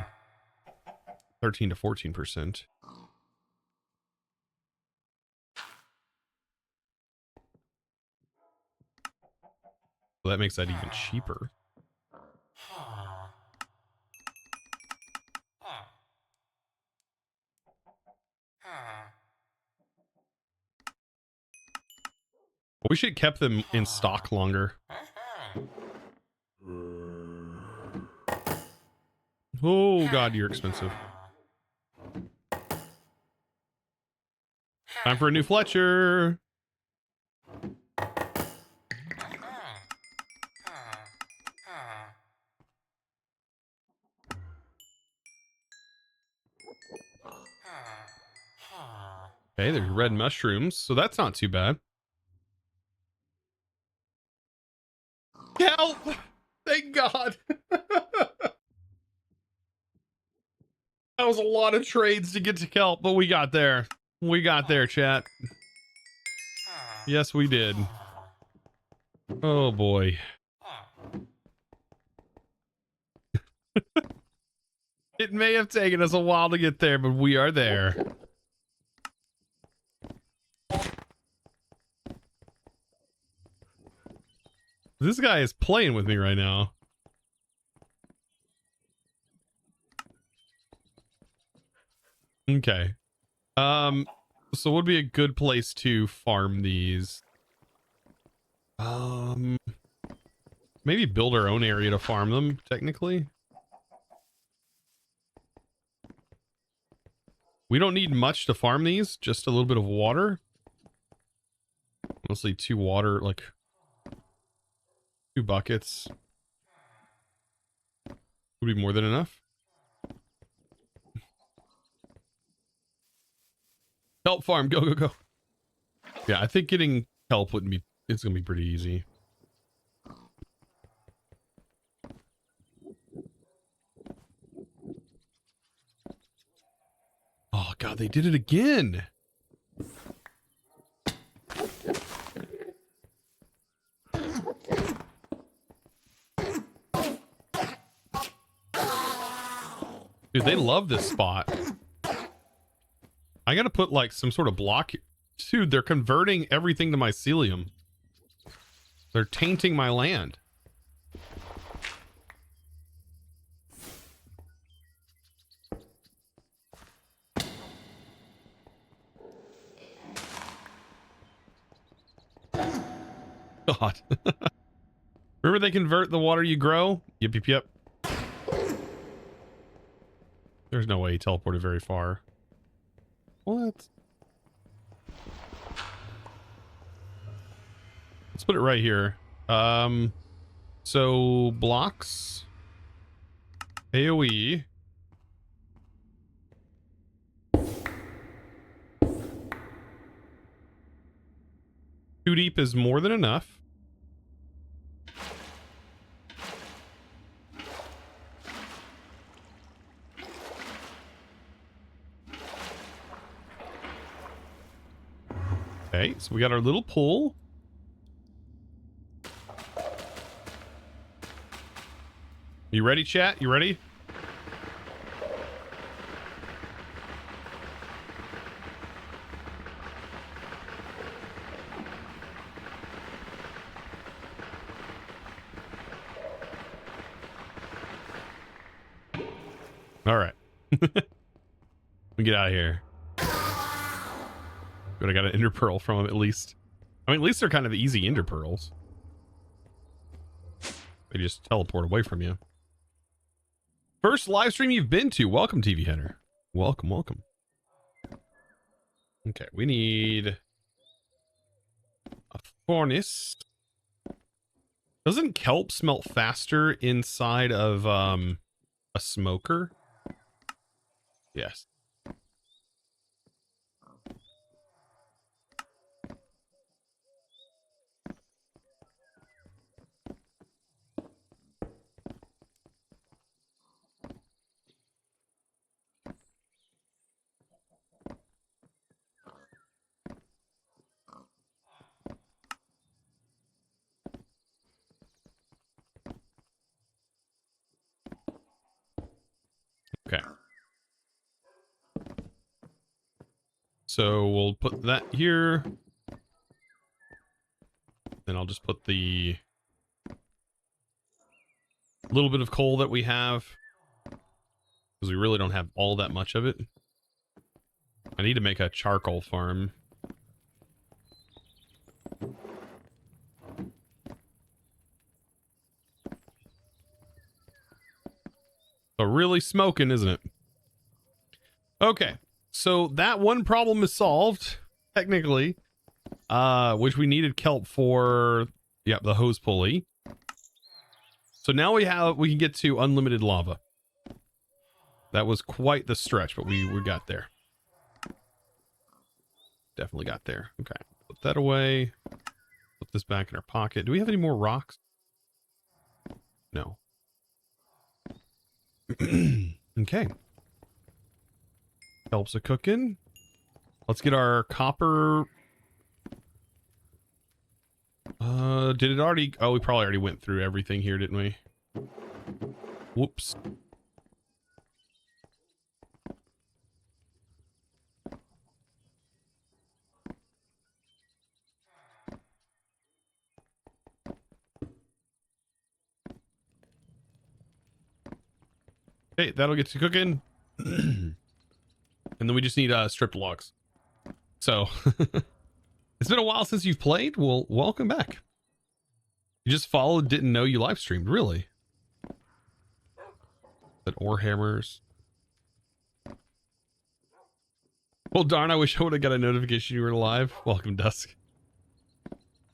13 to 14%. So that makes that even cheaper. We should have kept them in stock longer. Oh God, you're expensive. Time for a new Fletcher. Okay, there's red mushrooms, so that's not too bad. Help! Thank God. That was a lot of trades to get to kelp, but we got there. We got there, chat. Yes, we did. Oh boy. It may have taken us a while to get there, but we are there. This guy is playing with me right now. Okay. So what would be a good place to farm these? Maybe build our own area to farm them, technically. We don't need much to farm these, just a little bit of water. Mostly 2 water, like 2 buckets. Would be more than enough. Kelp farm, go, go, go. Yeah, I think getting kelp wouldn't be, it's gonna be pretty easy. Oh God, they did it again. Dude, they love this spot. I gotta put like some sort of block. Dude, they're converting everything to mycelium. They're tainting my land. God. Remember they convert the water you grow? Yep, yep, yep. There's no way he teleported very far. What? Let's put it right here. So blocks. AoE. Two deep is more than enough. Okay, so we got our little pool. You ready, chat? You ready? All right. We get out of here. But I got an ender pearl from him at least. I mean, at least they're kind of easy ender pearls. They just teleport away from you. First live stream you've been to. Welcome, TV Header. Welcome, welcome. Okay, we need a furnace. Doesn't kelp smelt faster inside of a smoker? Yes. Okay. So we'll put that here. Then I'll just put the little bit of coal that we have, because we really don't have all that much of it. I need to make a charcoal farm. So really smoking, isn't it? Okay, so that one problem is solved, technically, which we needed kelp for, yeah, the hose pulley. So now we can get to unlimited lava. That was quite the stretch, but we got there. Definitely got there. Okay, put that away. Put this back in our pocket. Do we have any more rocks? No. Okay. Helps a cooking. Let's get our copper. Did it already? Oh, we probably already went through everything here, didn't we? Whoops. Okay, that'll get to cooking. And then we just need stripped logs. So it's been a while since you've played. Well, welcome back. You just followed, didn't know you live streamed, really. That ore hammers. Well, darn, I wish I would have got a notification you were live. Welcome, Dusk.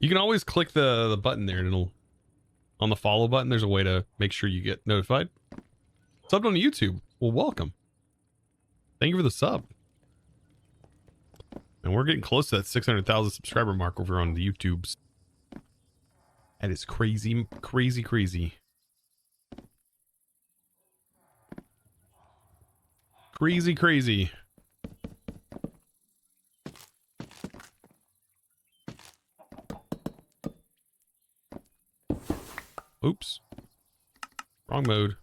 You can always click the button there, and it'll, on the follow button, there's a way to make sure you get notified. Subbed on YouTube. Well, welcome. Thank you for the sub. And we're getting close to that 600,000 subscriber mark over on the YouTubes. That is crazy, crazy, crazy. Crazy, crazy. Oops. Wrong mode.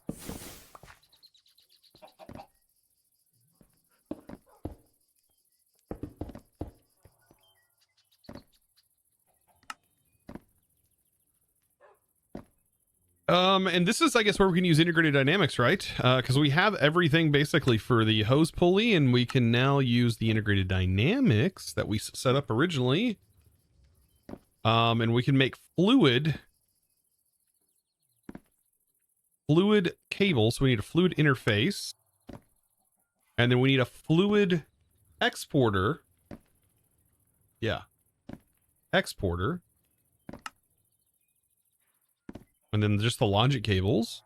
And this is, I guess, where we can use integrated dynamics, right? Because we have everything basically for the hose pulley, and we can now use the integrated dynamics that we set up originally. And we can make fluid cable. So we need a fluid interface, and then we need a fluid exporter. Yeah. Exporter. And then just the logic cables.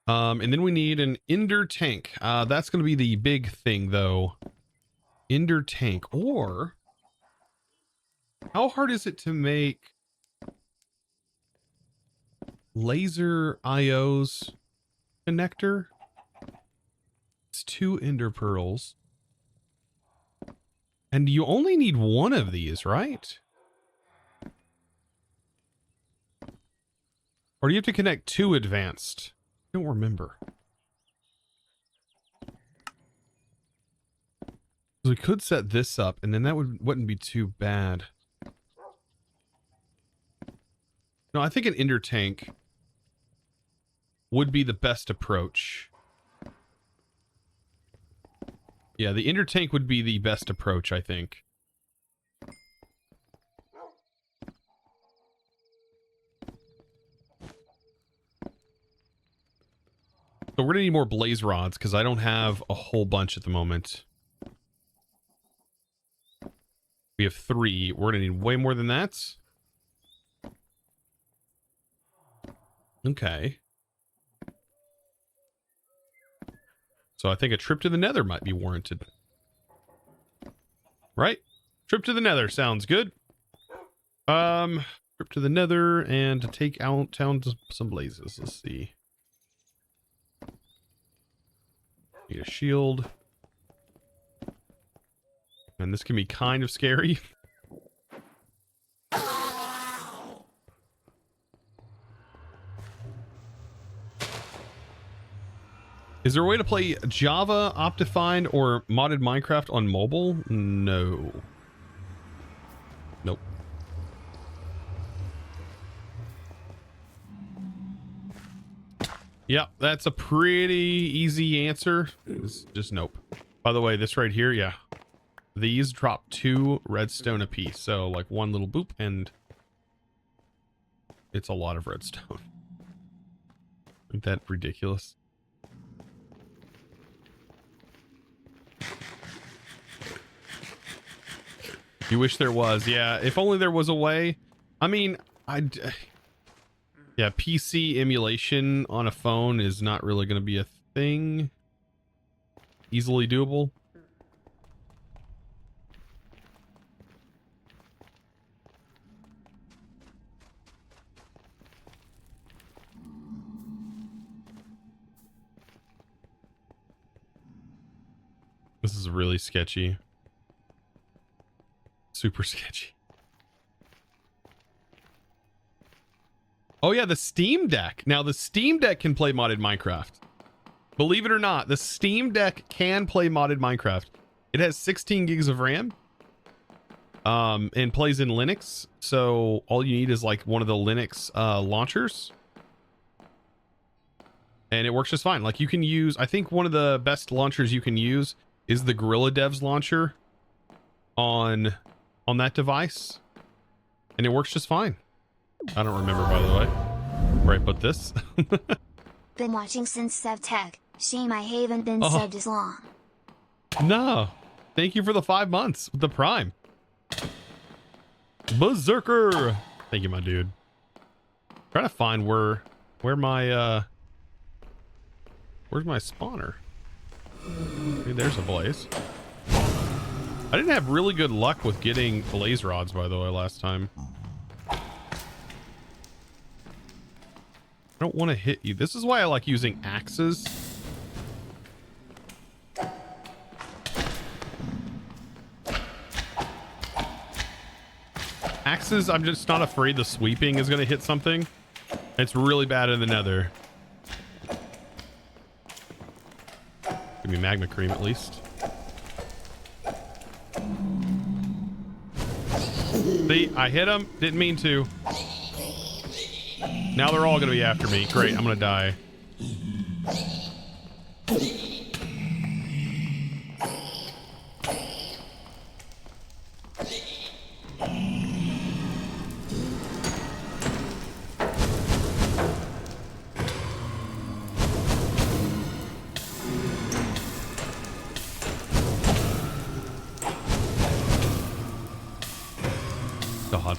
And then we need an ender tank. That's going to be the big thing, though. Ender tank. Or how hard is it to make laser IOs connector? It's 2 ender pearls. And you only need one of these, right? Or do you have to connect 2 advanced? I don't remember. So we could set this up, and then that wouldn't be too bad. No, I think an ender tank would be the best approach. Yeah, the ender tank would be the best approach, I think. So we're gonna need more blaze rods because I don't have a whole bunch at the moment. We have 3. We're gonna need way more than that. Okay. So I think a trip to the nether might be warranted. Right? Trip to the nether sounds good. Trip to the nether and to take out down some blazes. Let's see. Need a shield. And this can be kind of scary. Is there a way to play Java, Optified, or modded Minecraft on mobile? No. Nope. Yep, that's a pretty easy answer. It's just nope. By the way, this right here, yeah. These drop 2 redstone apiece. So like one little boop and it's a lot of redstone. Isn't that ridiculous? You wish there was. Yeah, if only there was a way. I mean, yeah, PC emulation on a phone is not really going to be a thing. Easily doable. This is really sketchy. Super sketchy. Oh yeah, the Steam Deck. Now the Steam Deck can play modded Minecraft. Believe it or not, the Steam Deck can play modded Minecraft. It has 16 gigs of RAM. And plays in Linux. So all you need is like one of the Linux launchers. And it works just fine. Like you can use, I think one of the best launchers you can use is the Gorilla Devs launcher on that device. And it works just fine. I don't remember, by the way, where I put this. Been watching since SevTech. Shame I haven't been subbed as long. No. Thank you for the 5 months with the Prime. Berserker. Thank you, my dude. Trying to find where my where's my spawner? Okay, there's a blaze. I didn't have really good luck with getting blaze rods, by the way, last time. I don't want to hit you. This is why I like using axes. Axes, I'm just not afraid the sweeping is going to hit something. It's really bad in the nether. Give me magma cream at least. See, I hit him. Didn't mean to. Now they're all going to be after me. Great, I'm going to die. God.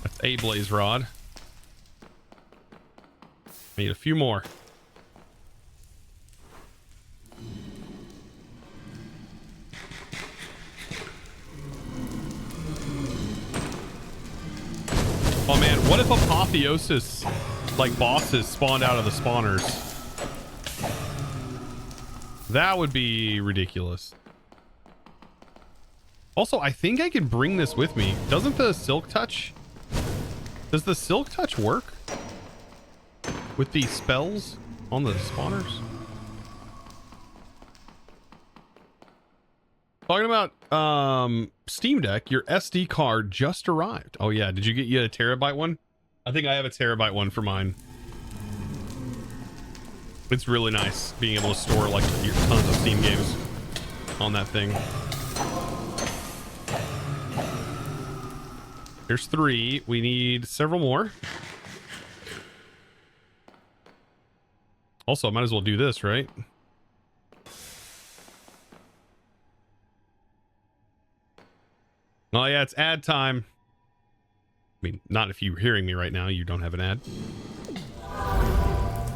That's a blaze rod. Need a few more. Oh man, what if apotheosis like bosses spawned out of the spawners? That would be ridiculous. Also, I think I can bring this with me. Doesn't the silk touch? Does the silk touch work with the spells on the spawners? Talking about Steam Deck, your SD card just arrived. Oh yeah, did you get a terabyte one? I think I have a terabyte one for mine. It's really nice being able to store like your tons of Steam games on that thing. There's 3. We need several more. Also, I might as well do this, right? Oh yeah, it's ad time. I mean, not if you're hearing me right now, you don't have an ad.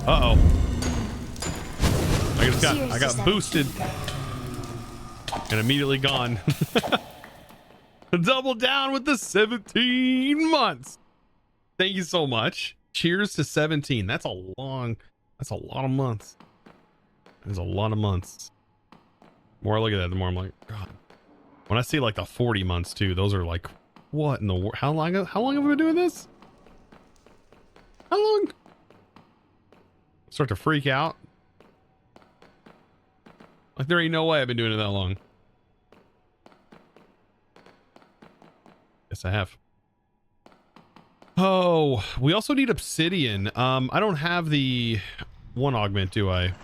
Uh-oh. I got boosted and immediately gone. Double down with the 17 months. Thank you so much. Cheers to 17. That's a lot of months. There's a lot of months. The more I look at that, the more I'm like, God. When I see like the 40 months too, those are like, what in the world? How long have I been doing this? How long? Start to freak out. Like there ain't no way I've been doing it that long. Yes, I have. Oh, we also need obsidian. I don't have the one augment, do I?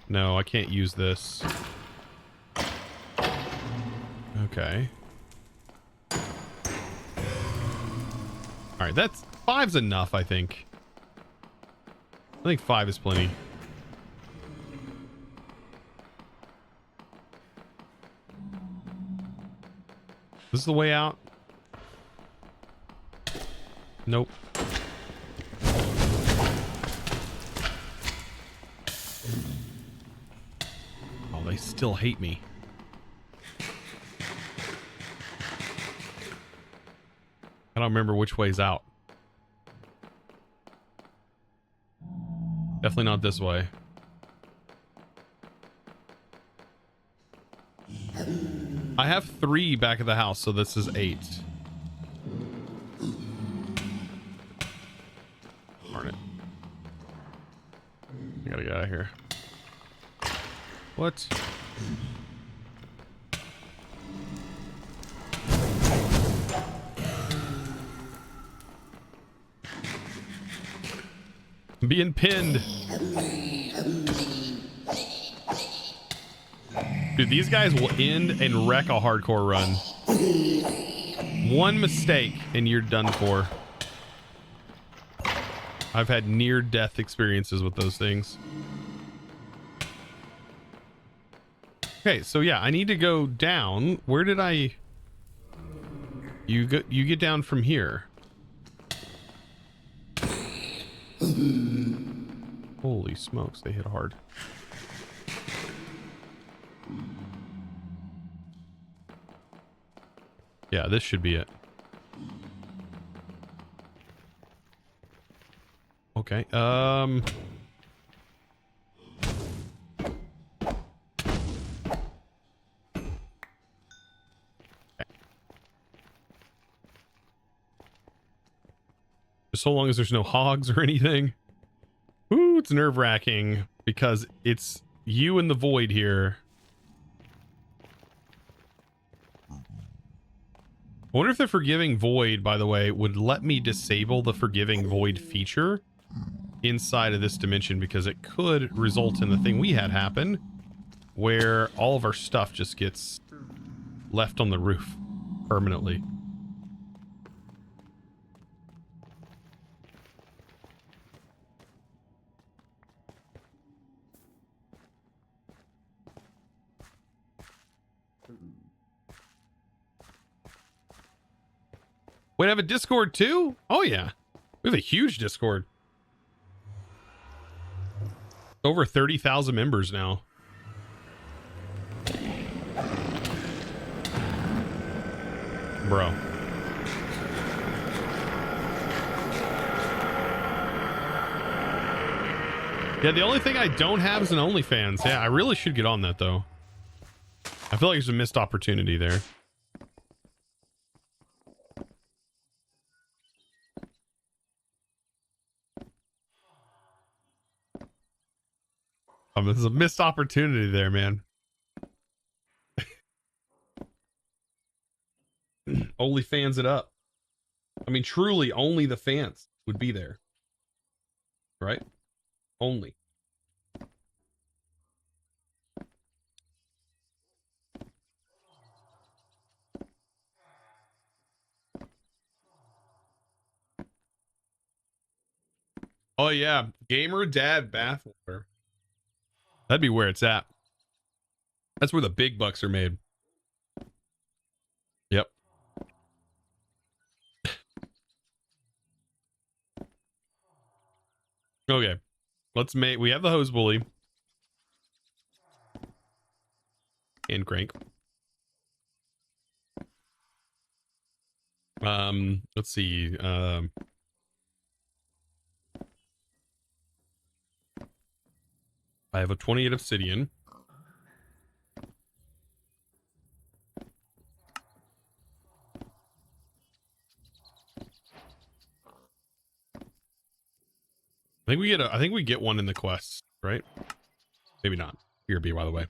No, I can't use this. Okay. All right, that's 5's enough, I think. I think 5 is plenty. This is the way out? Nope. Oh, they still hate me. I don't remember which way's out. Definitely not this way. I have 3 back at the house, so this is 8. Darn it. I gotta get out of here. What? I'm being pinned. Dude, these guys will end and wreck a hardcore run. One mistake and you're done for. I've had near-death experiences with those things. Okay, so yeah, I need to go down. Where did I... You get down from here. Holy smokes, they hit hard. Yeah, this should be it. Okay, just so long as there's no hogs or anything. Ooh, it's nerve-wracking because it's you and the void here. I wonder if the forgiving void, by the way, would let me disable the forgiving void feature inside of this dimension, because it could result in the thing we had happen where all of our stuff just gets left on the roof permanently. Wait, I have a Discord too? Oh yeah. We have a huge Discord. Over 30,000 members now. Bro. Yeah, the only thing I don't have is an OnlyFans. Yeah, I really should get on that though. I feel like there's a missed opportunity there. There's a missed opportunity there, man. Only fans it up. I mean, truly, only the fans would be there. Right? Only. Oh, yeah. Gamer dad bathwater. That'd be where it's at. That's where the big bucks are made. Yep. Okay. Let's make... We have the hose bully. And crank. Let's see. I have a 28 obsidian. I think we get one in the quest, right? Maybe not. Here be, by the way.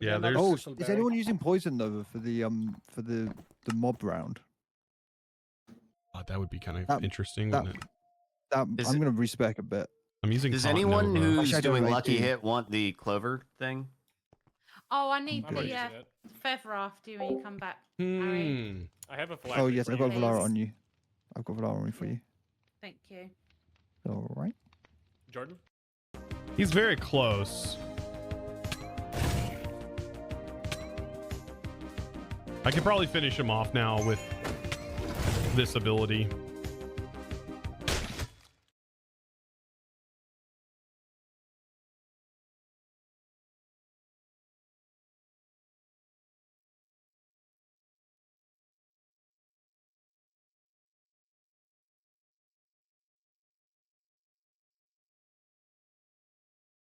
Yeah, there's. Oh, is anyone using poison though for the mob round? Oh, that would be kind of That- interesting, that- wouldn't it? I'm gonna respec a bit. I'm using. Does Pot anyone Nova. who's Actually, I don't doing really lucky do. hit want the clover thing? Oh, I need I'm already the using it. feather after you when you come back, Harry. I have a flag. Oh yes, I've got Please. Valara on you. I've got Valara on you for you. Thank you. All right. Jordan. He's very close. I could probably finish him off now with this ability.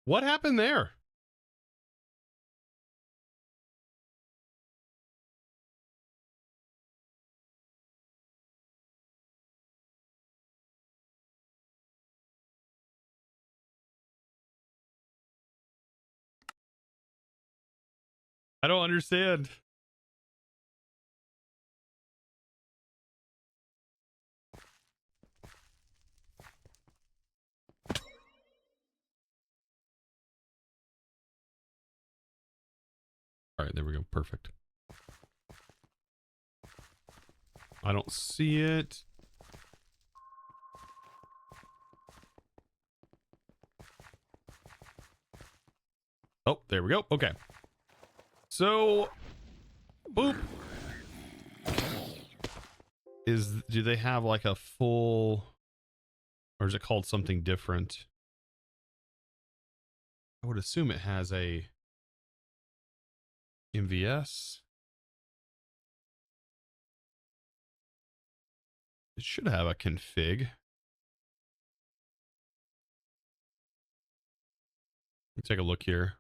What happened there? I don't understand. All right, there we go. Perfect. I don't see it. Oh, there we go. Okay. So, boop. Do they have like a full, or is it called something different? I would assume it has a MVS. It should have a config. Let me take a look here.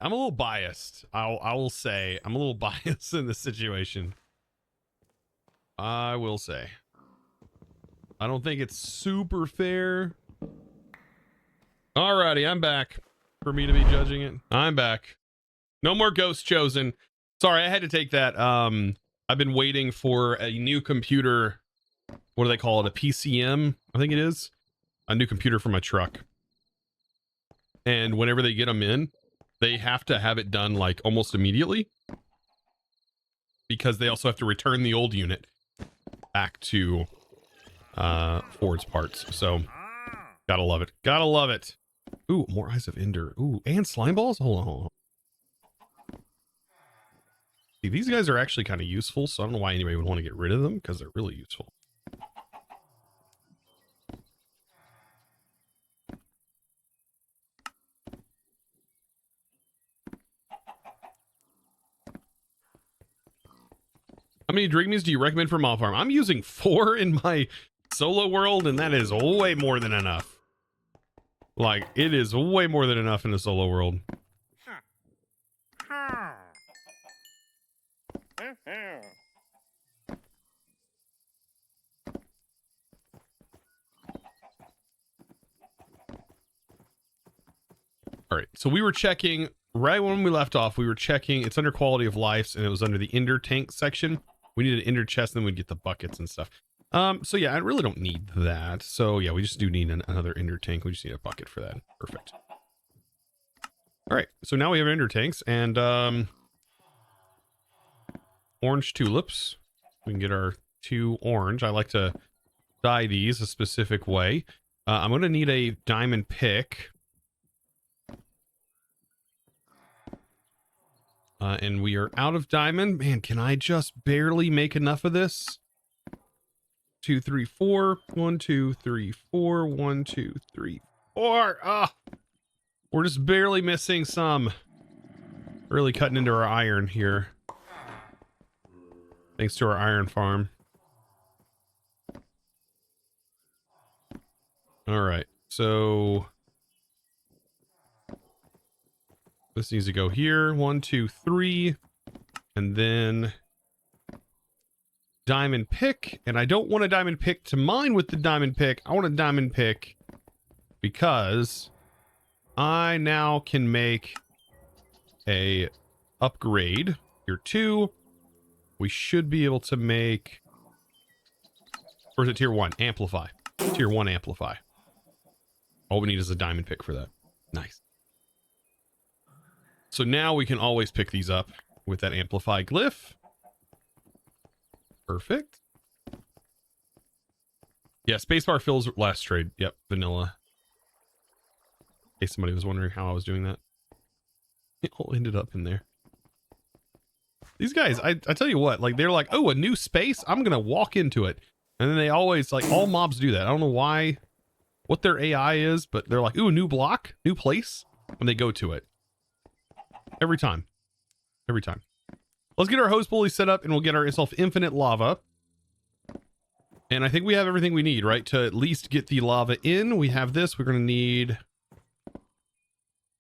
I'm a little biased. I will say I'm a little biased in this situation. I will say. I don't think it's super fair. Alrighty, I'm back. For me to be judging it. I'm back. No more ghosts chosen. Sorry, I had to take that. I've been waiting for a new computer. What do they call it? A PCM, I think it is. A new computer for my truck. And whenever they get them in, they have to have it done like almost immediately. Because they also have to return the old unit back to Ford's parts. So, gotta love it. Gotta love it. Ooh, more Eyes of Ender. Ooh, and slime balls? Hold on. See, these guys are actually kind of useful, so I don't know why anybody would want to get rid of them, because they're really useful. How many Dreamies do you recommend for Mob Farm? I'm using 4 in my solo world, and that is way more than enough. Like, it is way more than enough in the solo world. All right, so we were checking right when we left off. We were checking. It's under quality of life, and it was under the Ender tank section. We need an Ender chest, and then we'd get the buckets and stuff. So yeah, I really don't need that. So yeah, we just do need another Ender tank. We just need a bucket for that. Perfect. All right, so now we have Ender tanks and orange tulips. We can get our 2 orange. I like to dye these a specific way. I'm going to need a diamond pick. And we are out of diamond. Man, can I just barely make enough of this? 2, 3, 4. 1, 2, 3, 4. 1, 2, 3, 4. Ah, we're just barely missing some. Really cutting into our iron here. Thanks to our iron farm. All right, so this needs to go here. 1, 2, 3, and then diamond pick, and I don't want a diamond pick to mine with the diamond pick. I want a diamond pick because I now can make a upgrade. Tier 2. We should be able to make, or is it tier 1? Amplify. Tier 1 amplify. All we need is a diamond pick for that. Nice. So now we can always pick these up with that amplify glyph. Perfect. Yeah, spacebar fills last trade. Yep, vanilla. In case somebody was wondering how I was doing that. It all ended up in there. These guys, I tell you what, like they're like, oh, a new space? I'm going to walk into it. And then they always, like, all mobs do that. I don't know why, what their AI is, but they're like, ooh, a new block, new place, when they go to it. Every time. Every time. Let's get our hose pulley set up and we'll get ourselves infinite lava. And I think we have everything we need, right? To at least get the lava in. We have this. We're going to need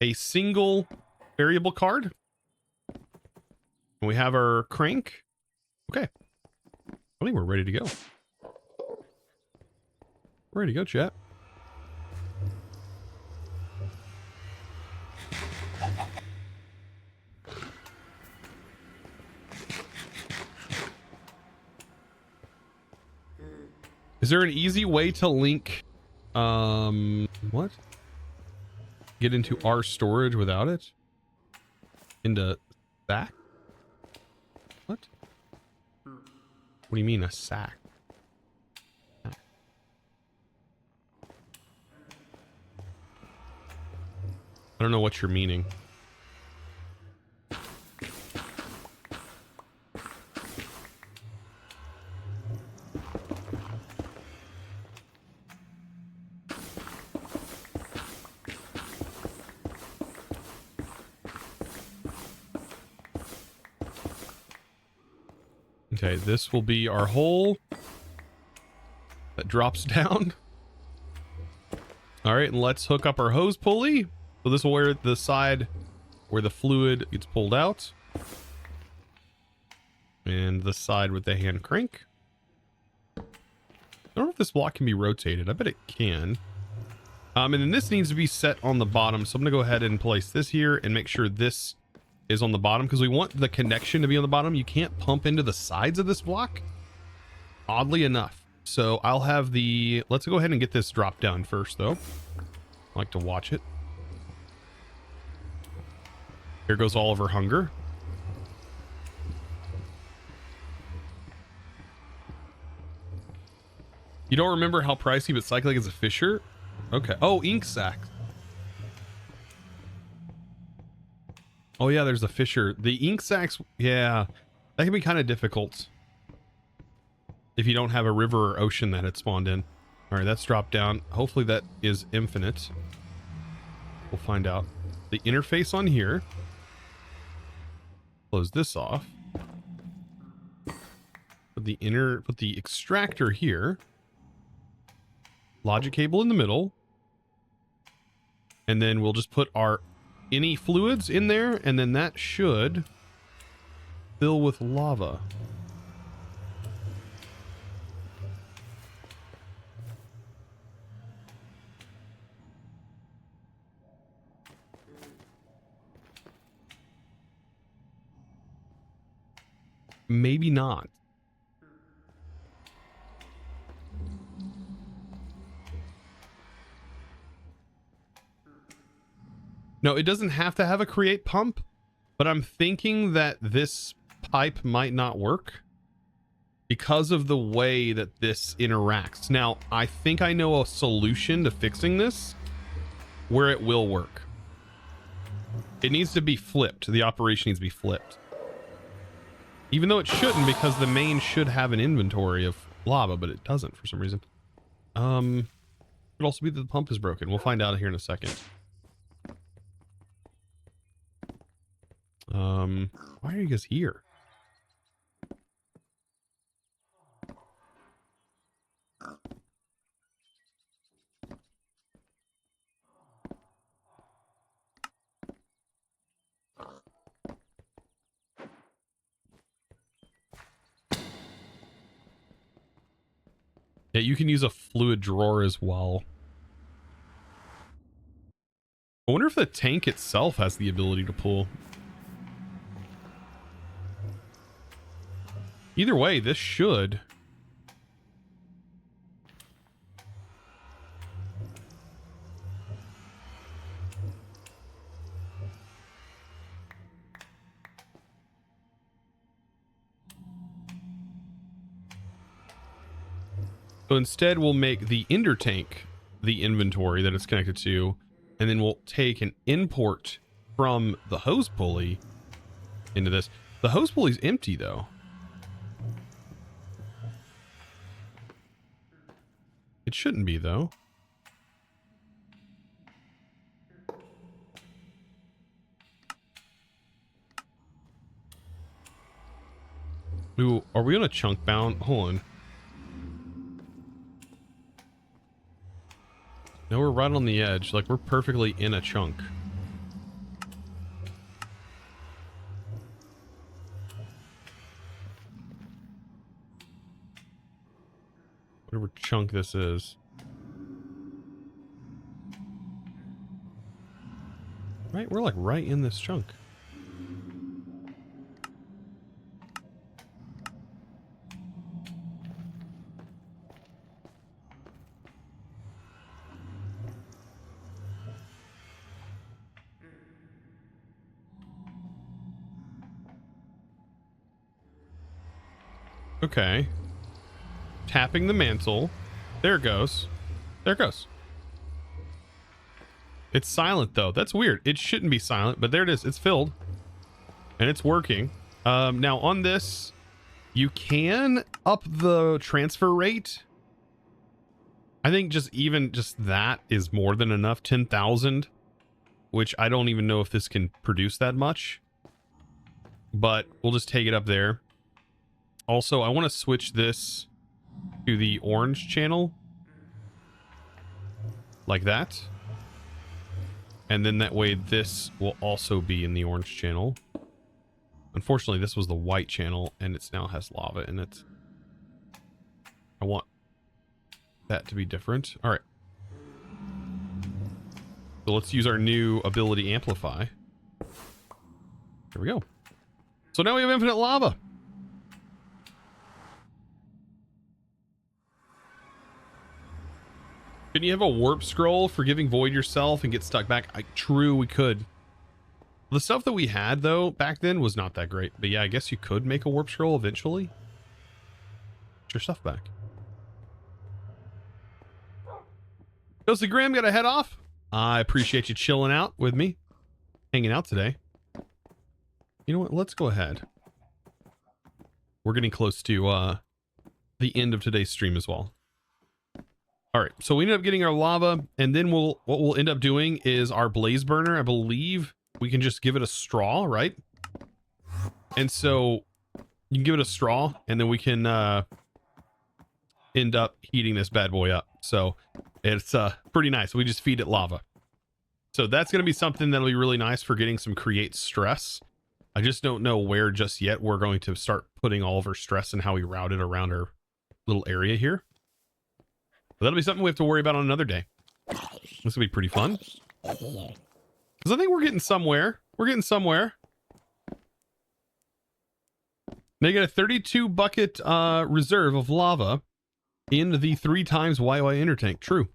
a single variable card. And we have our crank. Okay. I think we're ready to go. We're ready to go, chat. Is there an easy way to link, what? Get into our storage without it? Into sack? What? What do you mean a sack? I don't know what you're meaning. Okay, this will be our hole that drops down. All right, and let's hook up our hose pulley. So this will where the side where the fluid gets pulled out. And the side with the hand crank. I don't know if this block can be rotated. I bet it can. And then this needs to be set on the bottom. So I'm going to go ahead and place this here and make sure this is on the bottom because we want the connection to be on the bottom. You can't pump into the sides of this block, oddly enough. So I'll have the, let's go ahead and get this drop down first though. I like to watch it. Here goes Oliver Hunger. You don't remember how pricey but cycling is a fisher? Okay. Oh, ink sack. Oh yeah, there's a fisher. The ink sacks, yeah, that can be kind of difficult if you don't have a river or ocean that had spawned in. All right, that's dropped down. Hopefully that is infinite. We'll find out. The interface on here. Close this off. Put the extractor here. Logic cable in the middle. And then we'll just put our any fluids in there, and then that should fill with lava. Maybe not. No, it doesn't have to have a create pump, but I'm thinking that this pipe might not work because of the way that this interacts. Now, I think I know a solution to fixing this where it will work. It needs to be flipped. The operation needs to be flipped. Even though it shouldn't, because the main should have an inventory of lava, but it doesn't for some reason. It could also be that the pump is broken. We'll find out here in a second. Why are you guys here? Yeah, you can use a fluid drawer as well. I wonder if the tank itself has the ability to pull. Either way, this should. So instead, we'll make the ender tank the inventory that it's connected to, and then we'll take an import from the hose pulley into this. The hose pulley's empty, though. It shouldn't be, though. Ooh, are we on a chunk bound? Hold on. No, we're right on the edge. Like, we're perfectly in a chunk. Whatever chunk this is. Right? We're like right in this chunk. Okay. Tapping the mantle. There it goes. There it goes. It's silent though. That's weird. It shouldn't be silent, but there it is. It's filled. And it's working. Now on this, you can up the transfer rate. I think just that is more than enough. 10,000, which I don't even know if this can produce that much. But we'll just take it up there. Also, I want to switch this to the orange channel. Like that. And then that way this will also be in the orange channel. Unfortunately, this was the white channel and it now has lava in it. I want that to be different. All right. So let's use our new ability amplify. There we go. So now we have infinite lava. Can you have a warp scroll for giving void yourself and get stuck back? True, we could. The stuff that we had, though, back then was not that great. But yeah, I guess you could make a warp scroll eventually. Get your stuff back. Ghostly Graham, gotta head off. I appreciate you chilling out with me. Hanging out today. You know what? Let's go ahead. We're getting close to the end of today's stream as well. All right, so we ended up getting our lava, and then what we'll end up doing is our blaze burner. I believe we can just give it a straw, right? And so you can give it a straw, and then we can end up heating this bad boy up. So it's pretty nice. We just feed it lava. So that's going to be something that'll be really nice for getting some create stress. I just don't know where just yet we're going to start putting all of our stress and how we route it around our little area here. But that'll be something we have to worry about on another day. This will be pretty fun. Because I think we're getting somewhere. We're getting somewhere. They get a 32 bucket reserve of lava in the 3 times YY inner tank. True.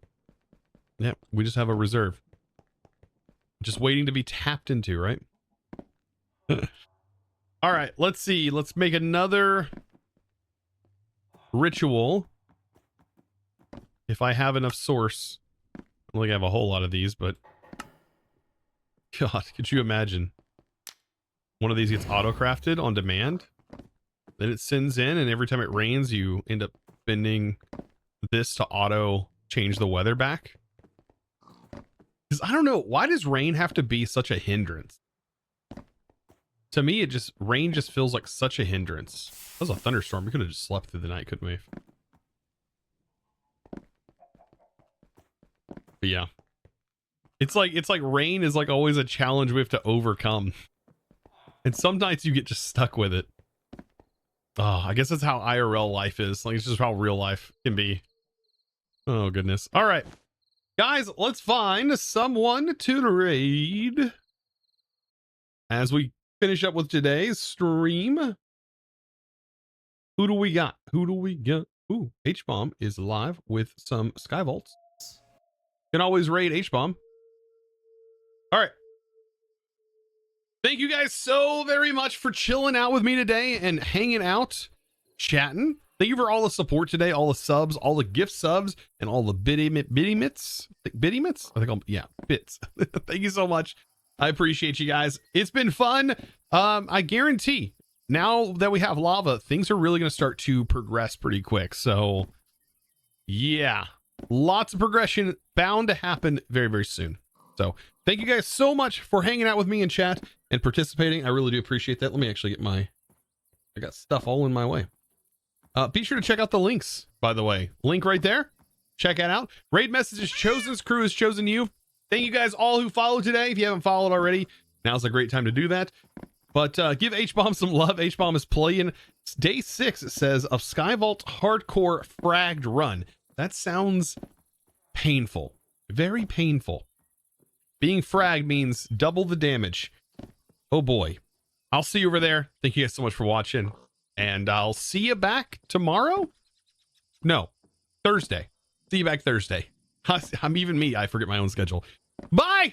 Yep, we just have a reserve. Just waiting to be tapped into, right? All right, let's see. Let's make another ritual. If I have enough source. I don't think I have a whole lot of these, but God, could you imagine? One of these gets auto-crafted on demand. Then it sends in, and every time it rains, you end up spending this to auto change the weather back. Because I don't know, why does rain have to be such a hindrance? To me, rain just feels like such a hindrance. That was a thunderstorm. We could have just slept through the night, couldn't we? But yeah. It's like rain is like always a challenge we have to overcome. And some nights you get just stuck with it. Oh, I guess that's how IRL life is. Like, it's just how real life can be. Oh, goodness. All right. Guys, let's find someone to raid as we finish up with today's stream. Who do we got? Who do we got? Ooh, H-Bomb is live with some Sky Vaults. Can always raid H-Bomb. All right. Thank you guys so very much for chilling out with me today and hanging out, chatting. Thank you for all the support today, all the subs, all the gift subs, and all the bitty mitts. Bitty mitts? I think yeah, bits. Thank you so much. I appreciate you guys. It's been fun. I guarantee now that we have lava, things are really going to start to progress pretty quick. So yeah, lots of progression bound to happen very, very soon. So thank you guys so much for hanging out with me in chat and participating. I really do appreciate that. Let me actually get I got stuff all in my way. Be sure to check out the links, by the way. Link right there. Check it out. Raid messages Chosen's crew has chosen you. Thank you guys all who followed today. If you haven't followed already, now's a great time to do that. But give H-Bomb some love. H-Bomb is playing day 6, it says, of Skyvault Hardcore Fragged Run. That sounds painful. Very painful. Being fragged means double the damage. Oh boy. I'll see you over there. Thank you guys so much for watching. And I'll see you back tomorrow? No, Thursday. See you back Thursday. I'm even me. I forget my own schedule. Bye!